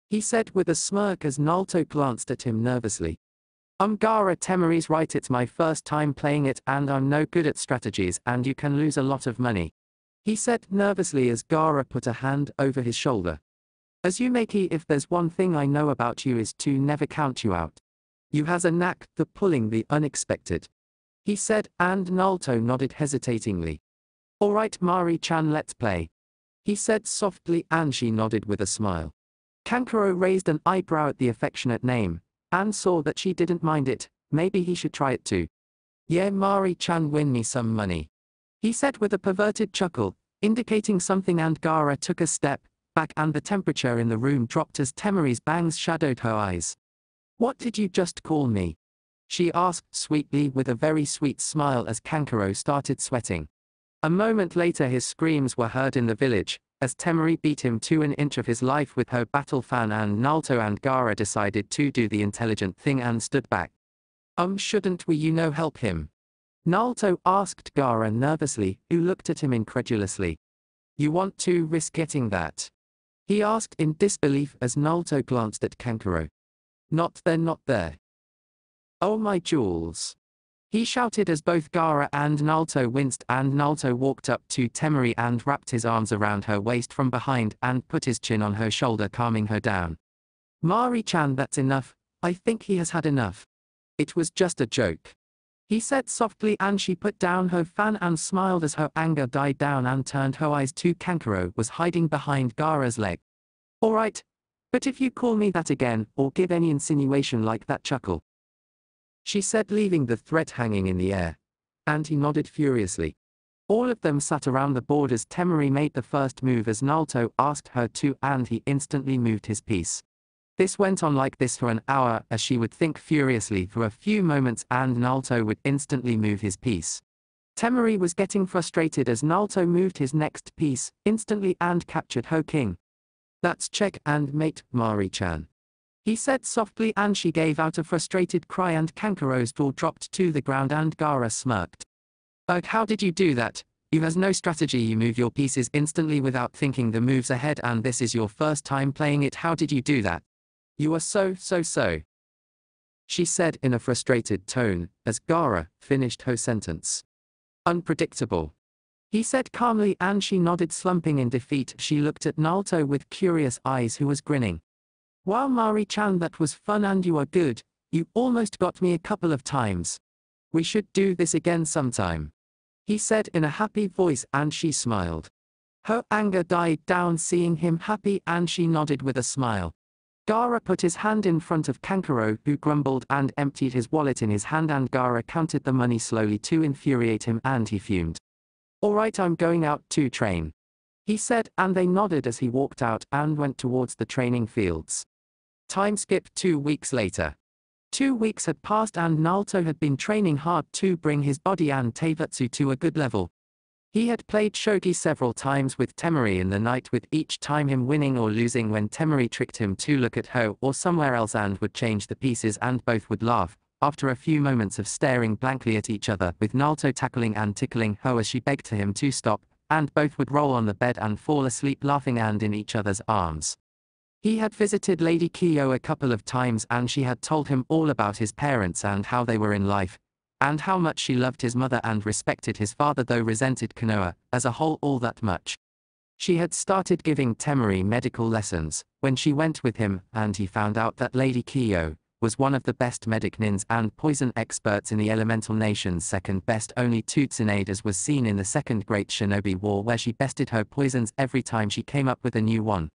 he said with a smirk as Naruto glanced at him nervously. Gaara, Temari's right, it's my first time playing it and I'm no good at strategies and you can lose a lot of money, he said nervously as Gaara put a hand over his shoulder. As you Makey, if there's one thing I know about you is to never count you out. You has a knack for pulling the unexpected, he said, and Naruto nodded hesitatingly. Alright Mari-chan, let's play, he said softly, and she nodded with a smile. Kankuro raised an eyebrow at the affectionate name, and saw that she didn't mind it, maybe he should try it too. Yeah Mari-chan, win me some money, he said with a perverted chuckle, indicating something, and Gaara took a step back and the temperature in the room dropped as Temari's bangs shadowed her eyes. What did you just call me? She asked sweetly with a very sweet smile as Kankuro started sweating. A moment later his screams were heard in the village, as Temari beat him to an inch of his life with her battle fan, and Naruto and Gaara decided to do the intelligent thing and stood back. Shouldn't we help him? Naruto asked Gaara nervously, who looked at him incredulously. You want to risk getting that? He asked in disbelief as Naruto glanced at Kankuro. Not there. Oh my jewels. He shouted as both Gaara and Naruto winced, and Naruto walked up to Temari and wrapped his arms around her waist from behind and put his chin on her shoulder, calming her down. Mari-chan, that's enough. I think he has had enough. It was just a joke, he said softly, and she put down her fan and smiled as her anger died down and turned her eyes to Kankuro, was hiding behind Gaara's leg. Alright, but if you call me that again, or give any insinuation like that, chuckle, she said, leaving the threat hanging in the air. And he nodded furiously. All of them sat around the board as Temari made the first move as Naruto asked her to, and he instantly moved his piece. This went on like this for an hour, as she would think furiously for a few moments and Naruto would instantly move his piece. Temari was getting frustrated as Naruto moved his next piece instantly and captured her king. That's check and mate, Mari-chan, he said softly, and she gave out a frustrated cry and Kankuro's jaw dropped to the ground and Gaara smirked. How did you do that? You has no strategy, you move your pieces instantly without thinking the moves ahead, and this is your first time playing it. How did you do that? You are so, she said in a frustrated tone, as Gaara finished her sentence. Unpredictable, he said calmly, and she nodded, slumping in defeat. She looked at Naruto with curious eyes, who was grinning. Wow, Mari-chan, that was fun and you are good. You almost got me a couple of times. We should do this again sometime, he said in a happy voice, and she smiled. Her anger died down seeing him happy, and she nodded with a smile. Gaara put his hand in front of Kankuro, who grumbled and emptied his wallet in his hand, and Gaara counted the money slowly to infuriate him, and he fumed. Alright, I'm going out to train, he said, and they nodded as he walked out and went towards the training fields. Time skip 2 weeks later. 2 weeks had passed and Naruto had been training hard to bring his body and taijutsu to a good level. He had played shogi several times with Temari in the night, with each time him winning or losing when Temari tricked him to look at her or somewhere else and would change the pieces, and both would laugh, after a few moments of staring blankly at each other, with Naruto tackling and tickling her as she begged to him to stop, and both would roll on the bed and fall asleep laughing and in each other's arms. He had visited Lady Kyo a couple of times, and she had told him all about his parents and how they were in life, and how much she loved his mother and respected his father, though resented Konoha as a whole all that much. She had started giving Temari medical lessons when she went with him, and he found out that Lady Kyo was one of the best medic nins and poison experts in the elemental nations, second best only to Tsunade, as was seen in the Second Great Shinobi War, where she bested her poisons every time she came up with a new one.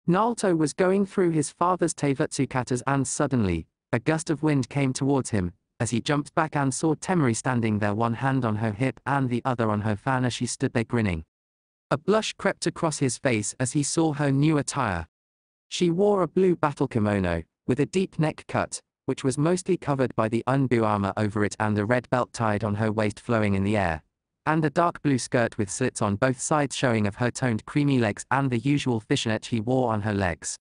Naruto was going through his father's taijutsu katas, and suddenly, a gust of wind came towards him, as he jumped back and saw Temari standing there, one hand on her hip and the other on her fan as she stood there grinning. A blush crept across his face as he saw her new attire. She wore a blue battle kimono, with a deep neck cut, which was mostly covered by the Unbu armor over it, and a red belt tied on her waist flowing in the air, and a dark blue skirt with slits on both sides showing of her toned creamy legs, and the usual fishnet she wore on her legs.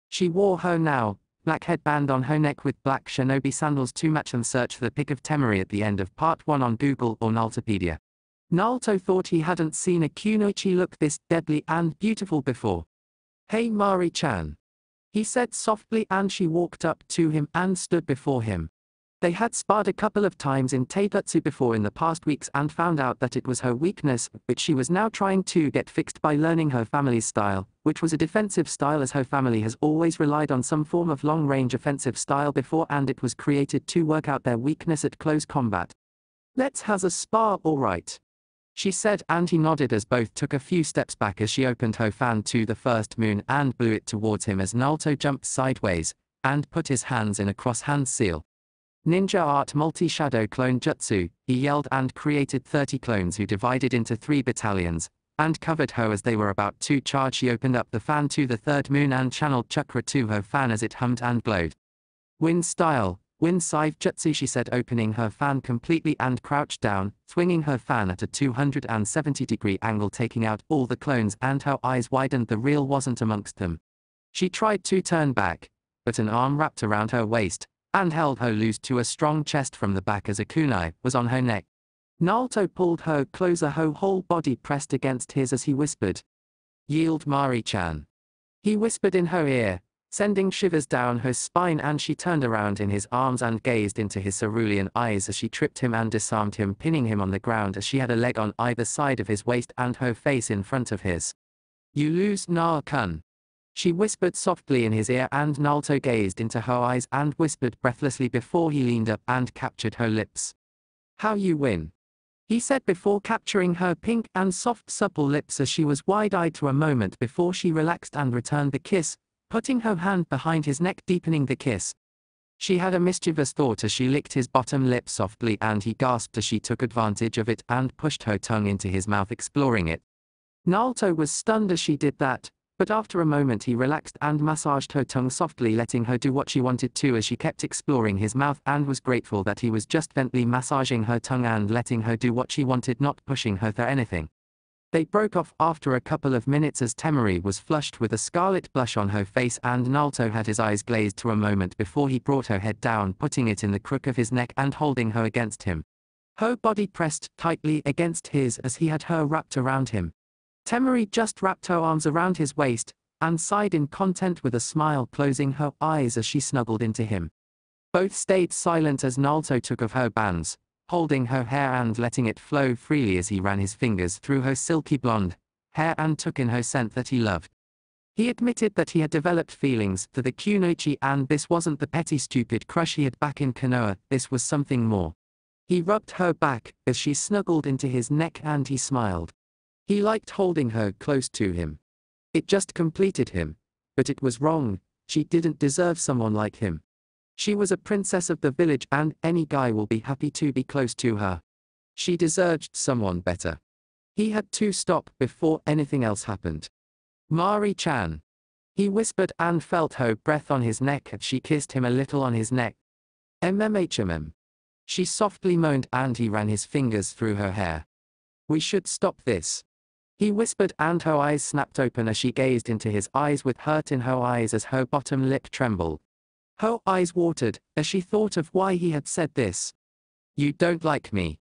She wore her now black headband on her neck with black shinobi sandals to match them. Search for the pic of Temari at the end of Part 1 on Google or Narutopedia. Naruto thought he hadn't seen a kunoichi look this deadly and beautiful before. Hey Mari-chan, he said softly, and she walked up to him and stood before him. They had sparred a couple of times in taijutsu before in the past weeks and found out that it was her weakness, which she was now trying to get fixed by learning her family's style, which was a defensive style, as her family has always relied on some form of long-range offensive style before, and it was created to work out their weakness at close combat. Let's has a spar, alright, she said, and he nodded as both took a few steps back as she opened her fan to the first moon and blew it towards him as Naruto jumped sideways and put his hands in a cross-hand seal. Ninja art multi-shadow clone jutsu, he yelled, and created 30 clones who divided into 3 battalions, and covered her as they were about to charge. She opened up the fan to the third moon and channeled chakra to her fan as it hummed and glowed. Wind style, Wind Scythe Jutsu, she said, opening her fan completely and crouched down, swinging her fan at a 270-degree angle, taking out all the clones, and her eyes widened. The real wasn't amongst them. She tried to turn back, but an arm wrapped around her waist and held her loose to a strong chest from the back as a kunai was on her neck. Naruto pulled her closer, her whole body pressed against his as he whispered, "Yield, Mari-chan." He whispered in her ear, sending shivers down her spine, and she turned around in his arms and gazed into his cerulean eyes as she tripped him and disarmed him, pinning him on the ground as she had a leg on either side of his waist and her face in front of his. "You lose, Naruto-kun," she whispered softly in his ear, and Naruto gazed into her eyes and whispered breathlessly before he leaned up and captured her lips. "How you win?" he said before capturing her pink and soft supple lips as she was wide-eyed for a moment before she relaxed and returned the kiss, putting her hand behind his neck, deepening the kiss. She had a mischievous thought as she licked his bottom lip softly, and he gasped as she took advantage of it and pushed her tongue into his mouth, exploring it. Naruto was stunned as she did that, but after a moment he relaxed and massaged her tongue softly, letting her do what she wanted to as she kept exploring his mouth, and was grateful that he was just gently massaging her tongue and letting her do what she wanted, not pushing her for anything. They broke off after a couple of minutes as Temari was flushed with a scarlet blush on her face, and Naruto had his eyes glazed to a moment before he brought her head down, putting it in the crook of his neck and holding her against him. Her body pressed tightly against his as he had her wrapped around him. Temari just wrapped her arms around his waist and sighed in content with a smile, closing her eyes as she snuggled into him. Both stayed silent as Naruto took off her bands, holding her hair and letting it flow freely as he ran his fingers through her silky blonde hair and took in her scent that he loved. He admitted that he had developed feelings for the kunoichi, and this wasn't the petty stupid crush he had back in Konoha, this was something more. He rubbed her back as she snuggled into his neck, and he smiled. He liked holding her close to him. It just completed him. But it was wrong. She didn't deserve someone like him. She was a princess of the village, and any guy will be happy to be close to her. She deserved someone better. He had to stop before anything else happened. "Mari-chan," he whispered, and felt her breath on his neck as she kissed him a little on his neck. "MMHMM." She softly moaned, and he ran his fingers through her hair. "We should stop this," he whispered, and her eyes snapped open as she gazed into his eyes with hurt in her eyes as her bottom lip trembled. Her eyes watered as she thought of why he had said this. "You don't like me?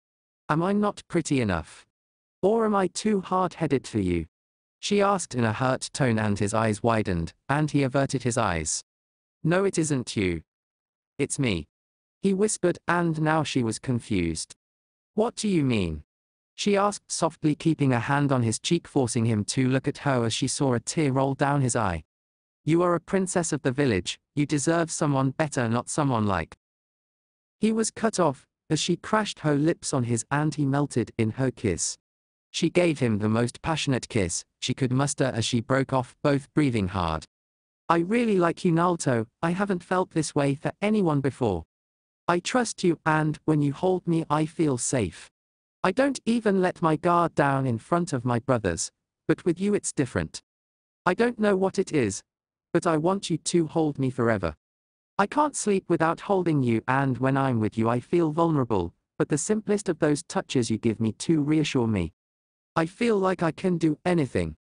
Am I not pretty enough? Or am I too hard-headed for you?" she asked in a hurt tone, and his eyes widened, and he averted his eyes. "No, it isn't you. It's me," he whispered, and now she was confused. "What do you mean?" she asked softly, keeping a hand on his cheek, forcing him to look at her as she saw a tear roll down his eye. "You are a princess of the village, you deserve someone better, not someone like." He was cut off as she crashed her lips on his, and he melted in her kiss. She gave him the most passionate kiss she could muster as she broke off, both breathing hard. "I really like you, Naruto. I haven't felt this way for anyone before. I trust you, and when you hold me I feel safe. I don't even let my guard down in front of my brothers, but with you it's different. I don't know what it is, but I want you to hold me forever. I can't sleep without holding you, and when I'm with you I feel vulnerable, but the simplest of those touches you give me to reassure me. I feel like I can do anything.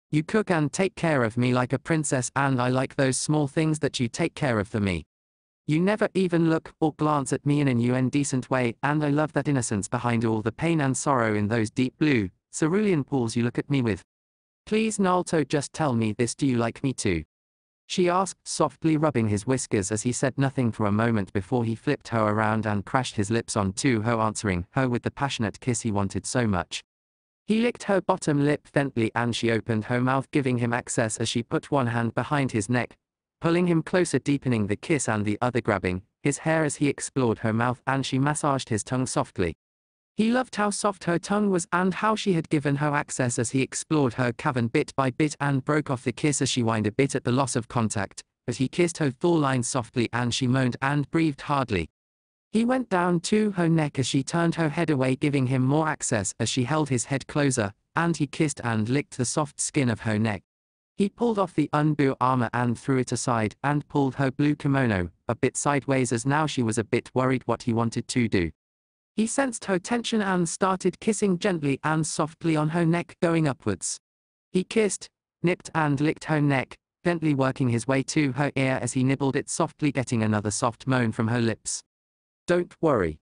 You cook and take care of me like a princess, and I like those small things that you take care of for me. You never even look or glance at me in a new and decent way, and I love that innocence behind all the pain and sorrow in those deep blue, cerulean pools you look at me with. Please, Naruto, just tell me this, do you like me too?" she asked softly, rubbing his whiskers as he said nothing for a moment before he flipped her around and crashed his lips onto her, answering her with the passionate kiss he wanted so much. He licked her bottom lip gently, and she opened her mouth, giving him access as she put one hand behind his neck, pulling him closer, deepening the kiss, and the other grabbing his hair as he explored her mouth, and she massaged his tongue softly. He loved how soft her tongue was and how she had given her access as he explored her cavern bit by bit and broke off the kiss as she whined a bit at the loss of contact, but he kissed her jawline softly and she moaned and breathed hardly. He went down to her neck as she turned her head away, giving him more access as she held his head closer, and he kissed and licked the soft skin of her neck. He pulled off the unblue armor and threw it aside and pulled her blue kimono a bit sideways as now she was a bit worried what he wanted to do. He sensed her tension and started kissing gently and softly on her neck going upwards. He kissed, nipped and licked her neck, gently working his way to her ear as he nibbled it softly, getting another soft moan from her lips. "Don't worry,"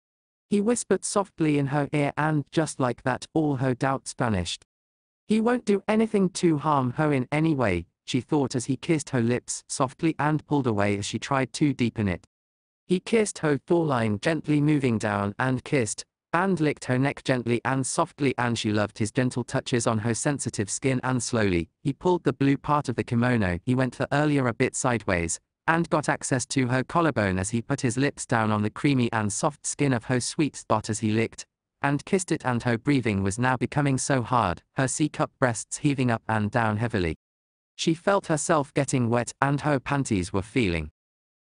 he whispered softly in her ear, and just like that all her doubts vanished. He won't do anything to harm her in any way, she thought as he kissed her lips softly and pulled away as she tried to deepen it. He kissed her jawline gently, moving down and kissed and licked her neck gently and softly, and she loved his gentle touches on her sensitive skin. And slowly, he pulled the blue part of the kimono he went for earlier a bit sideways, and got access to her collarbone as he put his lips down on the creamy and soft skin of her sweet spot as he licked and kissed it, and her breathing was now becoming so hard, her C-cup breasts heaving up and down heavily. She felt herself getting wet and her panties were feeling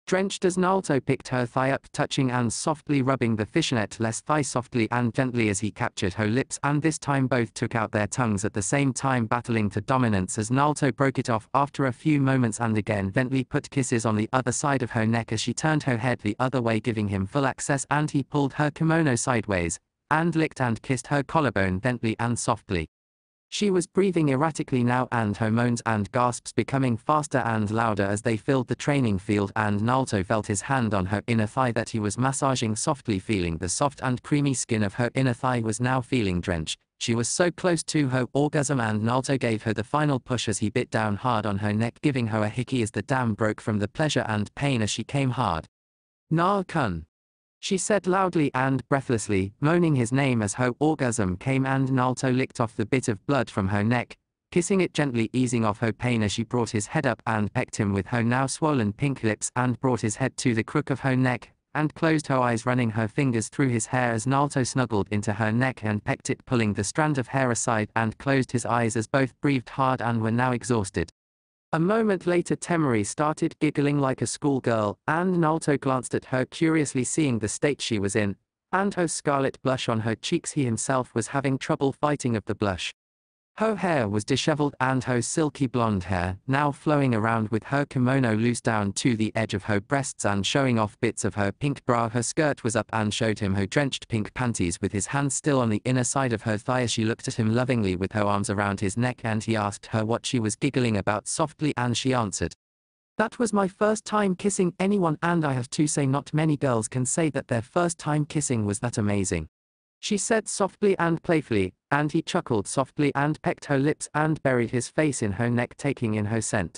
drenched as Naruto picked her thigh up, touching and softly rubbing the fishnet-less thigh softly and gently as he captured her lips, and this time both took out their tongues at the same time, battling for dominance as Naruto broke it off after a few moments and again gently put kisses on the other side of her neck as she turned her head the other way, giving him full access, and he pulled her kimono sideways and licked and kissed her collarbone gently and softly. She was breathing erratically now, and her moans and gasps becoming faster and louder as they filled the training field, and Naruto felt his hand on her inner thigh that he was massaging softly, feeling the soft and creamy skin of her inner thigh was now feeling drenched. She was so close to her orgasm, and Naruto gave her the final push as he bit down hard on her neck, giving her a hickey as the dam broke from the pleasure and pain as she came hard. "Naru-kun," she said loudly and breathlessly, moaning his name as her orgasm came, and Naruto licked off the bit of blood from her neck, kissing it gently, easing off her pain as she brought his head up and pecked him with her now swollen pink lips, and brought his head to the crook of her neck and closed her eyes, running her fingers through his hair as Naruto snuggled into her neck and pecked it, pulling the strand of hair aside, and closed his eyes as both breathed hard and were now exhausted. A moment later, Temari started giggling like a schoolgirl, and Naruto glanced at her curiously, seeing the state she was in, and her scarlet blush on her cheeks. He himself was having trouble fighting of the blush. Her hair was disheveled, and her silky blonde hair now flowing around with her kimono loose down to the edge of her breasts and showing off bits of her pink bra. Her skirt was up and showed him her drenched pink panties, with his hand still on the inner side of her thigh as she looked at him lovingly with her arms around his neck, and he asked her what she was giggling about softly, and she answered, "That was my first time kissing anyone, and I have to say not many girls can say that their first time kissing was that amazing," she said softly and playfully, and he chuckled softly and pecked her lips and buried his face in her neck, taking in her scent.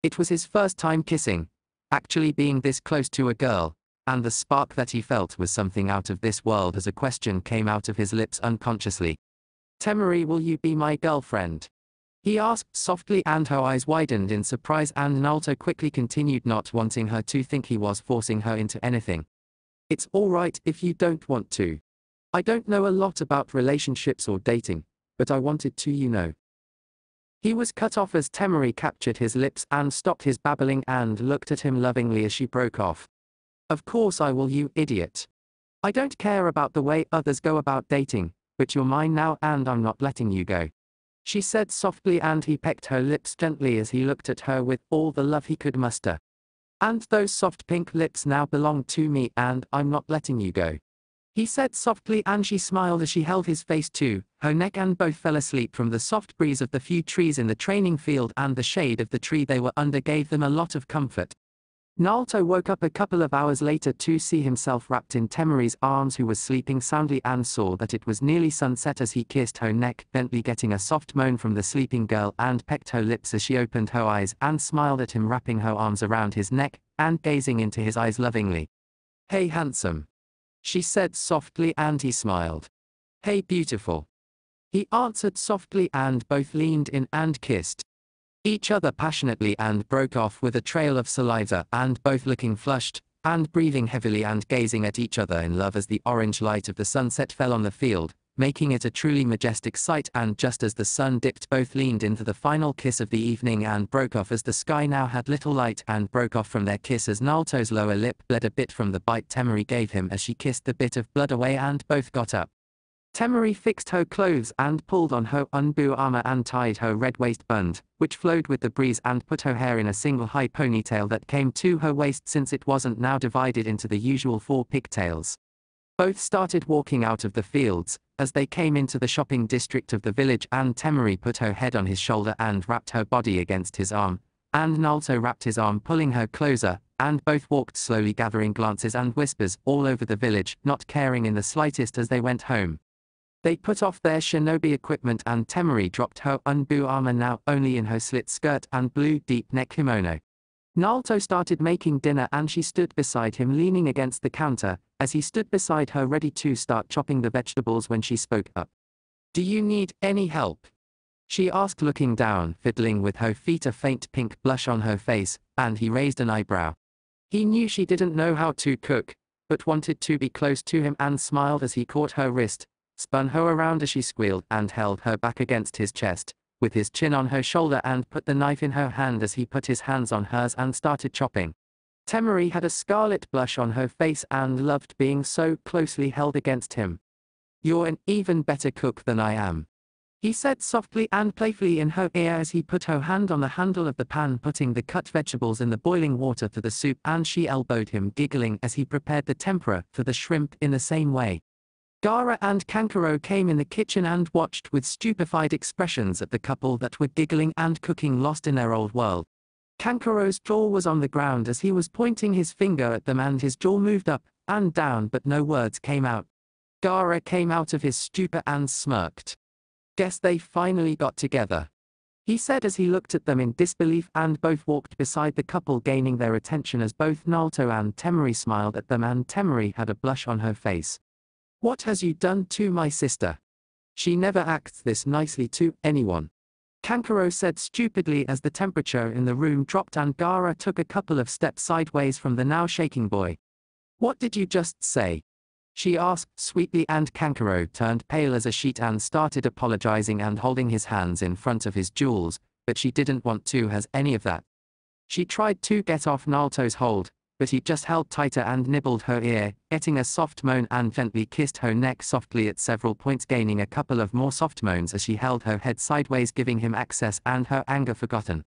It was his first time kissing, actually being this close to a girl, and the spark that he felt was something out of this world as a question came out of his lips unconsciously. "Temari, will you be my girlfriend?" he asked softly, and her eyes widened in surprise, and Naruto quickly continued, not wanting her to think he was forcing her into anything. "It's all right if you don't want to. I don't know a lot about relationships or dating, but I wanted to, you know." He was cut off as Temari captured his lips and stopped his babbling and looked at him lovingly as she broke off. "Of course I will, you idiot. I don't care about the way others go about dating, but you're mine now and I'm not letting you go," she said softly, and he pecked her lips gently as he looked at her with all the love he could muster. "And those soft pink lips now belong to me and I'm not letting you go," he said softly, and she smiled as she held his face to her neck, and both fell asleep from the soft breeze of the few trees in the training field, and the shade of the tree they were under gave them a lot of comfort. Naruto woke up a couple of hours later to see himself wrapped in Temari's arms, who was sleeping soundly, and saw that it was nearly sunset as he kissed her neck gently, getting a soft moan from the sleeping girl, and pecked her lips as she opened her eyes and smiled at him, wrapping her arms around his neck and gazing into his eyes lovingly. "Hey handsome," she said softly, and he smiled. "Hey beautiful," he answered softly, and both leaned in and kissed each other passionately and broke off with a trail of saliva, and both looking flushed and breathing heavily and gazing at each other in love as the orange light of the sunset fell on the field, making it a truly majestic sight. And just as the sun dipped, both leaned into the final kiss of the evening and broke off as the sky now had little light, and broke off from their kiss as Naruto's lower lip bled a bit from the bite Temari gave him as she kissed the bit of blood away, and both got up. Temari fixed her clothes and pulled on her unbu armor and tied her red waistband, which flowed with the breeze, and put her hair in a single high ponytail that came to her waist since it wasn't now divided into the usual 4 pigtails. Both started walking out of the fields. As they came into the shopping district of the village, and Temari put her head on his shoulder and wrapped her body against his arm, and Naruto wrapped his arm, pulling her closer, and both walked slowly, gathering glances and whispers all over the village, not caring in the slightest as they went home. They put off their shinobi equipment, and Temari dropped her unbu armor, now only in her slit skirt and blue deep neck kimono. Naruto started making dinner, and she stood beside him, leaning against the counter, as he stood beside her ready to start chopping the vegetables when she spoke up. "Do you need any help?" she asked, looking down, fiddling with her feet, a faint pink blush on her face, and he raised an eyebrow. He knew she didn't know how to cook, but wanted to be close to him, and smiled as he caught her wrist, spun her around as she squealed, and held her back against his chest, with his chin on her shoulder, and put the knife in her hand as he put his hands on hers and started chopping. Temari had a scarlet blush on her face and loved being so closely held against him. "You're an even better cook than I am," he said softly and playfully in her ear as he put her hand on the handle of the pan, putting the cut vegetables in the boiling water for the soup, and she elbowed him, giggling as he prepared the tempura for the shrimp in the same way. Gaara and Kankuro came in the kitchen and watched with stupefied expressions at the couple that were giggling and cooking, lost in their old world. Kankuro's jaw was on the ground as he was pointing his finger at them, and his jaw moved up and down, but no words came out. Gaara came out of his stupor and smirked. "Guess they finally got together," he said as he looked at them in disbelief, and both walked beside the couple, gaining their attention as both Naruto and Temari smiled at them, and Temari had a blush on her face. "What has you done to my sister? She never acts this nicely to anyone," Kankuro said stupidly as the temperature in the room dropped and Gaara took a couple of steps sideways from the now shaking boy. "What did you just say?" she asked sweetly, and Kankuro turned pale as a sheet and started apologizing and holding his hands in front of his jewels, but she didn't want to have any of that. She tried to get off Naruto's hold, but he just held tighter and nibbled her ear, getting a soft moan, and gently kissed her neck softly at several points, gaining a couple of more soft moans as she held her head sideways, giving him access and her anger forgotten.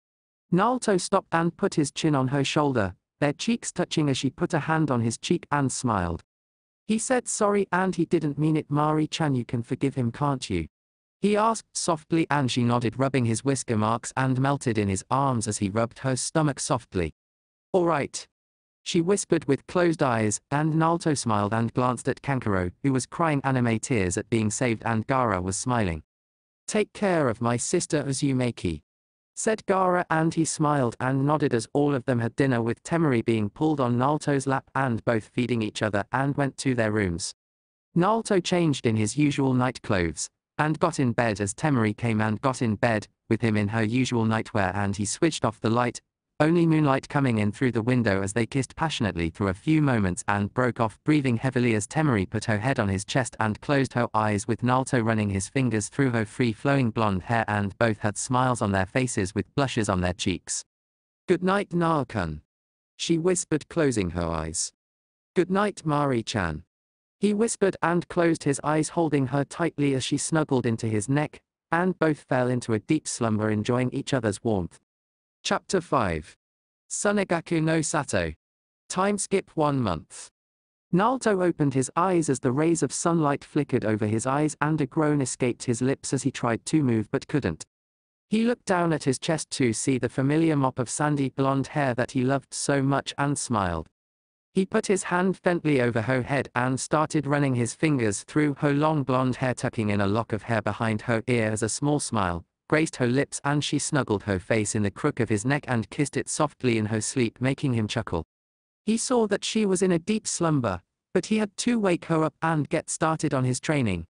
Naruto stopped and put his chin on her shoulder, their cheeks touching as she put a hand on his cheek and smiled. He said sorry, and he didn't mean it. "Mari-chan, you can forgive him, can't you?" he asked softly, and she nodded, rubbing his whisker marks, and melted in his arms as he rubbed her stomach softly. "All right," she whispered with closed eyes, and Naruto smiled and glanced at Kankuro, who was crying anime tears at being saved, and Gaara was smiling. "Take care of my sister Uzumaki," said Gaara, and he smiled and nodded as all of them had dinner, with Temari being pulled on Naruto's lap and both feeding each other, and went to their rooms. Naruto changed in his usual night clothes, and got in bed as Temari came and got in bed with him in her usual nightwear, and he switched off the light, only moonlight coming in through the window as they kissed passionately through a few moments, and broke off, breathing heavily as Temari put her head on his chest and closed her eyes, with Naruto running his fingers through her free-flowing blonde hair, and both had smiles on their faces with blushes on their cheeks. "Good night, Naru-kun," she whispered, closing her eyes. "Good night, Mari-chan," he whispered and closed his eyes, holding her tightly as she snuggled into his neck, and both fell into a deep slumber, enjoying each other's warmth. Chapter 5. Sunegaku no Sato. Time skip 1 month. Naruto opened his eyes as the rays of sunlight flickered over his eyes, and a groan escaped his lips as he tried to move but couldn't. He looked down at his chest to see the familiar mop of sandy blonde hair that he loved so much and smiled. He put his hand gently over her head and started running his fingers through her long blonde hair, tucking in a lock of hair behind her ear as a small smile graced her lips, and she snuggled her face in the crook of his neck and kissed it softly in her sleep, making him chuckle. He saw that she was in a deep slumber, but he had to wake her up and get started on his training.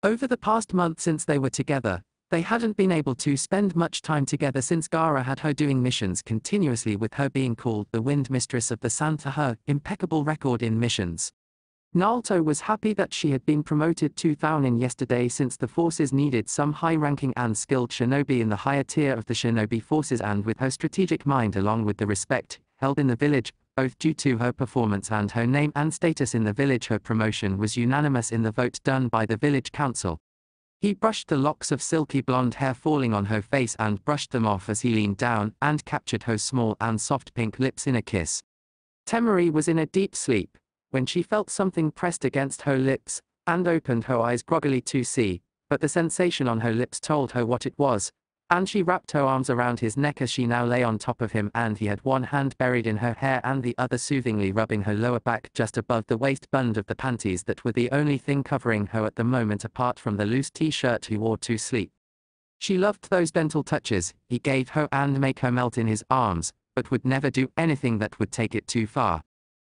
Over the past month since they were together, they hadn't been able to spend much time together since Gaara had her doing missions continuously, with her being called the Wind Mistress of the Sun to her impeccable record in missions. Naruto was happy that she had been promoted to Thounin yesterday, since the forces needed some high-ranking and skilled shinobi in the higher tier of the shinobi forces, and with her strategic mind along with the respect held in the village, both due to her performance and her name and status in the village. Her promotion was unanimous in the vote done by the village council. He brushed the locks of silky blonde hair falling on her face and brushed them off as he leaned down and captured her small and soft pink lips in a kiss. Temari was in a deep sleep when she felt something pressed against her lips and opened her eyes groggily to see, but the sensation on her lips told her what it was, and she wrapped her arms around his neck as she now lay on top of him, and he had one hand buried in her hair and the other soothingly rubbing her lower back just above the waistband of the panties that were the only thing covering her at the moment apart from the loose t-shirt he wore to sleep. She loved those gentle touches he gave her and make her melt in his arms, but would never do anything that would take it too far.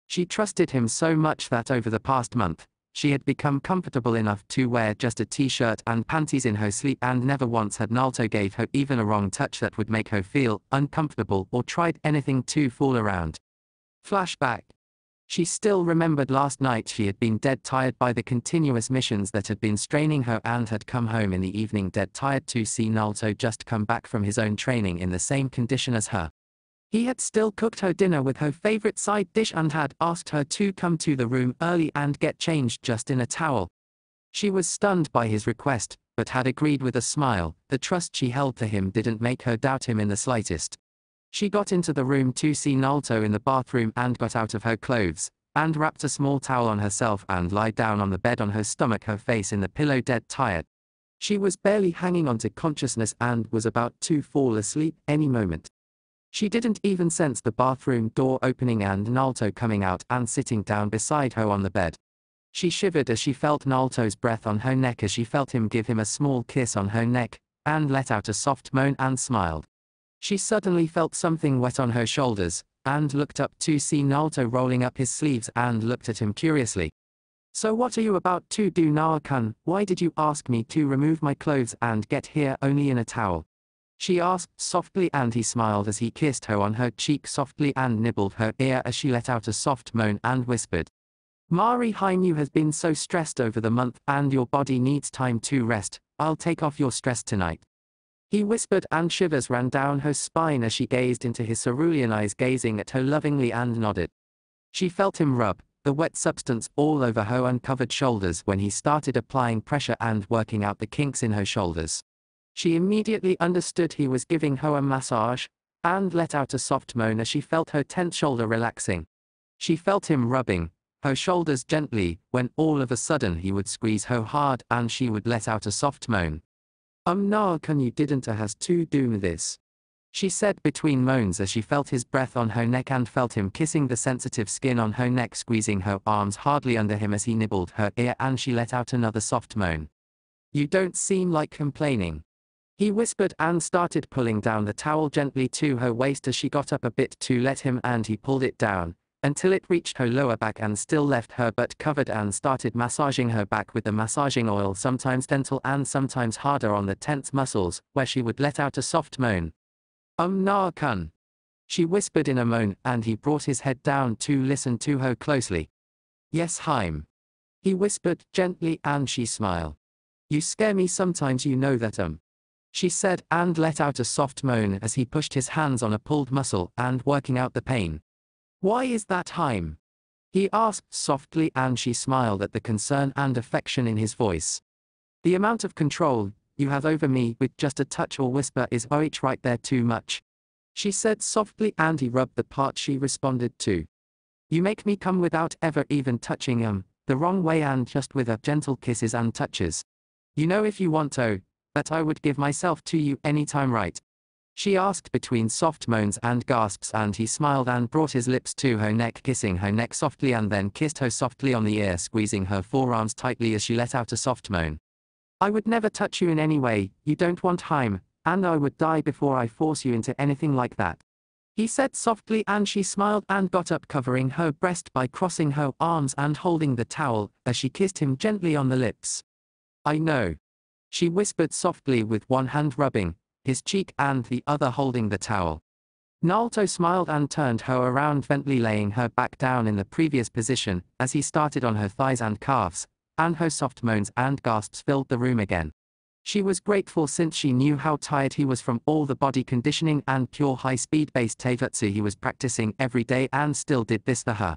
She trusted him so much that over the past month, she had become comfortable enough to wear just a t-shirt and panties in her sleep, and never once had Naruto gave her even a wrong touch that would make her feel uncomfortable or tried anything to fool around. Flashback. She still remembered last night. She had been dead tired by the continuous missions that had been straining her and had come home in the evening dead tired to see Naruto just come back from his own training in the same condition as her. He had still cooked her dinner with her favorite side dish and had asked her to come to the room early and get changed just in a towel. She was stunned by his request, but had agreed with a smile. The trust she held for him didn't make her doubt him in the slightest. She got into the room to see Naruto in the bathroom and got out of her clothes, and wrapped a small towel on herself and lied down on the bed on her stomach, her face in the pillow, dead tired. She was barely hanging on to consciousness and was about to fall asleep any moment. She didn't even sense the bathroom door opening and Naruto coming out and sitting down beside her on the bed. She shivered as she felt Naruto's breath on her neck, as she felt him give him a small kiss on her neck, and let out a soft moan and smiled. She suddenly felt something wet on her shoulders, and looked up to see Naruto rolling up his sleeves and looked at him curiously. "So what are you about to do, Naruto-kun? Why did you ask me to remove my clothes and get here only in a towel?" she asked softly, and he smiled as he kissed her on her cheek softly and nibbled her ear as she let out a soft moan and whispered, "Mari Haim, you has been so stressed over the month and your body needs time to rest. I'll take off your stress tonight," he whispered, and shivers ran down her spine as she gazed into his cerulean eyes, gazing at her lovingly, and nodded. She felt him rub the wet substance all over her uncovered shoulders when he started applying pressure and working out the kinks in her shoulders. She immediately understood he was giving her a massage, and let out a soft moan as she felt her tense shoulder relaxing. She felt him rubbing her shoulders gently, when all of a sudden he would squeeze her hard and she would let out a soft moan. Naruto-kun, you didn't has to do this," she said between moans as she felt his breath on her neck and felt him kissing the sensitive skin on her neck, squeezing her arms hardly under him as he nibbled her ear, and she let out another soft moan. "You don't seem like complaining," he whispered, and started pulling down the towel gently to her waist as she got up a bit to let him, and he pulled it down until it reached her lower back and still left her butt covered, and started massaging her back with the massaging oil, sometimes gentle and sometimes harder on the tense muscles, where she would let out a soft moan. Naruto-kun," she whispered in a moan, and he brought his head down to listen to her closely. "Yes, Haim," he whispered gently, and she smiled. "You scare me sometimes, you know that, she said, and let out a soft moan as he pushed his hands on a pulled muscle and working out the pain. "Why is that, Haim?" he asked softly, and she smiled at the concern and affection in his voice. "The amount of control you have over me with just a touch or whisper is right there too much," she said softly, and he rubbed the part she responded to. "You make me come without ever even touching the wrong way, and just with gentle kisses and touches. You know, if you want to, that I would give myself to you anytime, right?" she asked between soft moans and gasps, and he smiled and brought his lips to her neck, kissing her neck softly, and then kissed her softly on the ear, squeezing her forearms tightly as she let out a soft moan. "I would never touch you in any way you don't want, Haim, and I would die before I force you into anything like that," he said softly, and she smiled and got up, covering her breast by crossing her arms and holding the towel as she kissed him gently on the lips. "I know," she whispered softly, with one hand rubbing his cheek and the other holding the towel. Naruto smiled and turned her around, gently laying her back down in the previous position as he started on her thighs and calves, and her soft moans and gasps filled the room again. She was grateful since she knew how tired he was from all the body conditioning and pure high-speed based taijutsu he was practicing every day and still did this for her.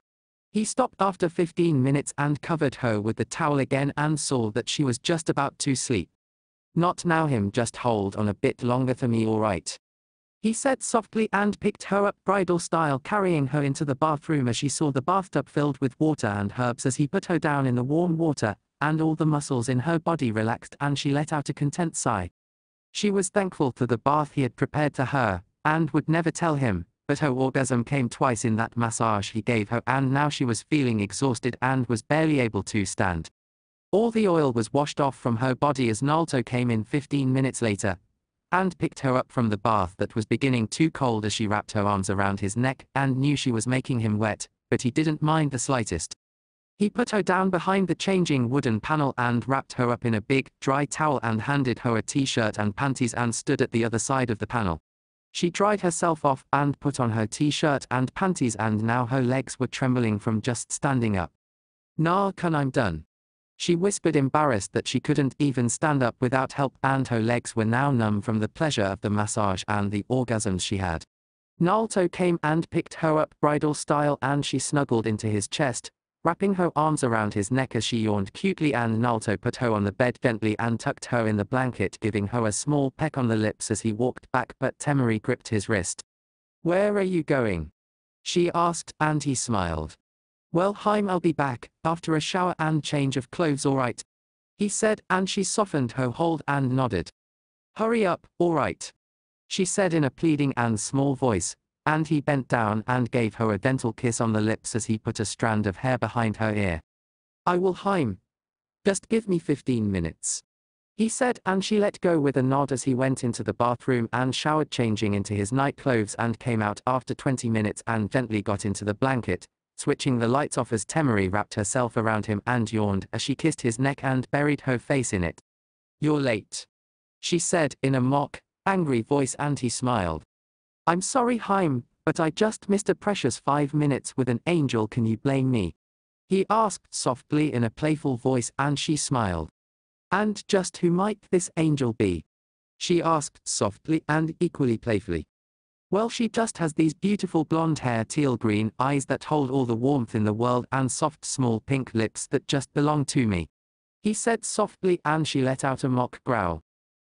He stopped after 15 minutes and covered her with the towel again and saw that she was just about to sleep. Not now him, just hold on a bit longer for me, alright? He said softly and picked her up bridal style, carrying her into the bathroom as she saw the bathtub filled with water and herbs as he put her down in the warm water, and all the muscles in her body relaxed and she let out a content sigh. She was thankful for the bath he had prepared for her, and would never tell him, but her orgasm came twice in that massage he gave her, and now she was feeling exhausted and was barely able to stand. All the oil was washed off from her body as Naruto came in 15 minutes later, and picked her up from the bath that was beginning too cold as she wrapped her arms around his neck and knew she was making him wet, but he didn't mind the slightest. He put her down behind the changing wooden panel and wrapped her up in a big, dry towel and handed her a t-shirt and panties and stood at the other side of the panel. She dried herself off and put on her t-shirt and panties, and now her legs were trembling from just standing up. "Nah-kun, I'm done," she whispered, embarrassed that she couldn't even stand up without help, and her legs were now numb from the pleasure of the massage and the orgasms she had. Naruto came and picked her up bridal style and she snuggled into his chest, wrapping her arms around his neck as she yawned cutely, and Naruto put her on the bed gently and tucked her in the blanket, giving her a small peck on the lips as he walked back, but Temari gripped his wrist. "Where are you going?" she asked, and he smiled. "Well, Haim, I'll be back after a shower and change of clothes, alright?" he said, and she softened her hold and nodded. "Hurry up, alright?" she said in a pleading and small voice, and he bent down and gave her a gentle kiss on the lips as he put a strand of hair behind her ear. "I will, Haim. Just give me 15 minutes. He said, and she let go with a nod as he went into the bathroom and showered, changing into his night clothes, and came out after 20 minutes and gently got into the blanket, switching the lights off as Temari wrapped herself around him and yawned as she kissed his neck and buried her face in it. "You're late," she said in a mock, angry voice, and he smiled. "I'm sorry, Haim, but I just missed a precious 5 minutes with an angel. Can you blame me?" he asked softly in a playful voice, and she smiled. "And just who might this angel be?" she asked softly and equally playfully. "Well, she just has these beautiful blonde hair, teal green eyes that hold all the warmth in the world, and soft small pink lips that just belong to me," he said softly, and she let out a mock growl.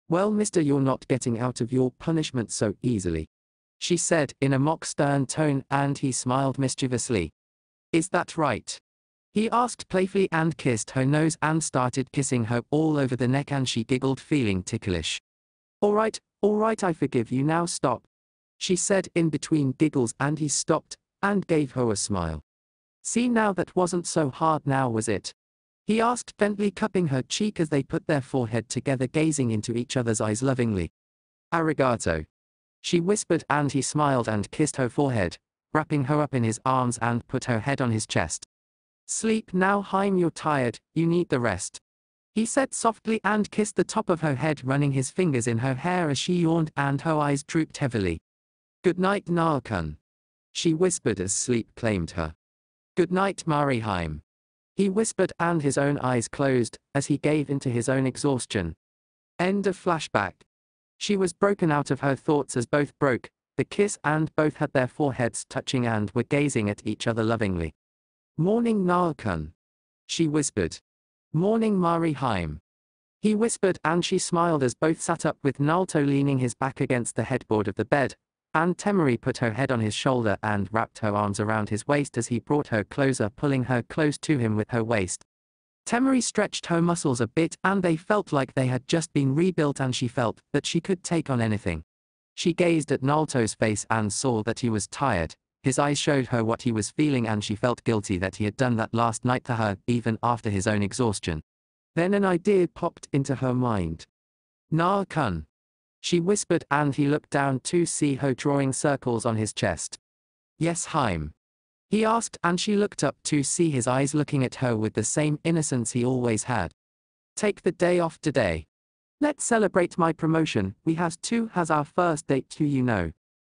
"Well, mister, you're not getting out of your punishment so easily," she said in a mock stern tone, and he smiled mischievously. "Is that right?" he asked playfully, and kissed her nose and started kissing her all over the neck, and she giggled, feeling ticklish. All right, I forgive you, now stop," she said in between giggles, and he stopped and gave her a smile. "See, now that wasn't so hard now, was it?" he asked gently, cupping her cheek as they put their forehead together, gazing into each other's eyes lovingly. "Arigato," she whispered, and he smiled and kissed her forehead, wrapping her up in his arms and put her head on his chest. "Sleep now, Haim, you're tired, you need the rest," he said softly, and kissed the top of her head, running his fingers in her hair as she yawned and her eyes drooped heavily. "Good night, Naruto," she whispered as sleep claimed her. "Good night, Mari Haim," he whispered, and his own eyes closed as he gave into his own exhaustion. End of flashback. She was broken out of her thoughts as both broke the kiss, and both had their foreheads touching and were gazing at each other lovingly. "Morning, Naruto," she whispered. "Morning, Mari Haim," he whispered, and she smiled as both sat up with Naruto leaning his back against the headboard of the bed, and Temari put her head on his shoulder and wrapped her arms around his waist as he brought her closer, pulling her close to him with her waist. Temari stretched her muscles a bit, and they felt like they had just been rebuilt, and she felt that she could take on anything. She gazed at Naruto's face and saw that he was tired. His eyes showed her what he was feeling, and she felt guilty that he had done that last night to her, even after his own exhaustion. Then an idea popped into her mind. "Naruto," she whispered, and he looked down to see her drawing circles on his chest. "Yes, Haim?" he asked, and she looked up to see his eyes looking at her with the same innocence he always had. "Take the day off today. Let's celebrate my promotion. We has our first date too, you know,"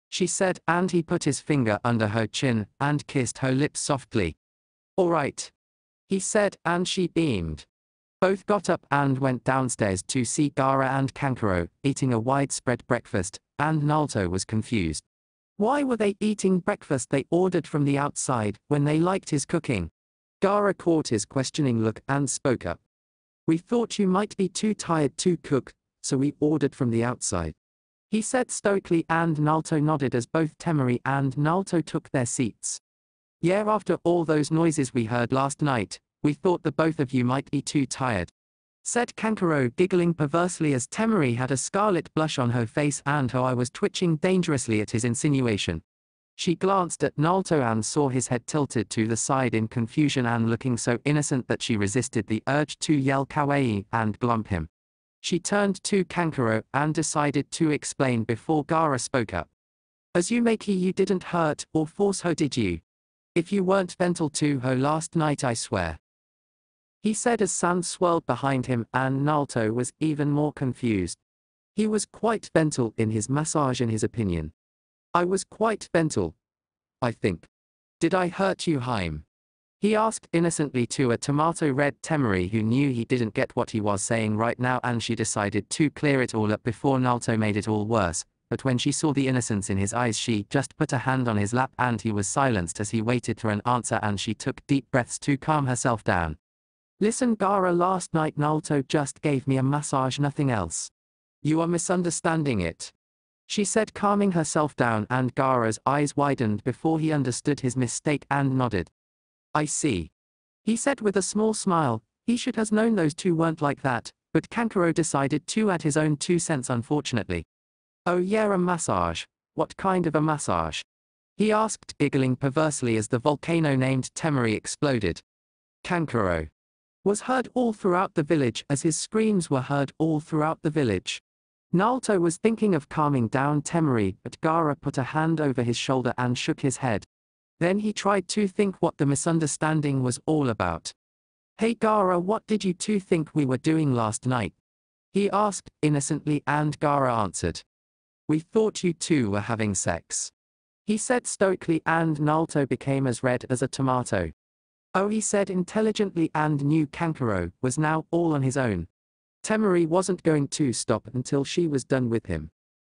she said, and he put his finger under her chin and kissed her lips softly. "All right," he said, and she beamed. Both got up and went downstairs to see Gaara and Kankuro eating a widespread breakfast, and Naruto was confused. Why were they eating breakfast they ordered from the outside when they liked his cooking? Gaara caught his questioning look and spoke up. We thought you might be too tired to cook, so we ordered from the outside, he said stoically, and Naruto nodded as both Temari and Naruto took their seats. Yeah, after all those noises we heard last night, we thought the both of you might be too tired, said Kankuro, giggling perversely as Temari had a scarlet blush on her face and her eye was twitching dangerously at his insinuation. She glanced at Naruto and saw his head tilted to the side in confusion and looking so innocent that she resisted the urge to yell kawaii and glomp him. She turned to Kankuro and decided to explain before Gaara spoke up. As Yumeki, you didn't hurt or force her, did you? If you weren't gentle to her last night, I swear, he said as sand swirled behind him, and Naruto was even more confused. He was quite gentle in his massage in his opinion. I was quite gentle, I think. Did I hurt you, Haim? He asked innocently to a tomato-red Temari who knew he didn't get what he was saying right now, and she decided to clear it all up before Naruto made it all worse. But when she saw the innocence in his eyes, she just put a hand on his lap and he was silenced as he waited for an answer, and she took deep breaths to calm herself down. Listen, Gaara, last night Naruto just gave me a massage, nothing else. You are misunderstanding it, she said, calming herself down, and Gaara's eyes widened before he understood his mistake and nodded. I see, he said with a small smile. He should have known those two weren't like that, but Kankuro decided to add his own 2 cents unfortunately. Oh yeah, a massage. What kind of a massage? He asked, giggling perversely as the volcano named Temari exploded. Kankuro was heard all throughout the village as his screams were heard all throughout the village. Naruto was thinking of calming down Temari, but Gaara put a hand over his shoulder and shook his head. Then he tried to think what the misunderstanding was all about. Hey Gaara, what did you two think we were doing last night? He asked innocently, and Gaara answered. We thought you two were having sex, he said stoically, and Naruto became as red as a tomato. Oh, he said intelligently, and knew Kankuro was now all on his own. Temari wasn't going to stop until she was done with him.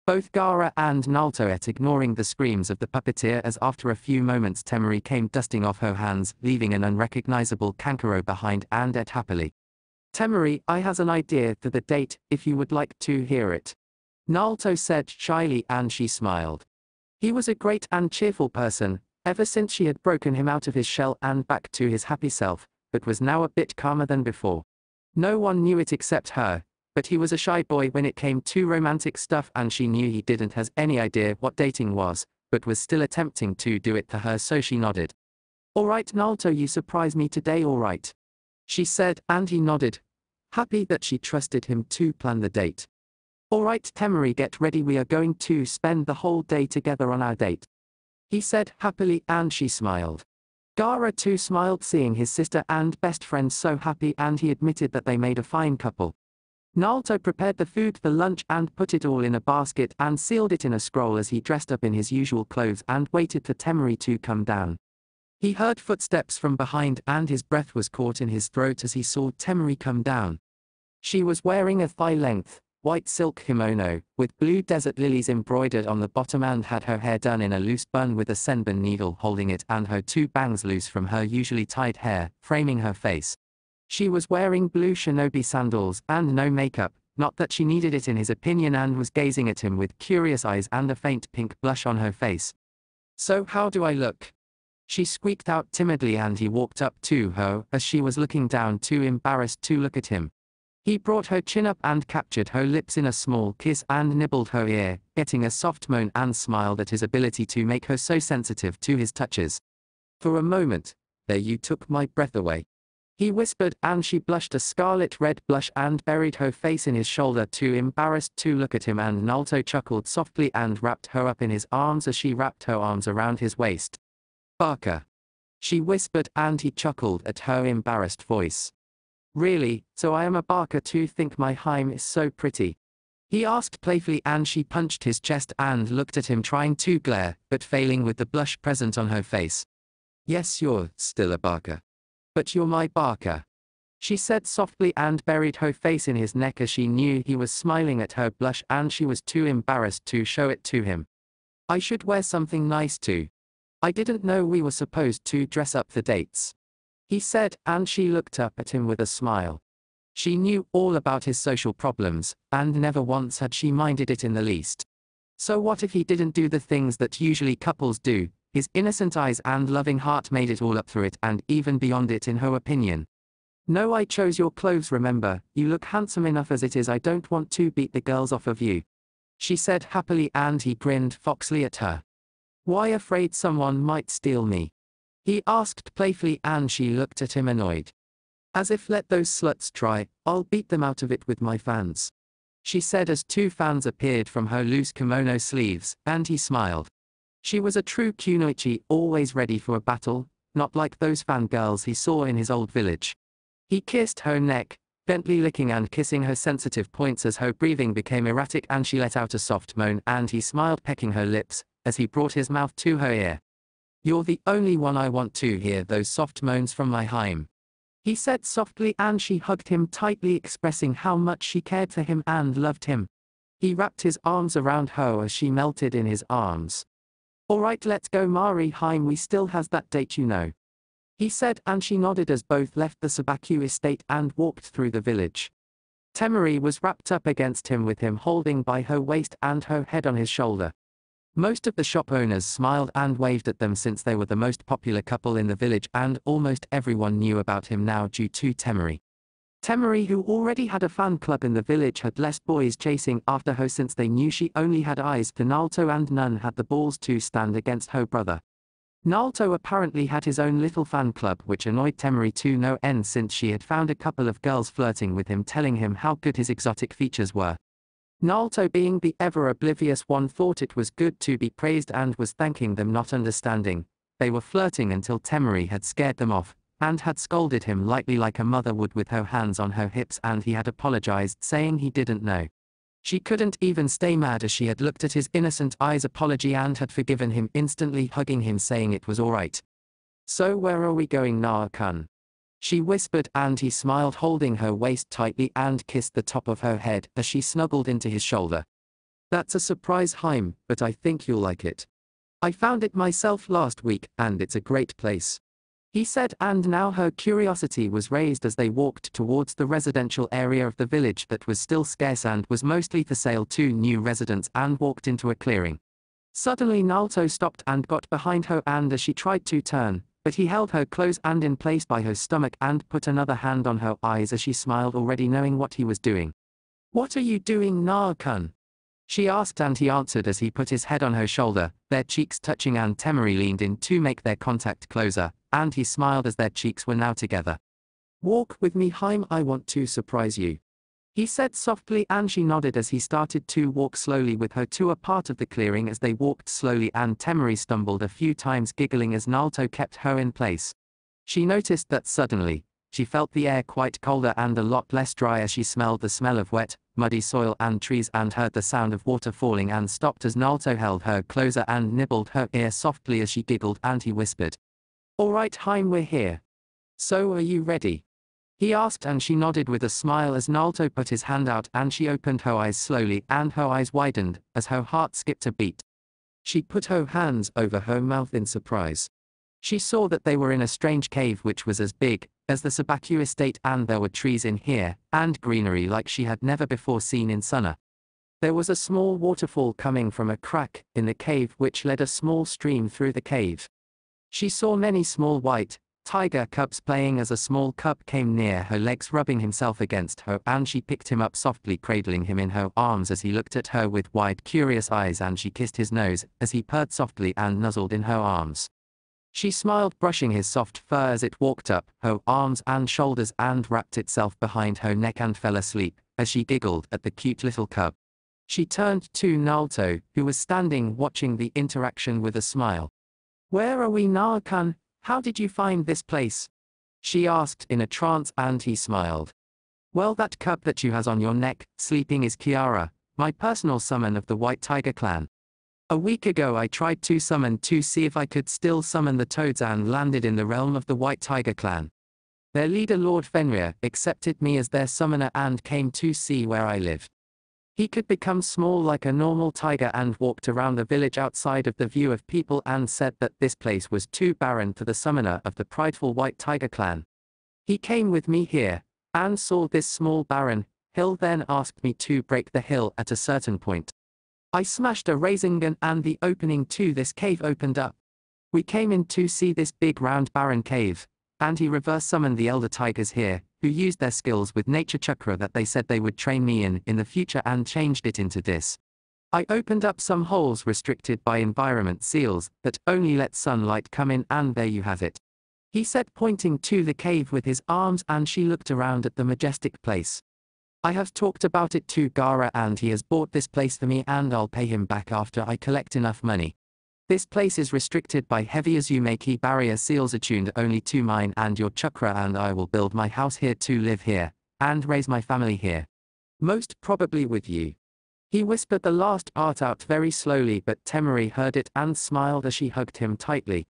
Both Gaara and Naruto ate, ignoring the screams of the puppeteer, as after a few moments Temari came dusting off her hands, leaving an unrecognizable Kankuro behind, and ate happily. Temari, I has an idea for the date, if you would like to hear it, Naruto said shyly, and she smiled. He was a great and cheerful person, ever since she had broken him out of his shell and back to his happy self, but was now a bit calmer than before. No one knew it except her, but he was a shy boy when it came to romantic stuff, and she knew he didn't have any idea what dating was, but was still attempting to do it to her, so she nodded. Alright Naruto, you surprise me today, alright, she said, and he nodded, happy that she trusted him to plan the date. Alright Temari, get ready, we are going to spend the whole day together on our date, he said happily, and she smiled. Gaara too smiled, seeing his sister and best friend so happy, and he admitted that they made a fine couple. Naruto prepared the food for lunch and put it all in a basket and sealed it in a scroll as he dressed up in his usual clothes and waited for Temari to come down. He heard footsteps from behind, and his breath was caught in his throat as he saw Temari come down. She was wearing a thigh-length, white silk kimono, with blue desert lilies embroidered on the bottom, and had her hair done in a loose bun with a senbon needle holding it, and her 2 bangs loose from her usually tied hair, framing her face. She was wearing blue shinobi sandals and no makeup, not that she needed it in his opinion, and was gazing at him with curious eyes and a faint pink blush on her face. So how do I look? She squeaked out timidly, and he walked up to her as she was looking down, too embarrassed to look at him. He brought her chin up and captured her lips in a small kiss and nibbled her ear, getting a soft moan, and smiled at his ability to make her so sensitive to his touches. For a moment, there you took my breath away, he whispered, and she blushed a scarlet red blush and buried her face in his shoulder, too embarrassed to look at him, and Naruto chuckled softly and wrapped her up in his arms as she wrapped her arms around his waist. Baka, she whispered, and he chuckled at her embarrassed voice. Really, so I am a baka to think my Haim is so pretty? He asked playfully, and she punched his chest and looked at him, trying to glare, but failing with the blush present on her face. Yes, you're still a baka. But you're my baka. she said softly and buried her face in his neck as she knew he was smiling at her blush and she was too embarrassed to show it to him. I should wear something nice too. I didn't know we were supposed to dress up for dates, he said, and she looked up at him with a smile. She knew all about his social problems, and never once had she minded it in the least. So what if he didn't do the things that usually couples do? His innocent eyes and loving heart made it all up through it and even beyond it in her opinion. No, I chose your clothes, remember, you look handsome enough as it is, I don't want to beat the girls off of you, she said happily, and he grinned foxily at her. Why, afraid someone might steal me? He asked playfully, and she looked at him annoyed. As if let those sluts try, I'll beat them out of it with my fans, she said as two fans appeared from her loose kimono sleeves, and he smiled. She was a true kunoichi, always ready for a battle, not like those fangirls he saw in his old village. He kissed her neck, gently licking and kissing her sensitive points as her breathing became erratic and she let out a soft moan, and he smiled, pecking her lips, as he brought his mouth to her ear. You're the only one I want to hear those soft moans from my Heim, he said softly, and she hugged him tightly, expressing how much she cared for him and loved him. He wrapped his arms around her as she melted in his arms. Alright, let's go, Mari Heim, we still has that date, you know, he said, and she nodded as both left the Sabaku estate and walked through the village. Temari was wrapped up against him with him holding by her waist and her head on his shoulder. Most of the shop owners smiled and waved at them since they were the most popular couple in the village, and almost everyone knew about him now due to Temari. Temari, who already had a fan club in the village, had less boys chasing after her since they knew she only had eyes for Naruto and none had the balls to stand against her brother. Naruto apparently had his own little fan club, which annoyed Temari to no end since she had found a couple of girls flirting with him, telling him how good his exotic features were. Naruto, being the ever-oblivious one, thought it was good to be praised and was thanking them, not understanding. They were flirting until Temari had scared them off, and had scolded him lightly like a mother would with her hands on her hips, and he had apologized, saying he didn't know. She couldn't even stay mad as she had looked at his innocent eyes apology and had forgiven him, instantly hugging him, saying it was alright. So where are we going, Naru-kun? She whispered, and he smiled, holding her waist tightly and kissed the top of her head as she snuggled into his shoulder. That's a surprise, Heim, but I think you'll like it. I found it myself last week, and it's a great place, he said, and now her curiosity was raised as they walked towards the residential area of the village that was still scarce and was mostly for sale to new residents, and walked into a clearing. Suddenly Naruto stopped and got behind her, and as she tried to turn, but he held her close and in place by her stomach and put another hand on her eyes as she smiled, already knowing what he was doing. What are you doing, Naru-kun? She asked, and he answered as he put his head on her shoulder, their cheeks touching, and Temari leaned in to make their contact closer, and he smiled as their cheeks were now together. Walk with me, Heim, I want to surprise you, he said softly, and she nodded as he started to walk slowly with her to a part of the clearing. As they walked slowly, and Temari stumbled a few times, giggling as Naruto kept her in place. She noticed that suddenly, she felt the air quite colder and a lot less dry as she smelled the smell of wet, muddy soil and trees, and heard the sound of water falling, and stopped as Naruto held her closer and nibbled her ear softly as she giggled, and he whispered, "Alright, Heim, we're here. So are you ready?" he asked, and she nodded with a smile as Naruto put his hand out, and she opened her eyes slowly, and her eyes widened as her heart skipped a beat. She put her hands over her mouth in surprise. She saw that they were in a strange cave which was as big as the Sabaku estate, and there were trees in here, and greenery like she had never before seen in Suna. There was a small waterfall coming from a crack in the cave which led a small stream through the cave. She saw many small white tiger cubs playing as a small cub came near her legs, rubbing himself against her, and she picked him up softly, cradling him in her arms as he looked at her with wide, curious eyes, and she kissed his nose as he purred softly and nuzzled in her arms. She smiled, brushing his soft fur as it walked up her arms and shoulders and wrapped itself behind her neck, and fell asleep as she giggled at the cute little cub. She turned to Naruto, who was standing watching the interaction with a smile. "Where are we, Naru-kun? How did you find this place?" she asked in a trance, and he smiled. "Well, that cub that you has on your neck, sleeping, is Kiara, my personal summon of the White Tiger clan. A week ago I tried to summon to see if I could still summon the toads and landed in the realm of the White Tiger clan. Their leader Lord Fenrir accepted me as their summoner and came to see where I lived. He could become small like a normal tiger and walked around the village outside of the view of people and said that this place was too barren for the summoner of the prideful white tiger clan. He came with me here, and saw this small barren hill, then asked me to break the hill at a certain point. I smashed a Rasengan and the opening to this cave opened up. We came in to see this big round barren cave, and he reverse summoned the elder tigers here, who used their skills with nature chakra that they said they would train me in the future and changed it into this. I opened up some holes restricted by environment seals that only let sunlight come in, and there you have it. He said, pointing to the cave with his arms, and she looked around at the majestic place. I have talked about it to Gara and he has bought this place for me and I'll pay him back after I collect enough money. This place is restricted by heavy Azumaki barrier seals attuned only to mine and your chakra, and I will build my house here to live here, and raise my family here. Most probably with you. He whispered the last part out very slowly, but Temari heard it and smiled as she hugged him tightly.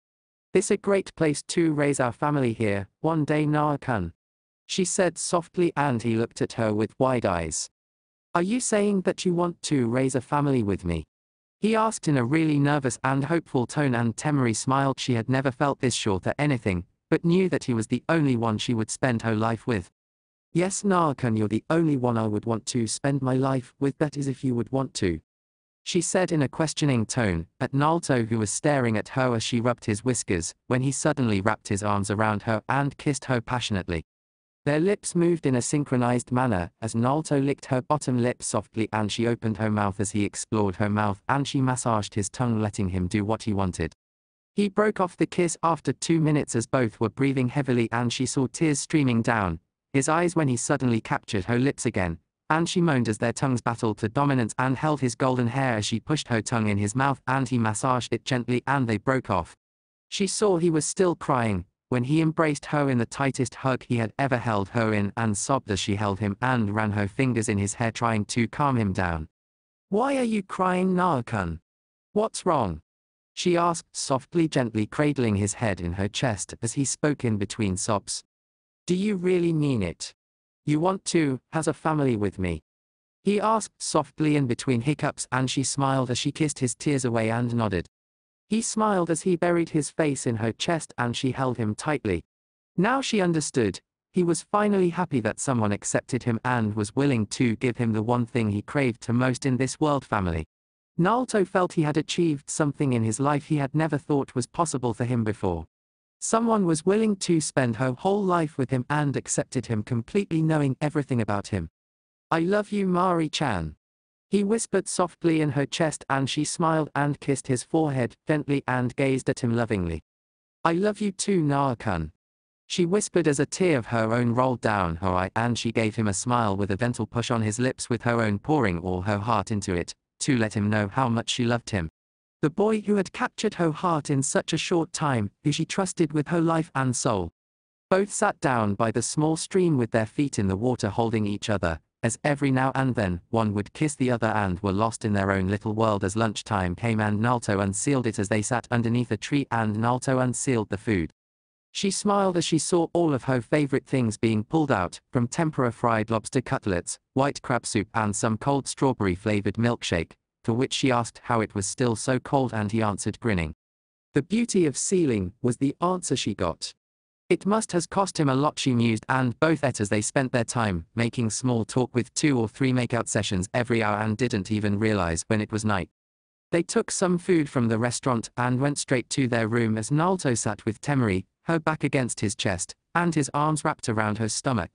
This a great place to raise our family here, one day Naruto-kun. She said softly, and he looked at her with wide eyes. Are you saying that you want to raise a family with me? He asked in a really nervous and hopeful tone, and Temari smiled. She had never felt this sure to anything, but knew that he was the only one she would spend her life with. Yes, Naruto-kun, you're the only one I would want to spend my life with, that is if you would want to. She said in a questioning tone, at Naruto, who was staring at her as she rubbed his whiskers, when he suddenly wrapped his arms around her and kissed her passionately. Their lips moved in a synchronized manner, as Naruto licked her bottom lip softly and she opened her mouth as he explored her mouth, and she massaged his tongue, letting him do what he wanted. He broke off the kiss after 2 minutes as both were breathing heavily, and she saw tears streaming down his eyes when he suddenly captured her lips again, and she moaned as their tongues battled to dominance and held his golden hair as she pushed her tongue in his mouth and he massaged it gently, and they broke off. She saw he was still crying when he embraced her in the tightest hug he had ever held her in, and sobbed as she held him and ran her fingers in his hair trying to calm him down. Why are you crying, Naruto-kun? What's wrong? She asked softly, gently cradling his head in her chest as he spoke in between sobs. Do you really mean it? You want to has a family with me? He asked softly in between hiccups, and she smiled as she kissed his tears away and nodded. He smiled as he buried his face in her chest and she held him tightly. Now she understood. He was finally happy that someone accepted him and was willing to give him the one thing he craved to most in this world, family. Naruto felt he had achieved something in his life he had never thought was possible for him before. Someone was willing to spend her whole life with him and accepted him completely, knowing everything about him. I love you, Mari-chan. He whispered softly in her chest, and she smiled and kissed his forehead gently and gazed at him lovingly. I love you too, Naruto-kun. She whispered as a tear of her own rolled down her eye, and she gave him a smile with a gentle push on his lips, with her own pouring all her heart into it, to let him know how much she loved him. The boy who had captured her heart in such a short time, who she trusted with her life and soul. Both sat down by the small stream with their feet in the water, holding each other, as every now and then one would kiss the other, and were lost in their own little world as lunchtime came and Naruto unsealed it as they sat underneath a tree and Naruto unsealed the food. She smiled as she saw all of her favorite things being pulled out, from tempura fried lobster cutlets, white crab soup and some cold strawberry-flavored milkshake, for which she asked how it was still so cold, and he answered grinning. The beauty of sealing was the answer she got. It must has cost him a lot, she mused, and both ate as they spent their time, making small talk with 2 or 3 makeout sessions every hour, and didn't even realize when it was night. They took some food from the restaurant and went straight to their room as Naruto sat with Temari, her back against his chest, and his arms wrapped around her stomach.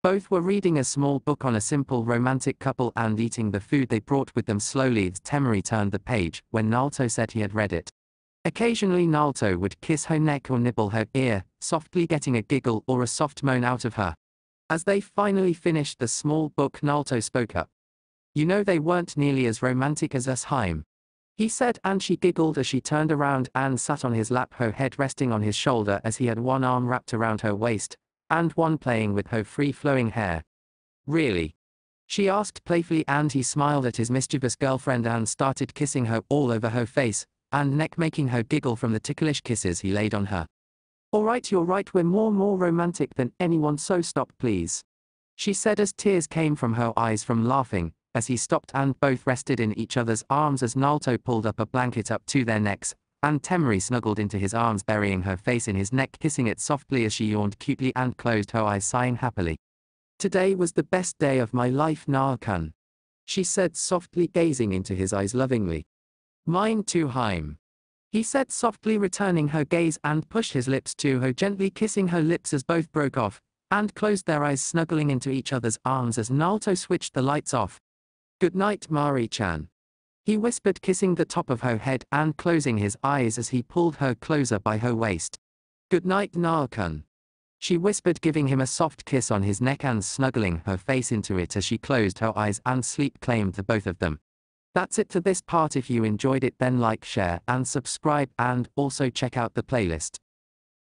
Both were reading a small book on a simple romantic couple and eating the food they brought with them slowly as Temari turned the page when Naruto said he had read it. Occasionally Naruto would kiss her neck or nibble her ear, softly getting a giggle or a soft moan out of her. As they finally finished the small book, Naruto spoke up. You know, they weren't nearly as romantic as us, Haim. He said, and she giggled as she turned around and sat on his lap, her head resting on his shoulder as he had one arm wrapped around her waist, and one playing with her free-flowing hair. Really? She asked playfully, and he smiled at his mischievous girlfriend and started kissing her all over her face and neck, making her giggle from the ticklish kisses he laid on her. Alright, you're right, we're more romantic than anyone, so stop please. She said as tears came from her eyes from laughing, as he stopped and both rested in each other's arms as Naruto pulled up a blanket up to their necks, and Temari snuggled into his arms, burying her face in his neck, kissing it softly as she yawned cutely and closed her eyes, sighing happily. Today was the best day of my life, Naruto, she said softly, gazing into his eyes lovingly. Mine too, Haim, he said softly, returning her gaze, and pushed his lips to her, gently kissing her lips as both broke off and closed their eyes, snuggling into each other's arms as Naruto switched the lights off. Good night, Mari-chan, he whispered, kissing the top of her head and closing his eyes as he pulled her closer by her waist. Good night, Naruto, she whispered, giving him a soft kiss on his neck and snuggling her face into it as she closed her eyes, and sleep claimed the both of them. That's it for this part. If you enjoyed it, then like, share and subscribe, and also check out the playlist.